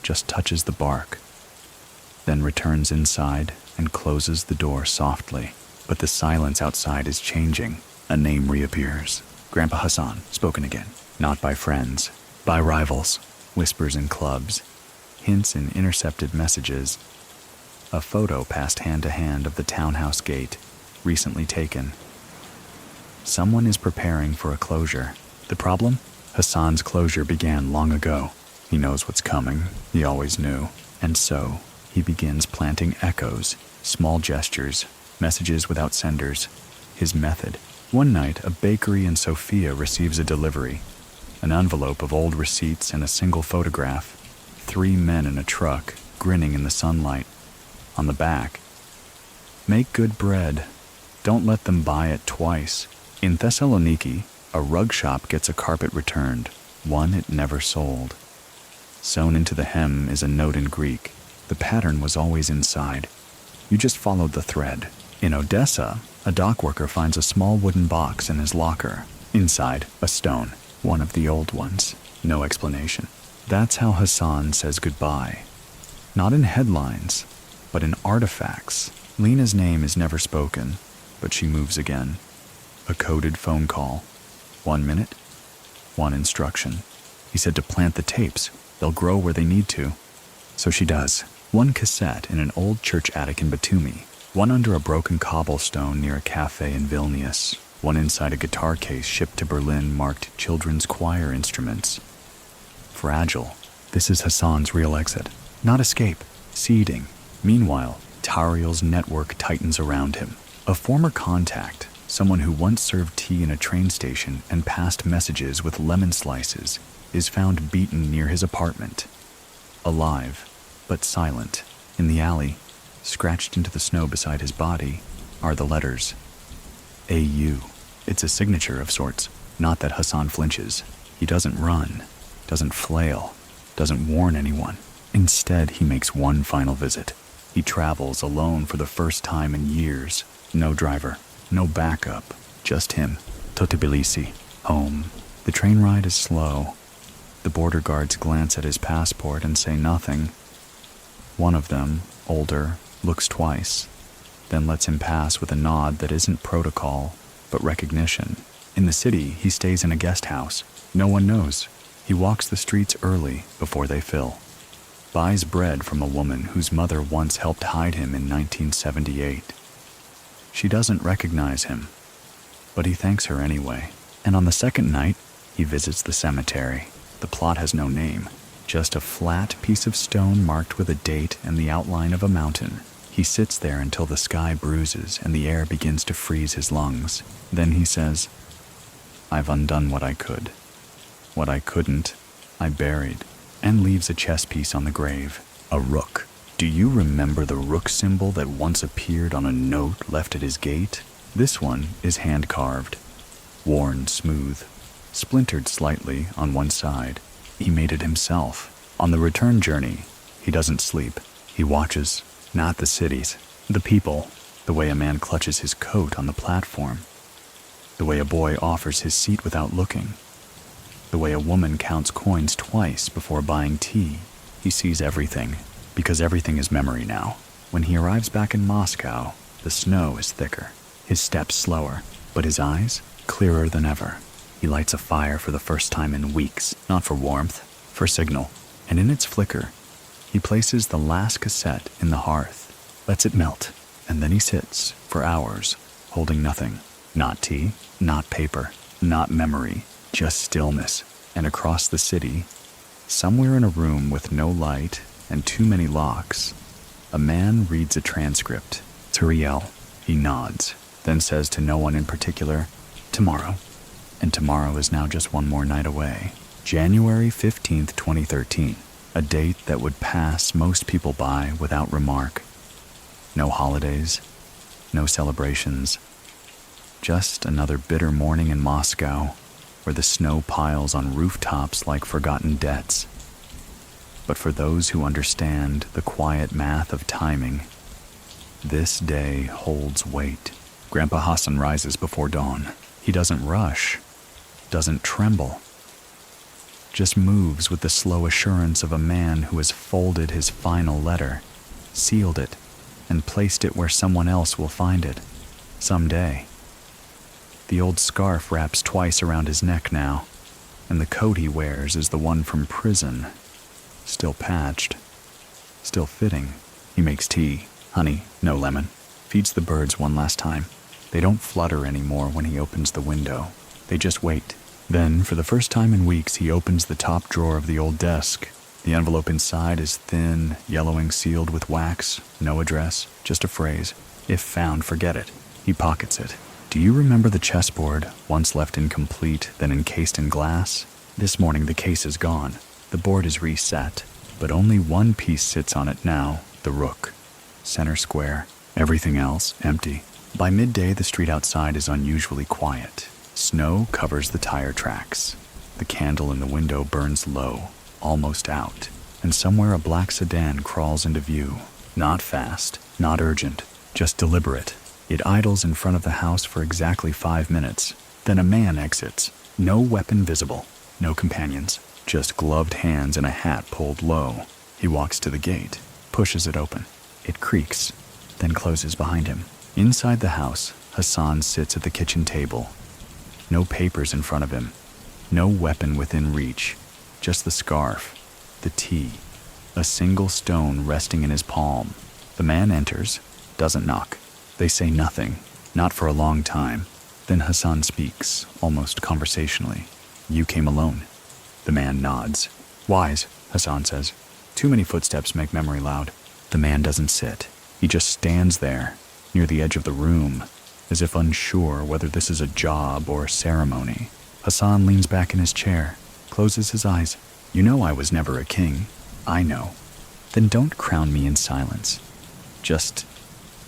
just touches the bark. Then returns inside and closes the door softly. But the silence outside is changing. A name reappears. Grandpa Hasan, spoken again. Not by friends, by rivals. Whispers in clubs, hints in intercepted messages. A photo passed hand to hand of the townhouse gate, recently taken. Someone is preparing for a closure. The problem? Hassan's closure began long ago. He knows what's coming. He always knew. And so, he begins planting echoes, small gestures, messages without senders. His method. One night, a bakery in Sofia receives a delivery. An envelope of old receipts and a single photograph. 3 men in a truck, grinning in the sunlight. On the back, "Make good bread. Don't let them buy it twice." In Thessaloniki, a rug shop gets a carpet returned, one it never sold. Sewn into the hem is a note in Greek. The pattern was always inside. You just followed the thread. In Odessa, a dock worker finds a small wooden box in his locker. Inside, a stone, one of the old ones. No explanation. That's how Hassan says goodbye. Not in headlines, but in artifacts. Lena's name is never spoken, but she moves again. A coded phone call. 1 minute, one instruction. He said to plant the tapes. They'll grow where they need to. So she does. One cassette in an old church attic in Batumi. One under a broken cobblestone near a cafe in Vilnius. One inside a guitar case shipped to Berlin marked children's choir instruments. Fragile. This is Hassan's real exit. Not escape. Seeding. Meanwhile, Tariel's network tightens around him. A former contact, someone who once served tea in a train station and passed messages with lemon slices, is found beaten near his apartment. Alive, but silent. In the alley, scratched into the snow beside his body, are the letters AU. It's a signature of sorts. Not that Hassan flinches. He doesn't run, doesn't flail, doesn't warn anyone. Instead, he makes one final visit. He travels alone for the first time in years. No driver, no backup, just him. To Tbilisi, home. The train ride is slow. The border guards glance at his passport and say nothing. One of them, older, looks twice, then lets him pass with a nod that isn't protocol, but recognition. In the city, he stays in a guest house. No one knows. He walks the streets early before they fill. Buys bread from a woman whose mother once helped hide him in 1978. She doesn't recognize him, but he thanks her anyway. And on the second night, he visits the cemetery. The plot has no name, just a flat piece of stone marked with a date and the outline of a mountain. He sits there until the sky bruises and the air begins to freeze his lungs. Then he says, "I've undone what I could. What I couldn't, I buried," and leaves a chess piece on the grave. A rook. Do you remember the rook symbol that once appeared on a note left at his gate? This one is hand-carved, worn smooth, splintered slightly on one side. He made it himself. On the return journey, he doesn't sleep. He watches, not the cities, the people, the way a man clutches his coat on the platform, the way a boy offers his seat without looking, the way a woman counts coins twice before buying tea. He sees everything, because everything is memory now. When he arrives back in Moscow, the snow is thicker, his steps slower, but his eyes clearer than ever. He lights a fire for the first time in weeks, not for warmth, for signal, and in its flicker, he places the last cassette in the hearth, lets it melt, and then he sits for hours, holding nothing. Not tea, not paper, not memory, just stillness. And across the city, somewhere in a room with no light and too many locks, a man reads a transcript. Tariel. He nods, then says to no one in particular, "Tomorrow." And tomorrow is now just one more night away. January 15th, 2013. A date that would pass most people by without remark. No holidays, no celebrations. Just another bitter morning in Moscow, where the snow piles on rooftops like forgotten debts. But for those who understand the quiet math of timing, this day holds weight. Grandpa Hasan rises before dawn. He doesn't rush, doesn't tremble, just moves with the slow assurance of a man who has folded his final letter, sealed it, and placed it where someone else will find it someday. The old scarf wraps twice around his neck now, and the coat he wears is the one from prison, still patched, still fitting. He makes tea, honey, no lemon, feeds the birds one last time. They don't flutter anymore when he opens the window. They just wait. Then, for the first time in weeks, he opens the top drawer of the old desk. The envelope inside is thin, yellowing, sealed with wax. No address, just a phrase. If found, forget it. He pockets it. Do you remember the chessboard, once left incomplete, then encased in glass? This morning the case is gone. The board is reset, but only one piece sits on it now, the rook. Center square. Everything else, empty. By midday, the street outside is unusually quiet. Snow covers the tire tracks. The candle in the window burns low, almost out, and somewhere a black sedan crawls into view. Not fast, not urgent, just deliberate. It idles in front of the house for exactly 5 minutes. Then a man exits. No weapon visible, no companions, just gloved hands and a hat pulled low. He walks to the gate, pushes it open. It creaks, then closes behind him. Inside the house, Hassan sits at the kitchen table. No papers in front of him. No weapon within reach. Just the scarf, the tea, a single stone resting in his palm. The man enters, doesn't knock. They say nothing, not for a long time. Then Hassan speaks, almost conversationally. "You came alone." The man nods. "Wise," Hassan says. "Too many footsteps make memory loud." The man doesn't sit. He just stands there, near the edge of the room, as if unsure whether this is a job or a ceremony. Hassan leans back in his chair, closes his eyes. "You know I was never a king." "I know." "Then don't crown me in silence. Just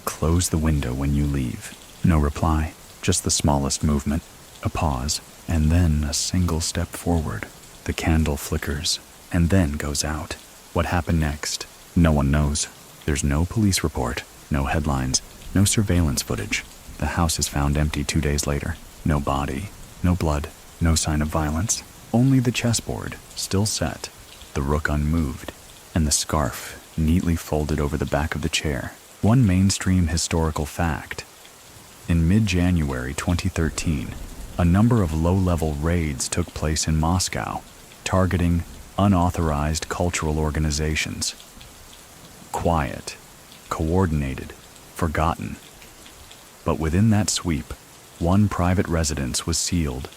close the window when you leave." No reply, just the smallest movement, a pause, and then a single step forward. The candle flickers, and then goes out. What happened next? No one knows. There's no police report, no headlines, no surveillance footage. The house is found empty 2 days later. No body, no blood, no sign of violence. Only the chessboard, still set, the rook unmoved, and the scarf neatly folded over the back of the chair. One mainstream historical fact. In mid-January 2013, a number of low-level raids took place in Moscow, targeting unauthorized cultural organizations. Quiet, coordinated, forgotten. But within that sweep, one private residence was sealed,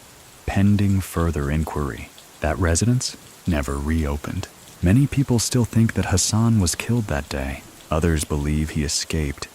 pending further inquiry. That residence never reopened. Many people still think that Hassan was killed that day. Others believe he escaped,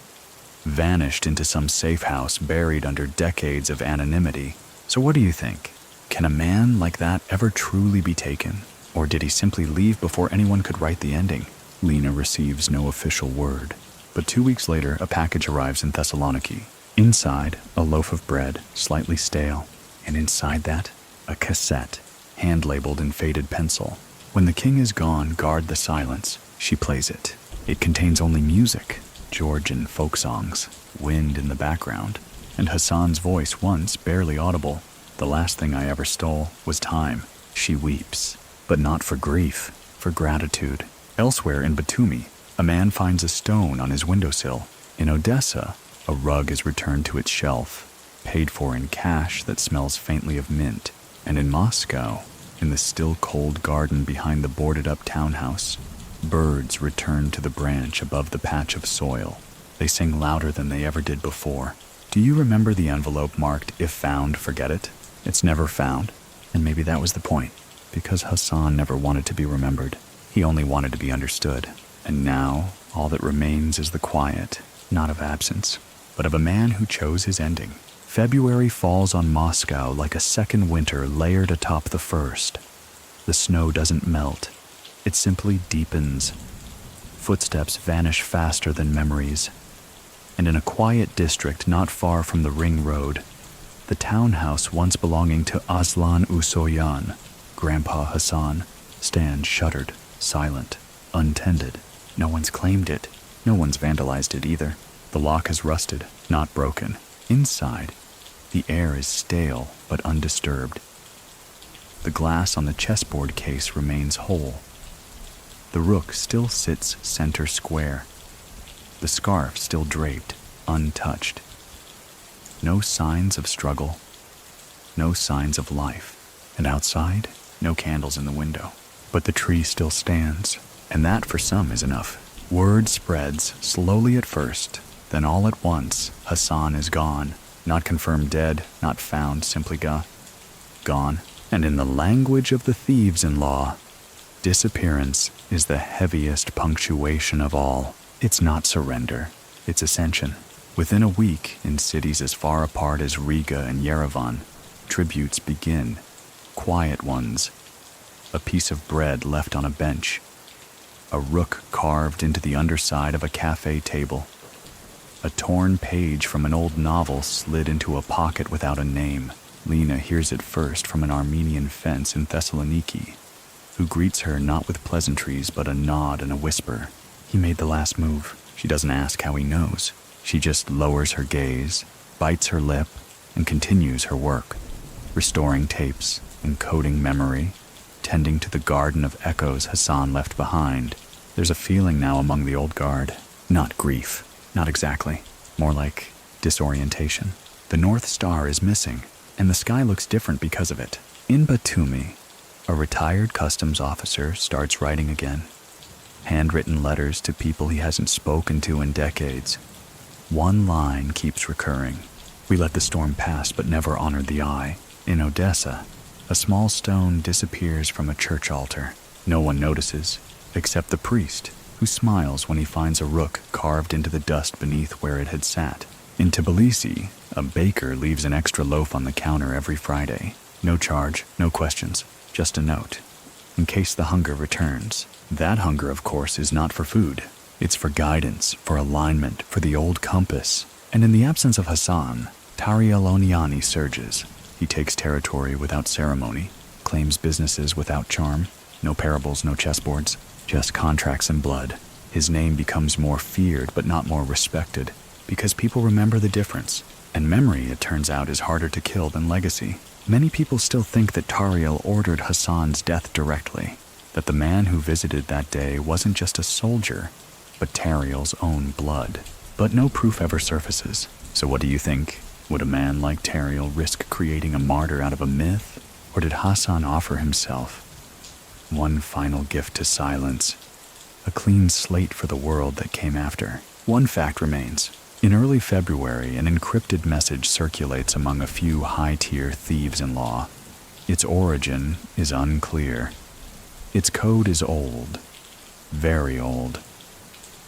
vanished into some safe house buried under decades of anonymity. So what do you think? Can a man like that ever truly be taken? Or did he simply leave before anyone could write the ending? Lena receives no official word. But 2 weeks later, a package arrives in Thessaloniki. Inside, a loaf of bread, slightly stale. And inside that, a cassette, hand-labeled in faded pencil. When the king is gone, guard the silence. She plays it. It contains only music, Georgian folk songs, wind in the background, and Hassan's voice once barely audible. "The last thing I ever stole was time." She weeps, but not for grief, for gratitude. Elsewhere in Batumi, a man finds a stone on his windowsill. In Odessa, a rug is returned to its shelf, paid for in cash that smells faintly of mint. And in Moscow, in the still cold garden behind the boarded-up townhouse, birds return to the branch above the patch of soil. They sing louder than they ever did before. Do you remember the envelope marked, "If found, forget it"? It's never found, and maybe that was the point, because Hassan never wanted to be remembered. He only wanted to be understood. And now, all that remains is the quiet, not of absence, but of a man who chose his ending. February falls on Moscow like a second winter layered atop the first. The snow doesn't melt. It simply deepens. Footsteps vanish faster than memories. And in a quiet district not far from the ring road, the townhouse once belonging to Aslan Usoyan, Grandpa Hasan, stands shuttered, silent, untended. No one's claimed it. No one's vandalized it either. The lock has rusted, not broken. Inside, the air is stale but undisturbed. The glass on the chessboard case remains whole. The rook still sits center square. The scarf still draped, untouched. No signs of struggle. No signs of life. And outside, no candles in the window. But the tree still stands, and that for some is enough. Word spreads, slowly at first, then all at once, Hassan is gone. Not confirmed dead, not found, simply gone. And in the language of the thieves-in-law, disappearance is the heaviest punctuation of all. It's not surrender, it's ascension. Within a week, in cities as far apart as Riga and Yerevan, tributes begin, quiet ones. A piece of bread left on a bench. A rook carved into the underside of a cafe table. A torn page from an old novel slid into a pocket without a name. Lena hears it first from an Armenian fence in Thessaloniki, who greets her not with pleasantries but a nod and a whisper. He made the last move. She doesn't ask how he knows. She just lowers her gaze, bites her lip, and continues her work, restoring tapes, encoding memory, tending to the garden of echoes Hassan left behind. There's a feeling now among the old guard. Not grief, not exactly. More like disorientation. The North Star is missing, and the sky looks different because of it. In Batumi, a retired customs officer starts writing again. Handwritten letters to people he hasn't spoken to in decades. One line keeps recurring. We let the storm pass but never honored the eye. In Odessa, a small stone disappears from a church altar. No one notices, except the priest, who smiles when he finds a rook carved into the dust beneath where it had sat. In Tbilisi, a baker leaves an extra loaf on the counter every Friday. No charge, no questions, just a note. In case the hunger returns. That hunger, of course, is not for food. It's for guidance, for alignment, for the old compass. And in the absence of Hassan, Tariel Oniani surges. He takes territory without ceremony, claims businesses without charm. No parables, no chessboards, just contracts and blood. His name becomes more feared but not more respected, because people remember the difference. And memory, it turns out, is harder to kill than legacy. Many people still think that Tariel ordered Hassan's death directly, that the man who visited that day wasn't just a soldier, but Tariel's own blood. But no proof ever surfaces. So what do you think? Would a man like Tariel risk creating a martyr out of a myth? Or did Hassan offer himself? One final gift to silence. A clean slate for the world that came after. One fact remains. In early February, an encrypted message circulates among a few high-tier thieves-in-law. Its origin is unclear. Its code is old. Very old.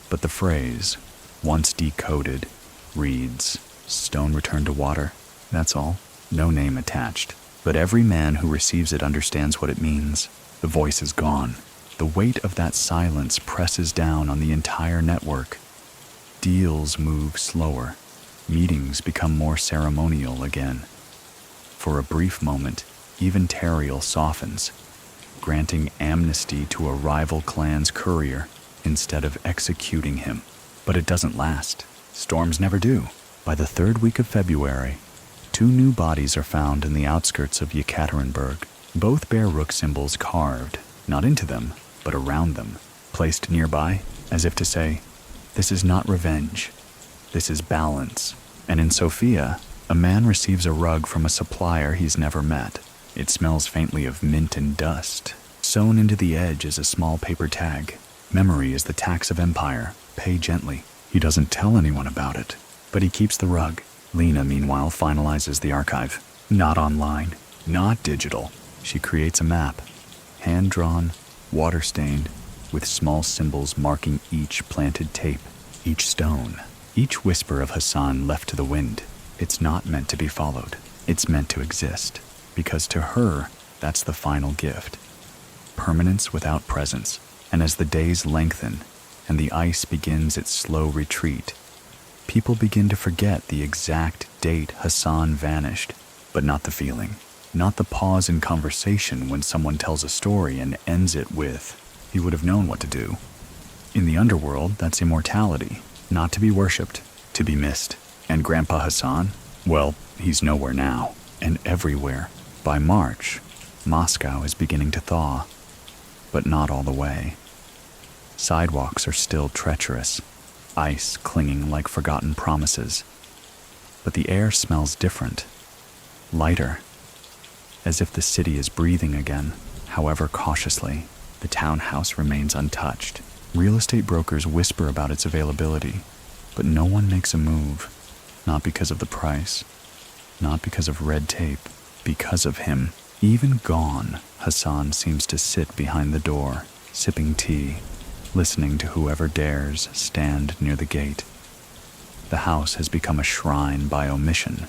But the phrase, once decoded, reads, "Stone returned to water." That's all. No name attached. But every man who receives it understands what it means. The voice is gone. The weight of that silence presses down on the entire network. Deals move slower. Meetings become more ceremonial again. For a brief moment, even Tariel softens, granting amnesty to a rival clan's courier instead of executing him. But it doesn't last. Storms never do. By the third week of February, 2 new bodies are found in the outskirts of Yekaterinburg. Both bear rook symbols carved, not into them, but around them, placed nearby, as if to say, this is not revenge, this is balance. And in Sofia, a man receives a rug from a supplier he's never met. It smells faintly of mint and dust. Sewn into the edge is a small paper tag. Memory is the tax of empire. Pay gently. He doesn't tell anyone about it, but he keeps the rug. Lena, meanwhile, finalizes the archive. Not online, not digital. She creates a map, hand-drawn, water-stained, with small symbols marking each planted tape, each stone, each whisper of Hassan left to the wind. It's not meant to be followed. It's meant to exist, because to her, that's the final gift. Permanence without presence. And as the days lengthen and the ice begins its slow retreat, people begin to forget the exact date Hassan vanished, but not the feeling. Not the pause in conversation when someone tells a story and ends it with, he would have known what to do. In the Underworld, that's immortality, not to be worshipped, to be missed. And Grandpa Hasan? Well, he's nowhere now, and everywhere. By March, Moscow is beginning to thaw, but not all the way. Sidewalks are still treacherous, ice clinging like forgotten promises. But the air smells different, lighter, as if the city is breathing again, however cautiously. The townhouse remains untouched. Real estate brokers whisper about its availability, but no one makes a move, not because of the price, not because of red tape, because of him. Even gone, Hassan seems to sit behind the door, sipping tea, listening to whoever dares stand near the gate. The house has become a shrine by omission.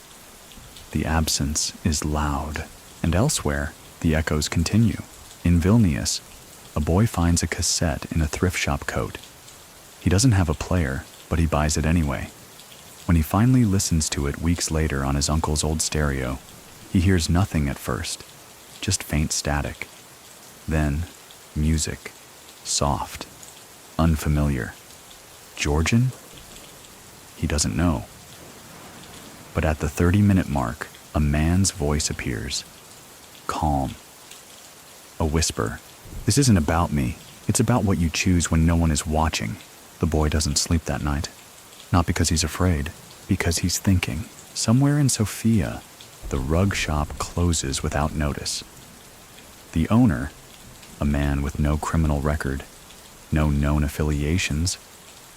The absence is loud, and elsewhere, the echoes continue. In Vilnius, a boy finds a cassette in a thrift shop coat. He doesn't have a player, but he buys it anyway. When he finally listens to it weeks later on his uncle's old stereo, he hears nothing at first, just faint static. Then, music, soft, unfamiliar. Georgian? He doesn't know. But at the 30-minute mark, a man's voice appears. Calm. A whisper. This isn't about me. It's about what you choose when no one is watching. The boy doesn't sleep that night. Not because he's afraid, because he's thinking. Somewhere in Sofia, the rug shop closes without notice. The owner, a man with no criminal record, no known affiliations,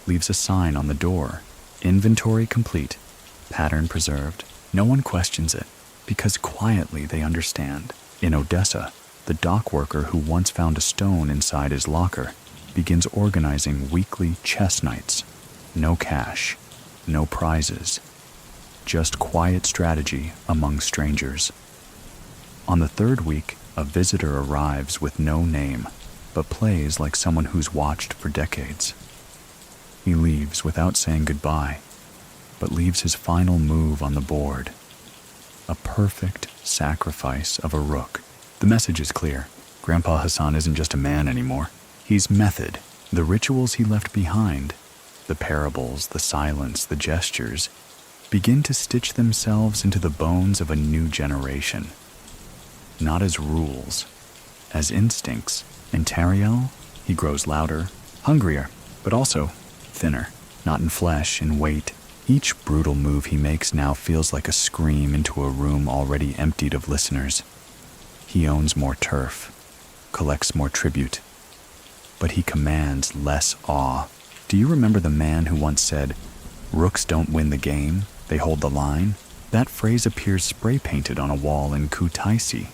leaves a sign on the door. Inventory complete, pattern preserved. No one questions it, because quietly they understand. In Odessa, the dock worker who once found a stone inside his locker begins organizing weekly chess nights. No cash, no prizes, just quiet strategy among strangers. On the third week, a visitor arrives with no name, but plays like someone who's watched for decades. He leaves without saying goodbye, but leaves his final move on the board. A perfect sacrifice of a rook. The message is clear. Grandpa Hasan isn't just a man anymore. He's method. The rituals he left behind, the parables, the silence, the gestures, begin to stitch themselves into the bones of a new generation. Not as rules, as instincts. In Tariel, he grows louder, hungrier, but also thinner, not in flesh, in weight. Each brutal move he makes now feels like a scream into a room already emptied of listeners. He owns more turf, collects more tribute, but he commands less awe. Do you remember the man who once said, "Rooks don't win the game, they hold the line"? That phrase appears spray-painted on a wall in Kutaisi.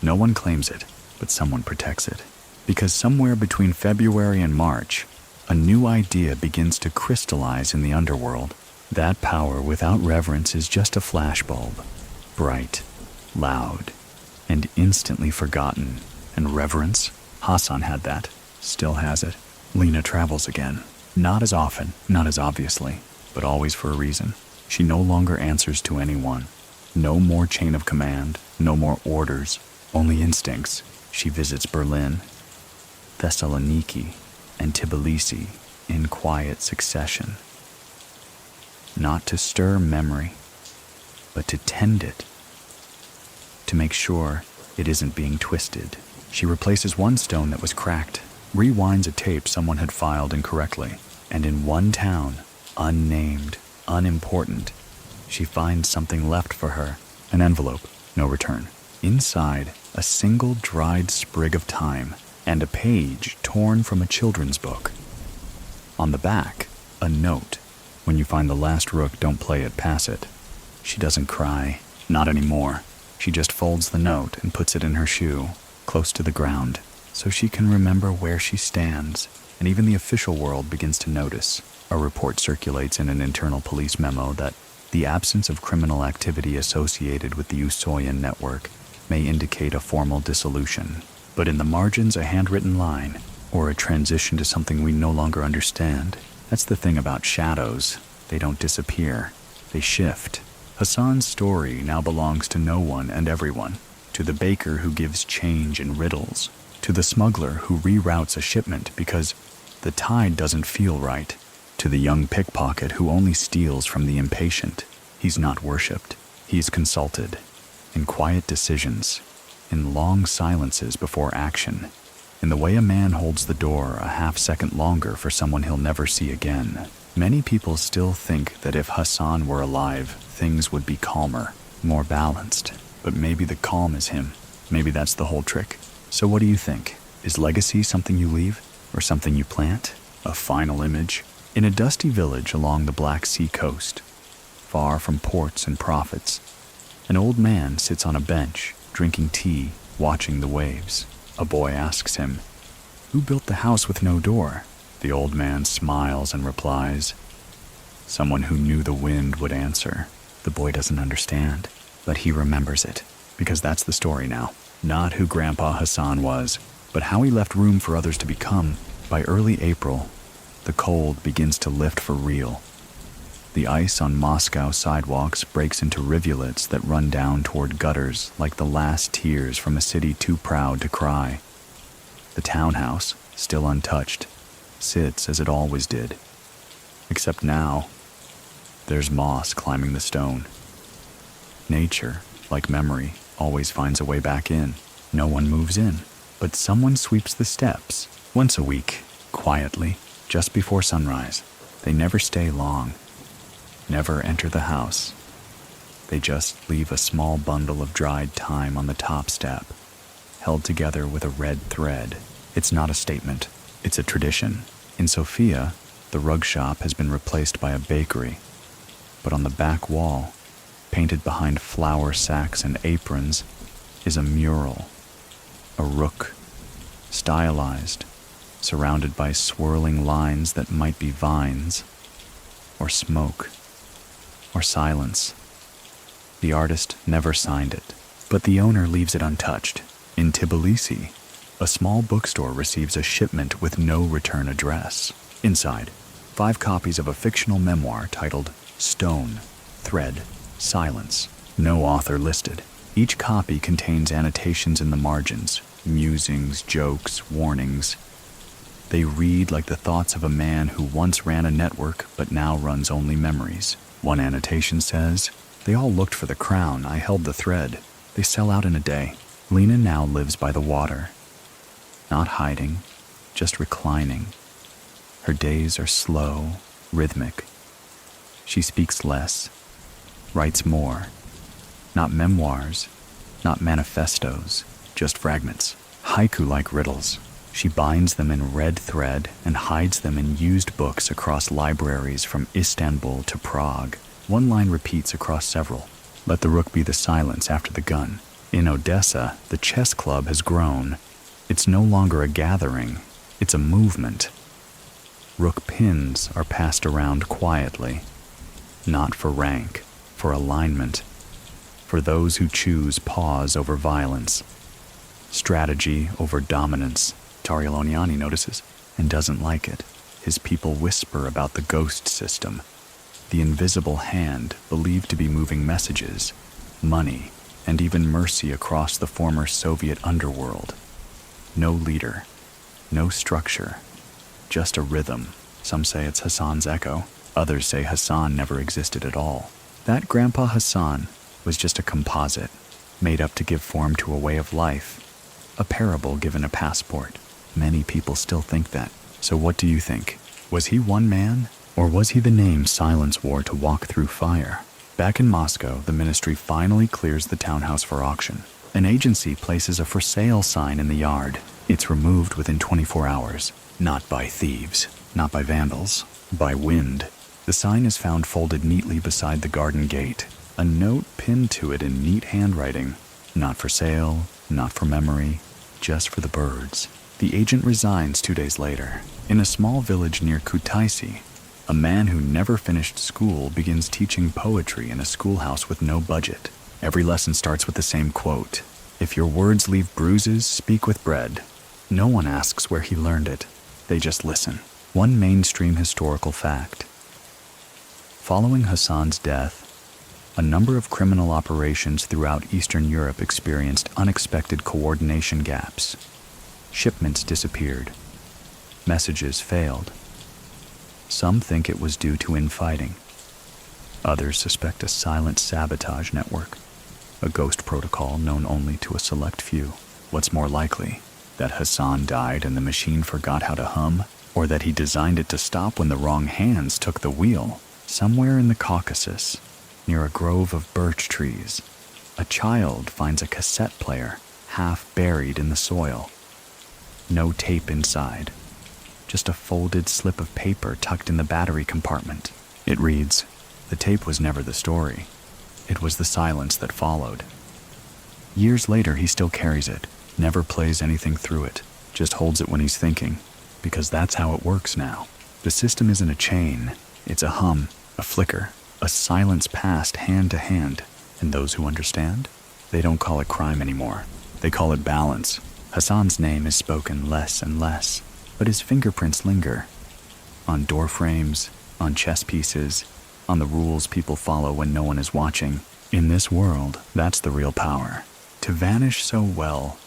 No one claims it, but someone protects it. Because somewhere between February and March, a new idea begins to crystallize in the underworld. That power without reverence is just a flashbulb, bright, loud, and instantly forgotten. And reverence? Hassan had that, still has it. Lena travels again. Not as often, not as obviously, but always for a reason. She no longer answers to anyone. No more chain of command, no more orders, only instincts. She visits Berlin, Thessaloniki, and Tbilisi in quiet succession. Not to stir memory, but to tend it, to make sure it isn't being twisted. She replaces one stone that was cracked, rewinds a tape someone had filed incorrectly, and in one town, unnamed, unimportant, she finds something left for her, an envelope, no return. Inside, a single dried sprig of thyme and a page torn from a children's book. On the back, a note. When you find the last rook, don't play it, pass it. She doesn't cry, not anymore. She just folds the note and puts it in her shoe, close to the ground, so she can remember where she stands. And even the official world begins to notice. A report circulates in an internal police memo that the absence of criminal activity associated with the Usoyan network may indicate a formal dissolution. But in the margins, a handwritten line, or a transition to something we no longer understand. That's the thing about shadows. They don't disappear. They shift. Hassan's story now belongs to no one and everyone. To the baker who gives change in riddles. To the smuggler who reroutes a shipment because the tide doesn't feel right. To the young pickpocket who only steals from the impatient. He's not worshipped. He's consulted. In quiet decisions. In long silences before action. In the way a man holds the door a half-second longer for someone he'll never see again. Many people still think that if Hassan were alive, things would be calmer, more balanced. But maybe the calm is him. Maybe that's the whole trick. So what do you think? Is legacy something you leave? Or something you plant? A final image? In a dusty village along the Black Sea coast, far from ports and profits, an old man sits on a bench, drinking tea, watching the waves. A boy asks him, "Who built the house with no door?" The old man smiles and replies, "Someone who knew the wind would answer." The boy doesn't understand, but he remembers it, because that's the story now. Not who Grandpa Hasan was, but how he left room for others to become. By early April, the cold begins to lift for real. The ice on Moscow sidewalks breaks into rivulets that run down toward gutters like the last tears from a city too proud to cry. The townhouse, still untouched, sits as it always did. Except now, there's moss climbing the stone. Nature, like memory, always finds a way back in. No one moves in, but someone sweeps the steps, once a week, quietly, just before sunrise. They never stay long. Never enter the house. They just leave a small bundle of dried thyme on the top step, held together with a red thread. It's not a statement, it's a tradition. In Sofia, the rug shop has been replaced by a bakery, but on the back wall, painted behind flour sacks and aprons, is a mural, a rook, stylized, surrounded by swirling lines that might be vines, or smoke, or silence. The artist never signed it, but the owner leaves it untouched. In Tbilisi, a small bookstore receives a shipment with no return address. Inside, 5 copies of a fictional memoir titled Stone, Thread, Silence. No author listed. Each copy contains annotations in the margins, musings, jokes, warnings. They read like the thoughts of a man who once ran a network but now runs only memories. One annotation says, "They all looked for the crown, I held the thread. They sell out in a day." Lena now lives by the water. Not hiding, just reclining. Her days are slow, rhythmic. She speaks less, writes more. Not memoirs, not manifestos, just fragments. Haiku-like riddles. She binds them in red thread and hides them in used books across libraries from Istanbul to Prague. One line repeats across several. Let the rook be the silence after the gun. In Odessa, the chess club has grown. It's no longer a gathering, it's a movement. Rook pins are passed around quietly, not for rank, for alignment, for those who choose pause over violence, strategy over dominance. Tarialoniani notices and doesn't like it. His people whisper about the ghost system, the invisible hand believed to be moving messages, money, and even mercy across the former Soviet underworld. No leader, no structure, just a rhythm. Some say it's Hassan's echo, others say Hassan never existed at all. That Grandpa Hasan was just a composite, made up to give form to a way of life, a parable given a passport. Many people still think that. So what do you think? Was he one man? Or was he the name silence wore to walk through fire? Back in Moscow, the ministry finally clears the townhouse for auction. An agency places a for sale sign in the yard. It's removed within 24 hours. Not by thieves, not by vandals, by wind. The sign is found folded neatly beside the garden gate. A note pinned to it in neat handwriting. Not for sale, not for memory, just for the birds. The agent resigns 2 days later. In a small village near Kutaisi, a man who never finished school begins teaching poetry in a schoolhouse with no budget. Every lesson starts with the same quote: "If your words leave bruises, speak with bread." No one asks where he learned it. They just listen. One mainstream historical fact. Following Hassan's death, a number of criminal operations throughout Eastern Europe experienced unexpected coordination gaps. Shipments disappeared. Messages failed. Some think it was due to infighting. Others suspect a silent sabotage network, a ghost protocol known only to a select few. What's more likely, that Hassan died and the machine forgot how to hum, or that he designed it to stop when the wrong hands took the wheel? Somewhere in the Caucasus, near a grove of birch trees, a child finds a cassette player half buried in the soil. No tape inside, just a folded slip of paper tucked in the battery compartment. It reads, "The tape was never the story. It was the silence that followed." Years later, he still carries it, never plays anything through it, just holds it when he's thinking, because that's how it works now. The system isn't a chain, it's a hum, a flicker, a silence passed hand to hand. And those who understand, they don't call it crime anymore. They call it balance. Hassan's name is spoken less and less, but his fingerprints linger. On door frames, on chess pieces, on the rules people follow when no one is watching. In this world, that's the real power. To vanish so well,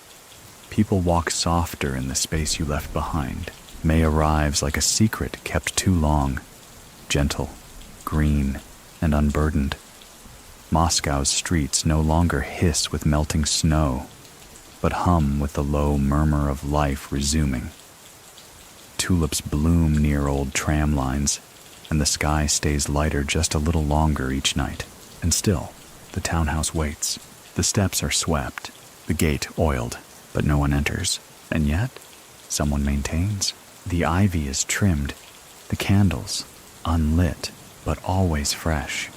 people walk softer in the space you left behind. May arrives like a secret kept too long, gentle, green, and unburdened. Moscow's streets no longer hiss with melting snow, but hum with the low murmur of life resuming. Tulips bloom near old tram lines, and the sky stays lighter just a little longer each night. And still, The townhouse waits. The steps are swept, the gate oiled, but no one enters. And yet, someone maintains. The ivy is trimmed, the candles unlit, but always fresh.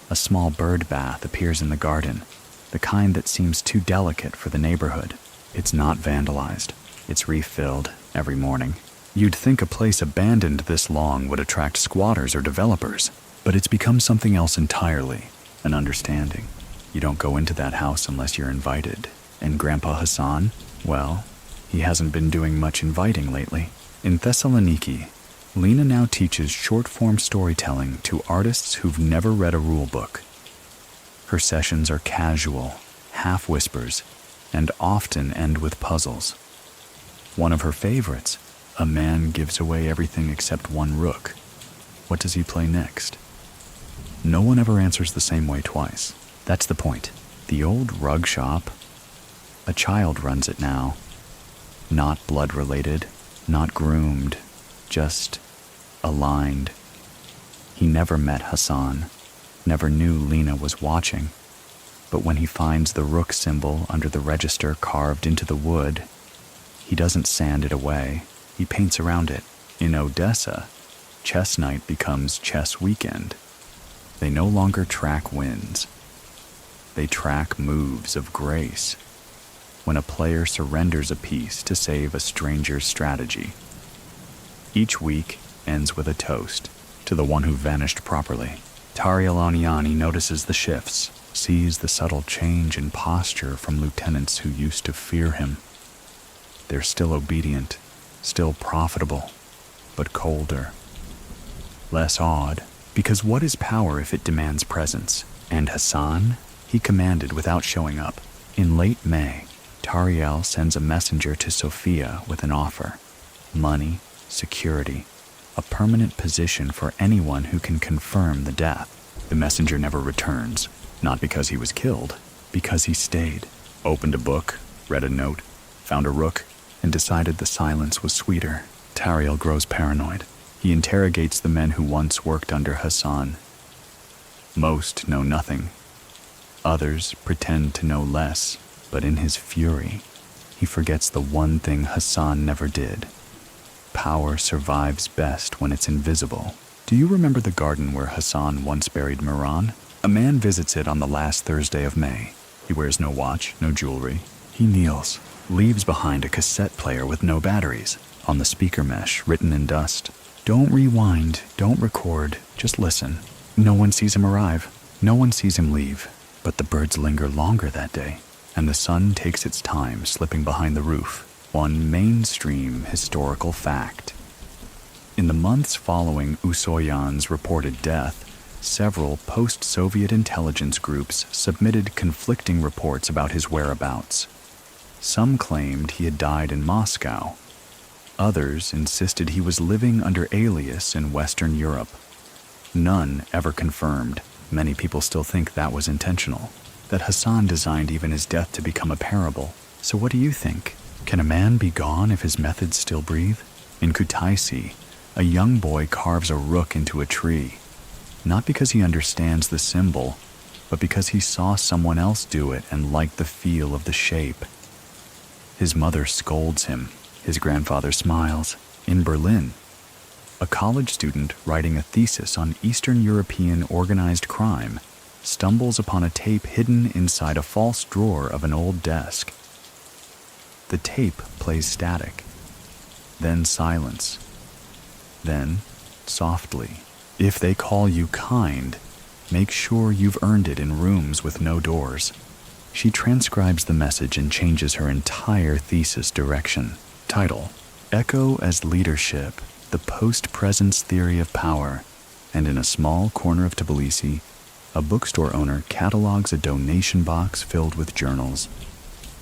A small bird bath appears in the garden, the kind that seems too delicate for the neighborhood. It's not vandalized. It's refilled every morning. You'd think a place abandoned this long would attract squatters or developers, but it's become something else entirely, an understanding. You don't go into that house unless you're invited. And Grandpa Hasan, well, he hasn't been doing much inviting lately. In Thessaloniki, Lena now teaches short-form storytelling to artists who've never read a rule book. Her sessions are casual, half-whispers, and often end with puzzles. One of her favorites, a man gives away everything except one rook. What does he play next? No one ever answers the same way twice. That's the point. The old rug shop, a child runs it now. Not blood-related, not groomed, just aligned. He never met Hassan, never knew Lena was watching. But when he finds the rook symbol under the register carved into the wood, he doesn't sand it away. He paints around it. In Odessa, chess night becomes chess weekend. They no longer track wins. They track moves of grace. When a player surrenders a piece to save a stranger's strategy. Each week ends with a toast to the one who vanished properly. Tariel Aniani notices the shifts, sees the subtle change in posture from lieutenants who used to fear him. They're still obedient, still profitable, but colder. Less awed, because what is power if it demands presence? And Hassan? He commanded without showing up. In late May, Tariel sends a messenger to Sofia with an offer. Money, security, a permanent position for anyone who can confirm the death. The messenger never returns, not because he was killed, because he stayed. Opened a book, read a note, found a rook, and decided the silence was sweeter. Tariel grows paranoid. He interrogates the men who once worked under Hassan. Most know nothing. Others pretend to know less, but in his fury, he forgets the one thing Hassan never did. Power survives best when it's invisible. Do you remember the garden where Hassan once buried Miran? A man visits it on the last Thursday of May. He wears no watch, no jewelry. He kneels, leaves behind a cassette player with no batteries. On the speaker mesh, written in dust, "Don't rewind, don't record, just listen." No one sees him arrive. No one sees him leave. But the birds linger longer that day, and the sun takes its time slipping behind the roof. One mainstream historical fact. In the months following Usoyan's reported death, several post-Soviet intelligence groups submitted conflicting reports about his whereabouts. Some claimed he had died in Moscow. Others insisted he was living under alias in Western Europe. None ever confirmed. Many people still think that was intentional, that Hassan designed even his death to become a parable. So what do you think? Can a man be gone if his methods still breathe? In Kutaisi, a young boy carves a rook into a tree, not because he understands the symbol, but because he saw someone else do it and liked the feel of the shape. His mother scolds him. His grandfather smiles. In Berlin, a college student writing a thesis on Eastern European organized crime stumbles upon a tape hidden inside a false drawer of an old desk. The tape plays static, then silence, then softly. If they call you kind, make sure you've earned it in rooms with no doors. She transcribes the message and changes her entire thesis direction. Title: Echo as Leadership, the Post-Presence Theory of Power. And in a small corner of Tbilisi, a bookstore owner catalogs a donation box filled with journals.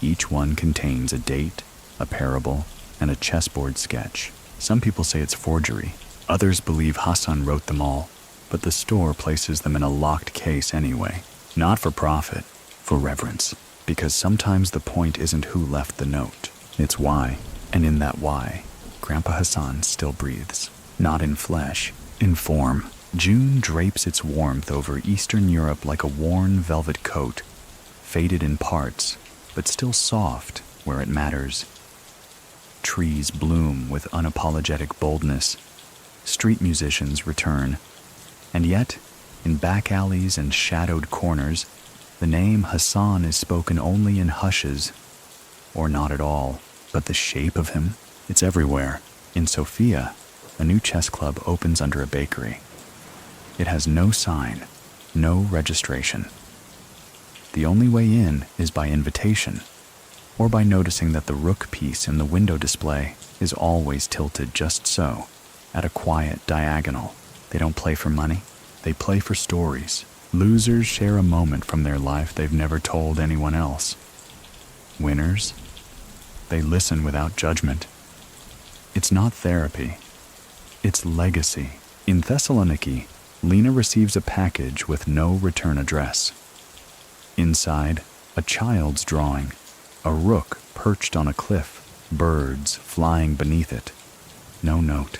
Each one contains a date, a parable, and a chessboard sketch. Some people say it's forgery. Others believe Hassan wrote them all, but the store places them in a locked case anyway. Not for profit, for reverence. Because sometimes the point isn't who left the note, it's why. And in that why, Grandpa Hasan still breathes. Not in flesh, in form. June drapes its warmth over Eastern Europe like a worn velvet coat, faded in parts, but still soft where it matters. Trees bloom with unapologetic boldness. Street musicians return. And yet, in back alleys and shadowed corners, the name Hassan is spoken only in hushes, or not at all. But the shape of him, it's everywhere. In Sofia, a new chess club opens under a bakery. It has no sign, no registration. The only way in is by invitation, or by noticing that the rook piece in the window display is always tilted just so, at a quiet diagonal. They don't play for money, they play for stories. Losers share a moment from their life they've never told anyone else. Winners, they listen without judgment. It's not therapy, it's legacy. In Thessaloniki, Lena receives a package with no return address. Inside, a child's drawing, a rook perched on a cliff, birds flying beneath it. No note,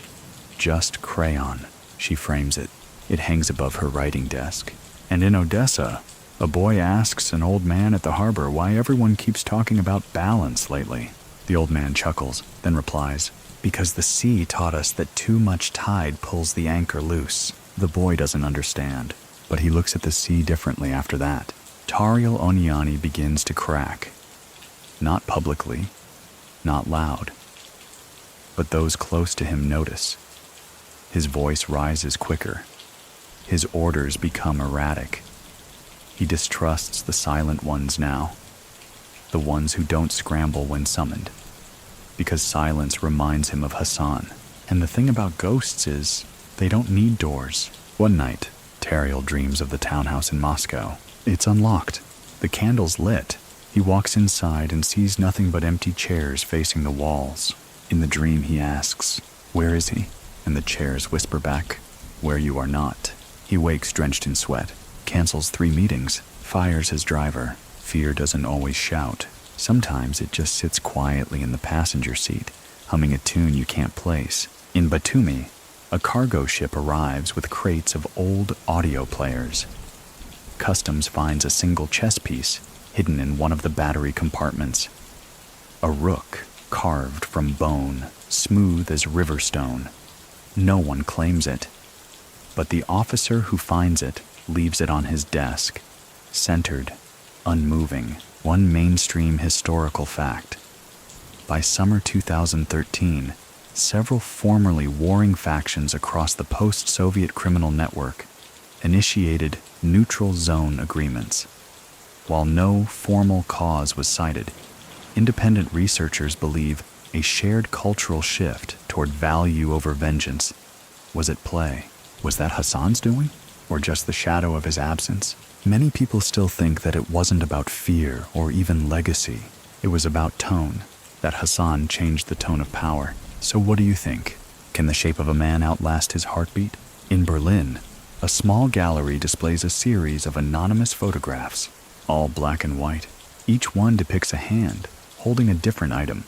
just crayon. She frames it. It hangs above her writing desk. And in Odessa, a boy asks an old man at the harbor why everyone keeps talking about balance lately. The old man chuckles, then replies, "Because the sea taught us that too much tide pulls the anchor loose." The boy doesn't understand, but he looks at the sea differently after that. Tariel Oniani begins to crack. Not publicly, not loud. But those close to him notice. His voice rises quicker. His orders become erratic. He distrusts the silent ones now, the ones who don't scramble when summoned, because silence reminds him of Hassan. And the thing about ghosts is, they don't need doors. One night, Tariel dreams of the townhouse in Moscow. It's unlocked. The candle's lit. He walks inside and sees nothing but empty chairs facing the walls. In the dream, he asks, "Where is he?" And the chairs whisper back, "Where you are not." He wakes drenched in sweat, cancels 3 meetings, fires his driver. Fear doesn't always shout. Sometimes it just sits quietly in the passenger seat, humming a tune you can't place. In Batumi, a cargo ship arrives with crates of old audio players. Customs finds a single chess piece hidden in one of the battery compartments. A rook carved from bone, smooth as river stone. No one claims it, but the officer who finds it leaves it on his desk, centered, unmoving. One mainstream historical fact. By summer 2013, several formerly warring factions across the post-Soviet criminal network initiated neutral zone agreements. While no formal cause was cited, independent researchers believe a shared cultural shift toward value over vengeance was at play. Was that Hassan's doing, or just the shadow of his absence? Many people still think that it wasn't about fear or even legacy. It was about tone, that Hassan changed the tone of power. So what do you think? Can the shape of a man outlast his heartbeat? In Berlin, a small gallery displays a series of anonymous photographs, all black and white. Each one depicts a hand holding a different item.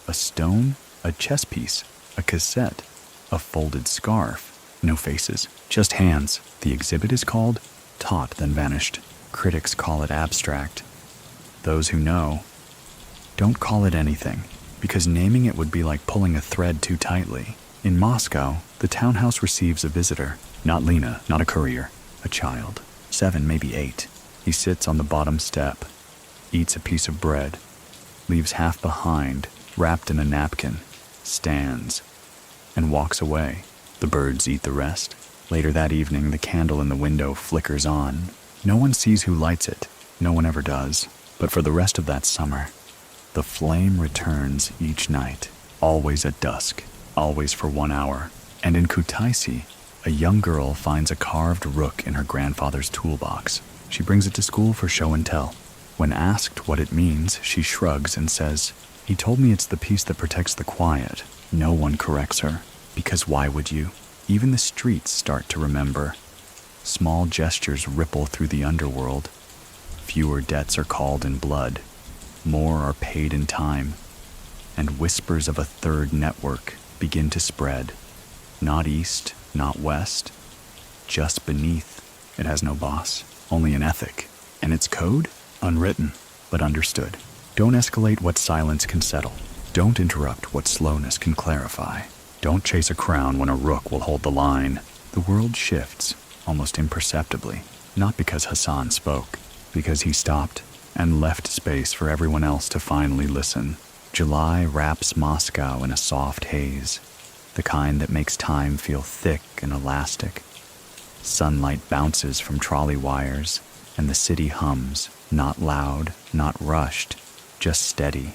A stone, a chess piece, a cassette, a folded scarf. No faces, just hands. The exhibit is called Taught Then Vanished. Critics call it abstract. Those who know don't call it anything, because naming it would be like pulling a thread too tightly. In Moscow, the townhouse receives a visitor. Not Lena, not a courier, a child. 7, maybe 8. He sits on the bottom step, eats a piece of bread, leaves half behind, wrapped in a napkin, stands, and walks away. The birds eat the rest. Later that evening, the candle in the window flickers on. No one sees who lights it. No one ever does. But for the rest of that summer, the flame returns each night, always at dusk, always for 1 hour. And in Kutaisi, a young girl finds a carved rook in her grandfather's toolbox. She brings it to school for show and tell. When asked what it means, she shrugs and says, "He told me it's the piece that protects the quiet." No one corrects her, because why would you? Even the streets start to remember. Small gestures ripple through the underworld. Fewer debts are called in blood. More are paid in time. And whispers of a third network begin to spread. Not east, not west, just beneath. It has no boss, only an ethic. And its code? Unwritten, but understood. Don't escalate what silence can settle. Don't interrupt what slowness can clarify. Don't chase a crown when a rook will hold the line. The world shifts, almost imperceptibly, not because Hassan spoke, because he stopped and left space for everyone else to finally listen. July wraps Moscow in a soft haze, the kind that makes time feel thick and elastic. Sunlight bounces from trolley wires, and the city hums, not loud, not rushed, just steady.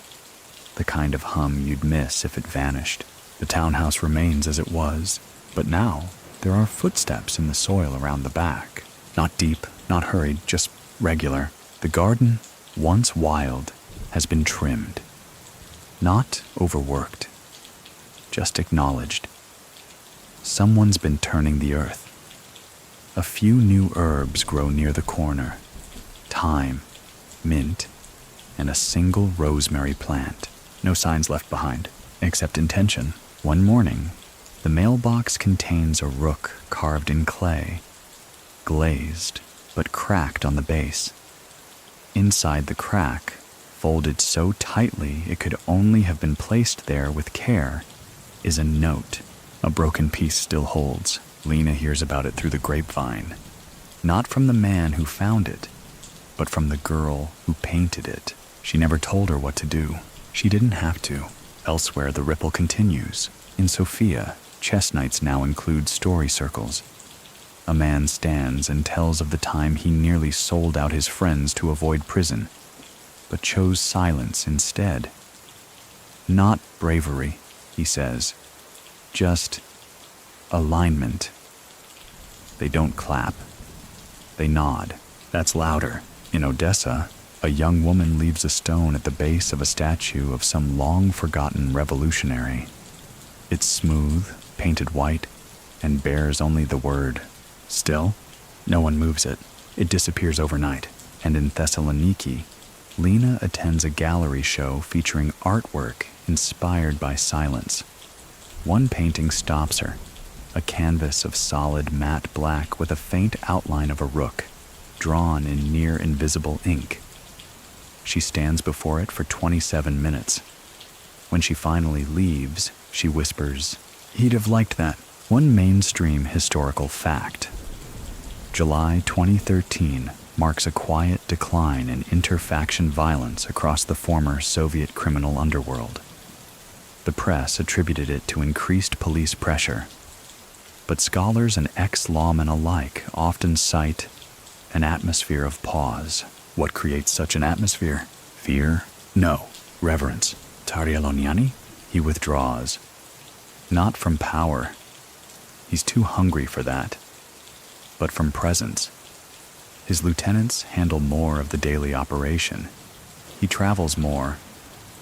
The kind of hum you'd miss if it vanished. The townhouse remains as it was, but now there are footsteps in the soil around the back. Not deep, not hurried, just regular. The garden, once wild, has been trimmed. Not overworked, just acknowledged. Someone's been turning the earth. A few new herbs grow near the corner. Thyme, mint, and a single rosemary plant. No signs left behind, except intention. One morning, the mailbox contains a rook carved in clay, glazed but cracked on the base. Inside the crack, folded so tightly it could only have been placed there with care, is a note. A broken piece still holds. Lena hears about it through the grapevine. Not from the man who found it, but from the girl who painted it. She never told her what to do. She didn't have to. Elsewhere, the ripple continues. In Sofia, chess nights now include story circles. A man stands and tells of the time he nearly sold out his friends to avoid prison, but chose silence instead. Not bravery, he says, just alignment. They don't clap. They nod. That's louder. In Odessa, a young woman leaves a stone at the base of a statue of some long-forgotten revolutionary. It's smooth, painted white, and bears only the word. Still, no one moves it. It disappears overnight. And in Thessaloniki, Lena attends a gallery show featuring artwork inspired by silence. One painting stops her, a canvas of solid matte black with a faint outline of a rook, drawn in near-invisible ink. She stands before it for 27 minutes. When she finally leaves, she whispers, "He'd have liked that." One mainstream historical fact. July 2013 marks a quiet decline in inter-faction violence across the former Soviet criminal underworld. The press attributed it to increased police pressure, but scholars and ex-lawmen alike often cite an atmosphere of pause. What creates such an atmosphere? Fear? No. Reverence. Tarialoniani? He withdraws. Not from power. He's too hungry for that. But from presence. His lieutenants handle more of the daily operation. He travels more,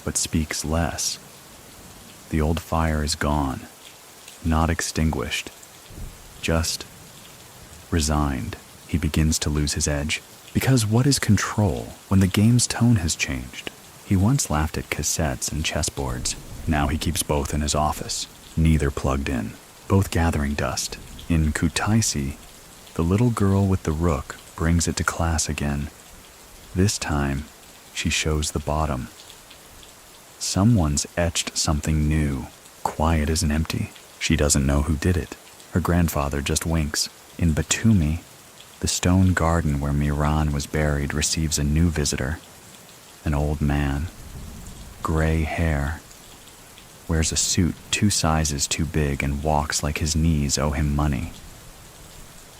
but speaks less. The old fire is gone, not extinguished, just resigned. He begins to lose his edge. Because what is control when the game's tone has changed? He once laughed at cassettes and chessboards. Now he keeps both in his office, neither plugged in, both gathering dust. In Kutaisi, the little girl with the rook brings it to class again. This time, she shows the bottom. Someone's etched something new. Quiet isn't empty. She doesn't know who did it. Her grandfather just winks. In Batumi, the stone garden where Miran was buried receives a new visitor. An old man. Gray hair. Wears a suit 2 sizes too big and walks like his knees owe him money.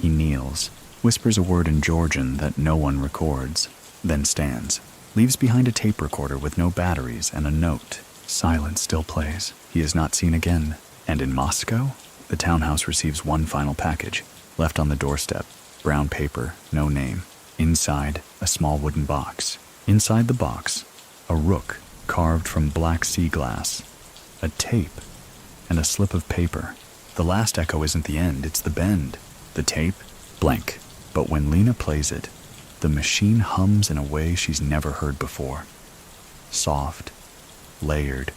He kneels, whispers a word in Georgian that no one records, then stands. Leaves behind a tape recorder with no batteries and a note. Silence still plays. He is not seen again. And in Moscow, the townhouse receives one final package, left on the doorstep. Brown paper, no name. Inside, a small wooden box. Inside the box, a rook carved from black sea glass, a tape, and a slip of paper. The last echo isn't the end, it's the bend. The tape, blank. But when Lena plays it, the machine hums in a way she's never heard before. Soft, layered,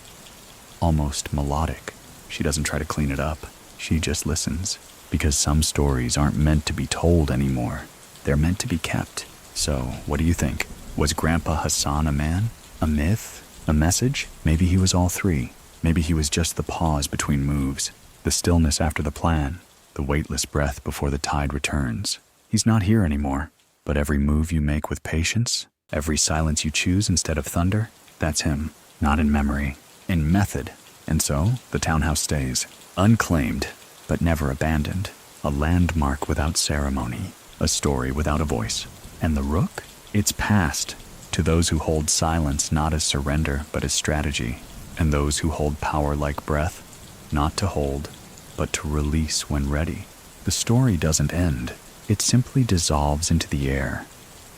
almost melodic. She doesn't try to clean it up. She just listens. Because some stories aren't meant to be told anymore. They're meant to be kept. So, what do you think? Was Grandpa Hasan a man? A myth? A message? Maybe he was all three. Maybe he was just the pause between moves, the stillness after the plan, the weightless breath before the tide returns. He's not here anymore, but every move you make with patience, every silence you choose instead of thunder, that's him. Not in memory, in method. And so, the townhouse stays, unclaimed, but never abandoned. A landmark without ceremony, a story without a voice. And the rook? It's past, to those who hold silence not as surrender but as strategy, and those who hold power like breath, not to hold, but to release when ready. The story doesn't end. It simply dissolves into the air,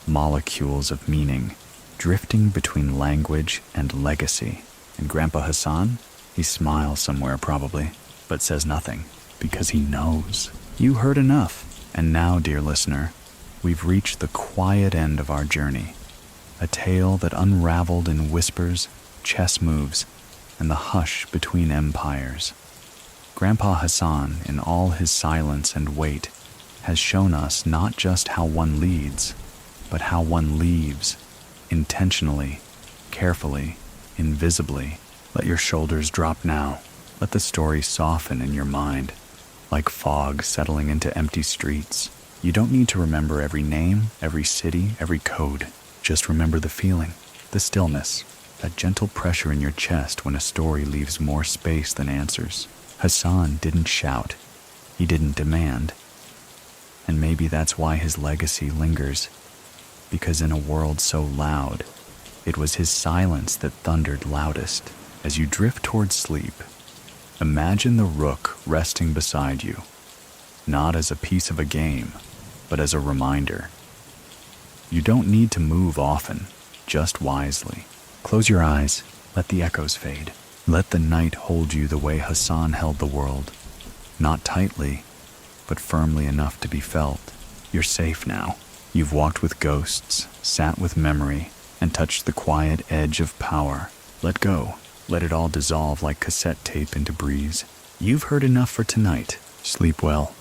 molecules of meaning, drifting between language and legacy. And Grandpa Hasan? He smiles somewhere probably, but says nothing, because he knows. You heard enough. And now, dear listener, we've reached the quiet end of our journey. A tale that unraveled in whispers, chess moves, and the hush between empires. Grandpa Hasan, in all his silence and weight, has shown us not just how one leads, but how one leaves, intentionally, carefully, invisibly. Let your shoulders drop now. Let the story soften in your mind, like fog settling into empty streets. You don't need to remember every name, every city, every code. Just remember the feeling, the stillness, that gentle pressure in your chest when a story leaves more space than answers. Hassan didn't shout. He didn't demand. And maybe that's why his legacy lingers. Because in a world so loud, it was his silence that thundered loudest. As you drift towards sleep, imagine the rook resting beside you, not as a piece of a game, but as a reminder. You don't need to move often, just wisely. Close your eyes, let the echoes fade. Let the night hold you the way Hassan held the world. Not tightly, but firmly enough to be felt. You're safe now. You've walked with ghosts, sat with memory, and touched the quiet edge of power. Let go. Let it all dissolve like cassette tape into breeze. You've heard enough for tonight. Sleep well.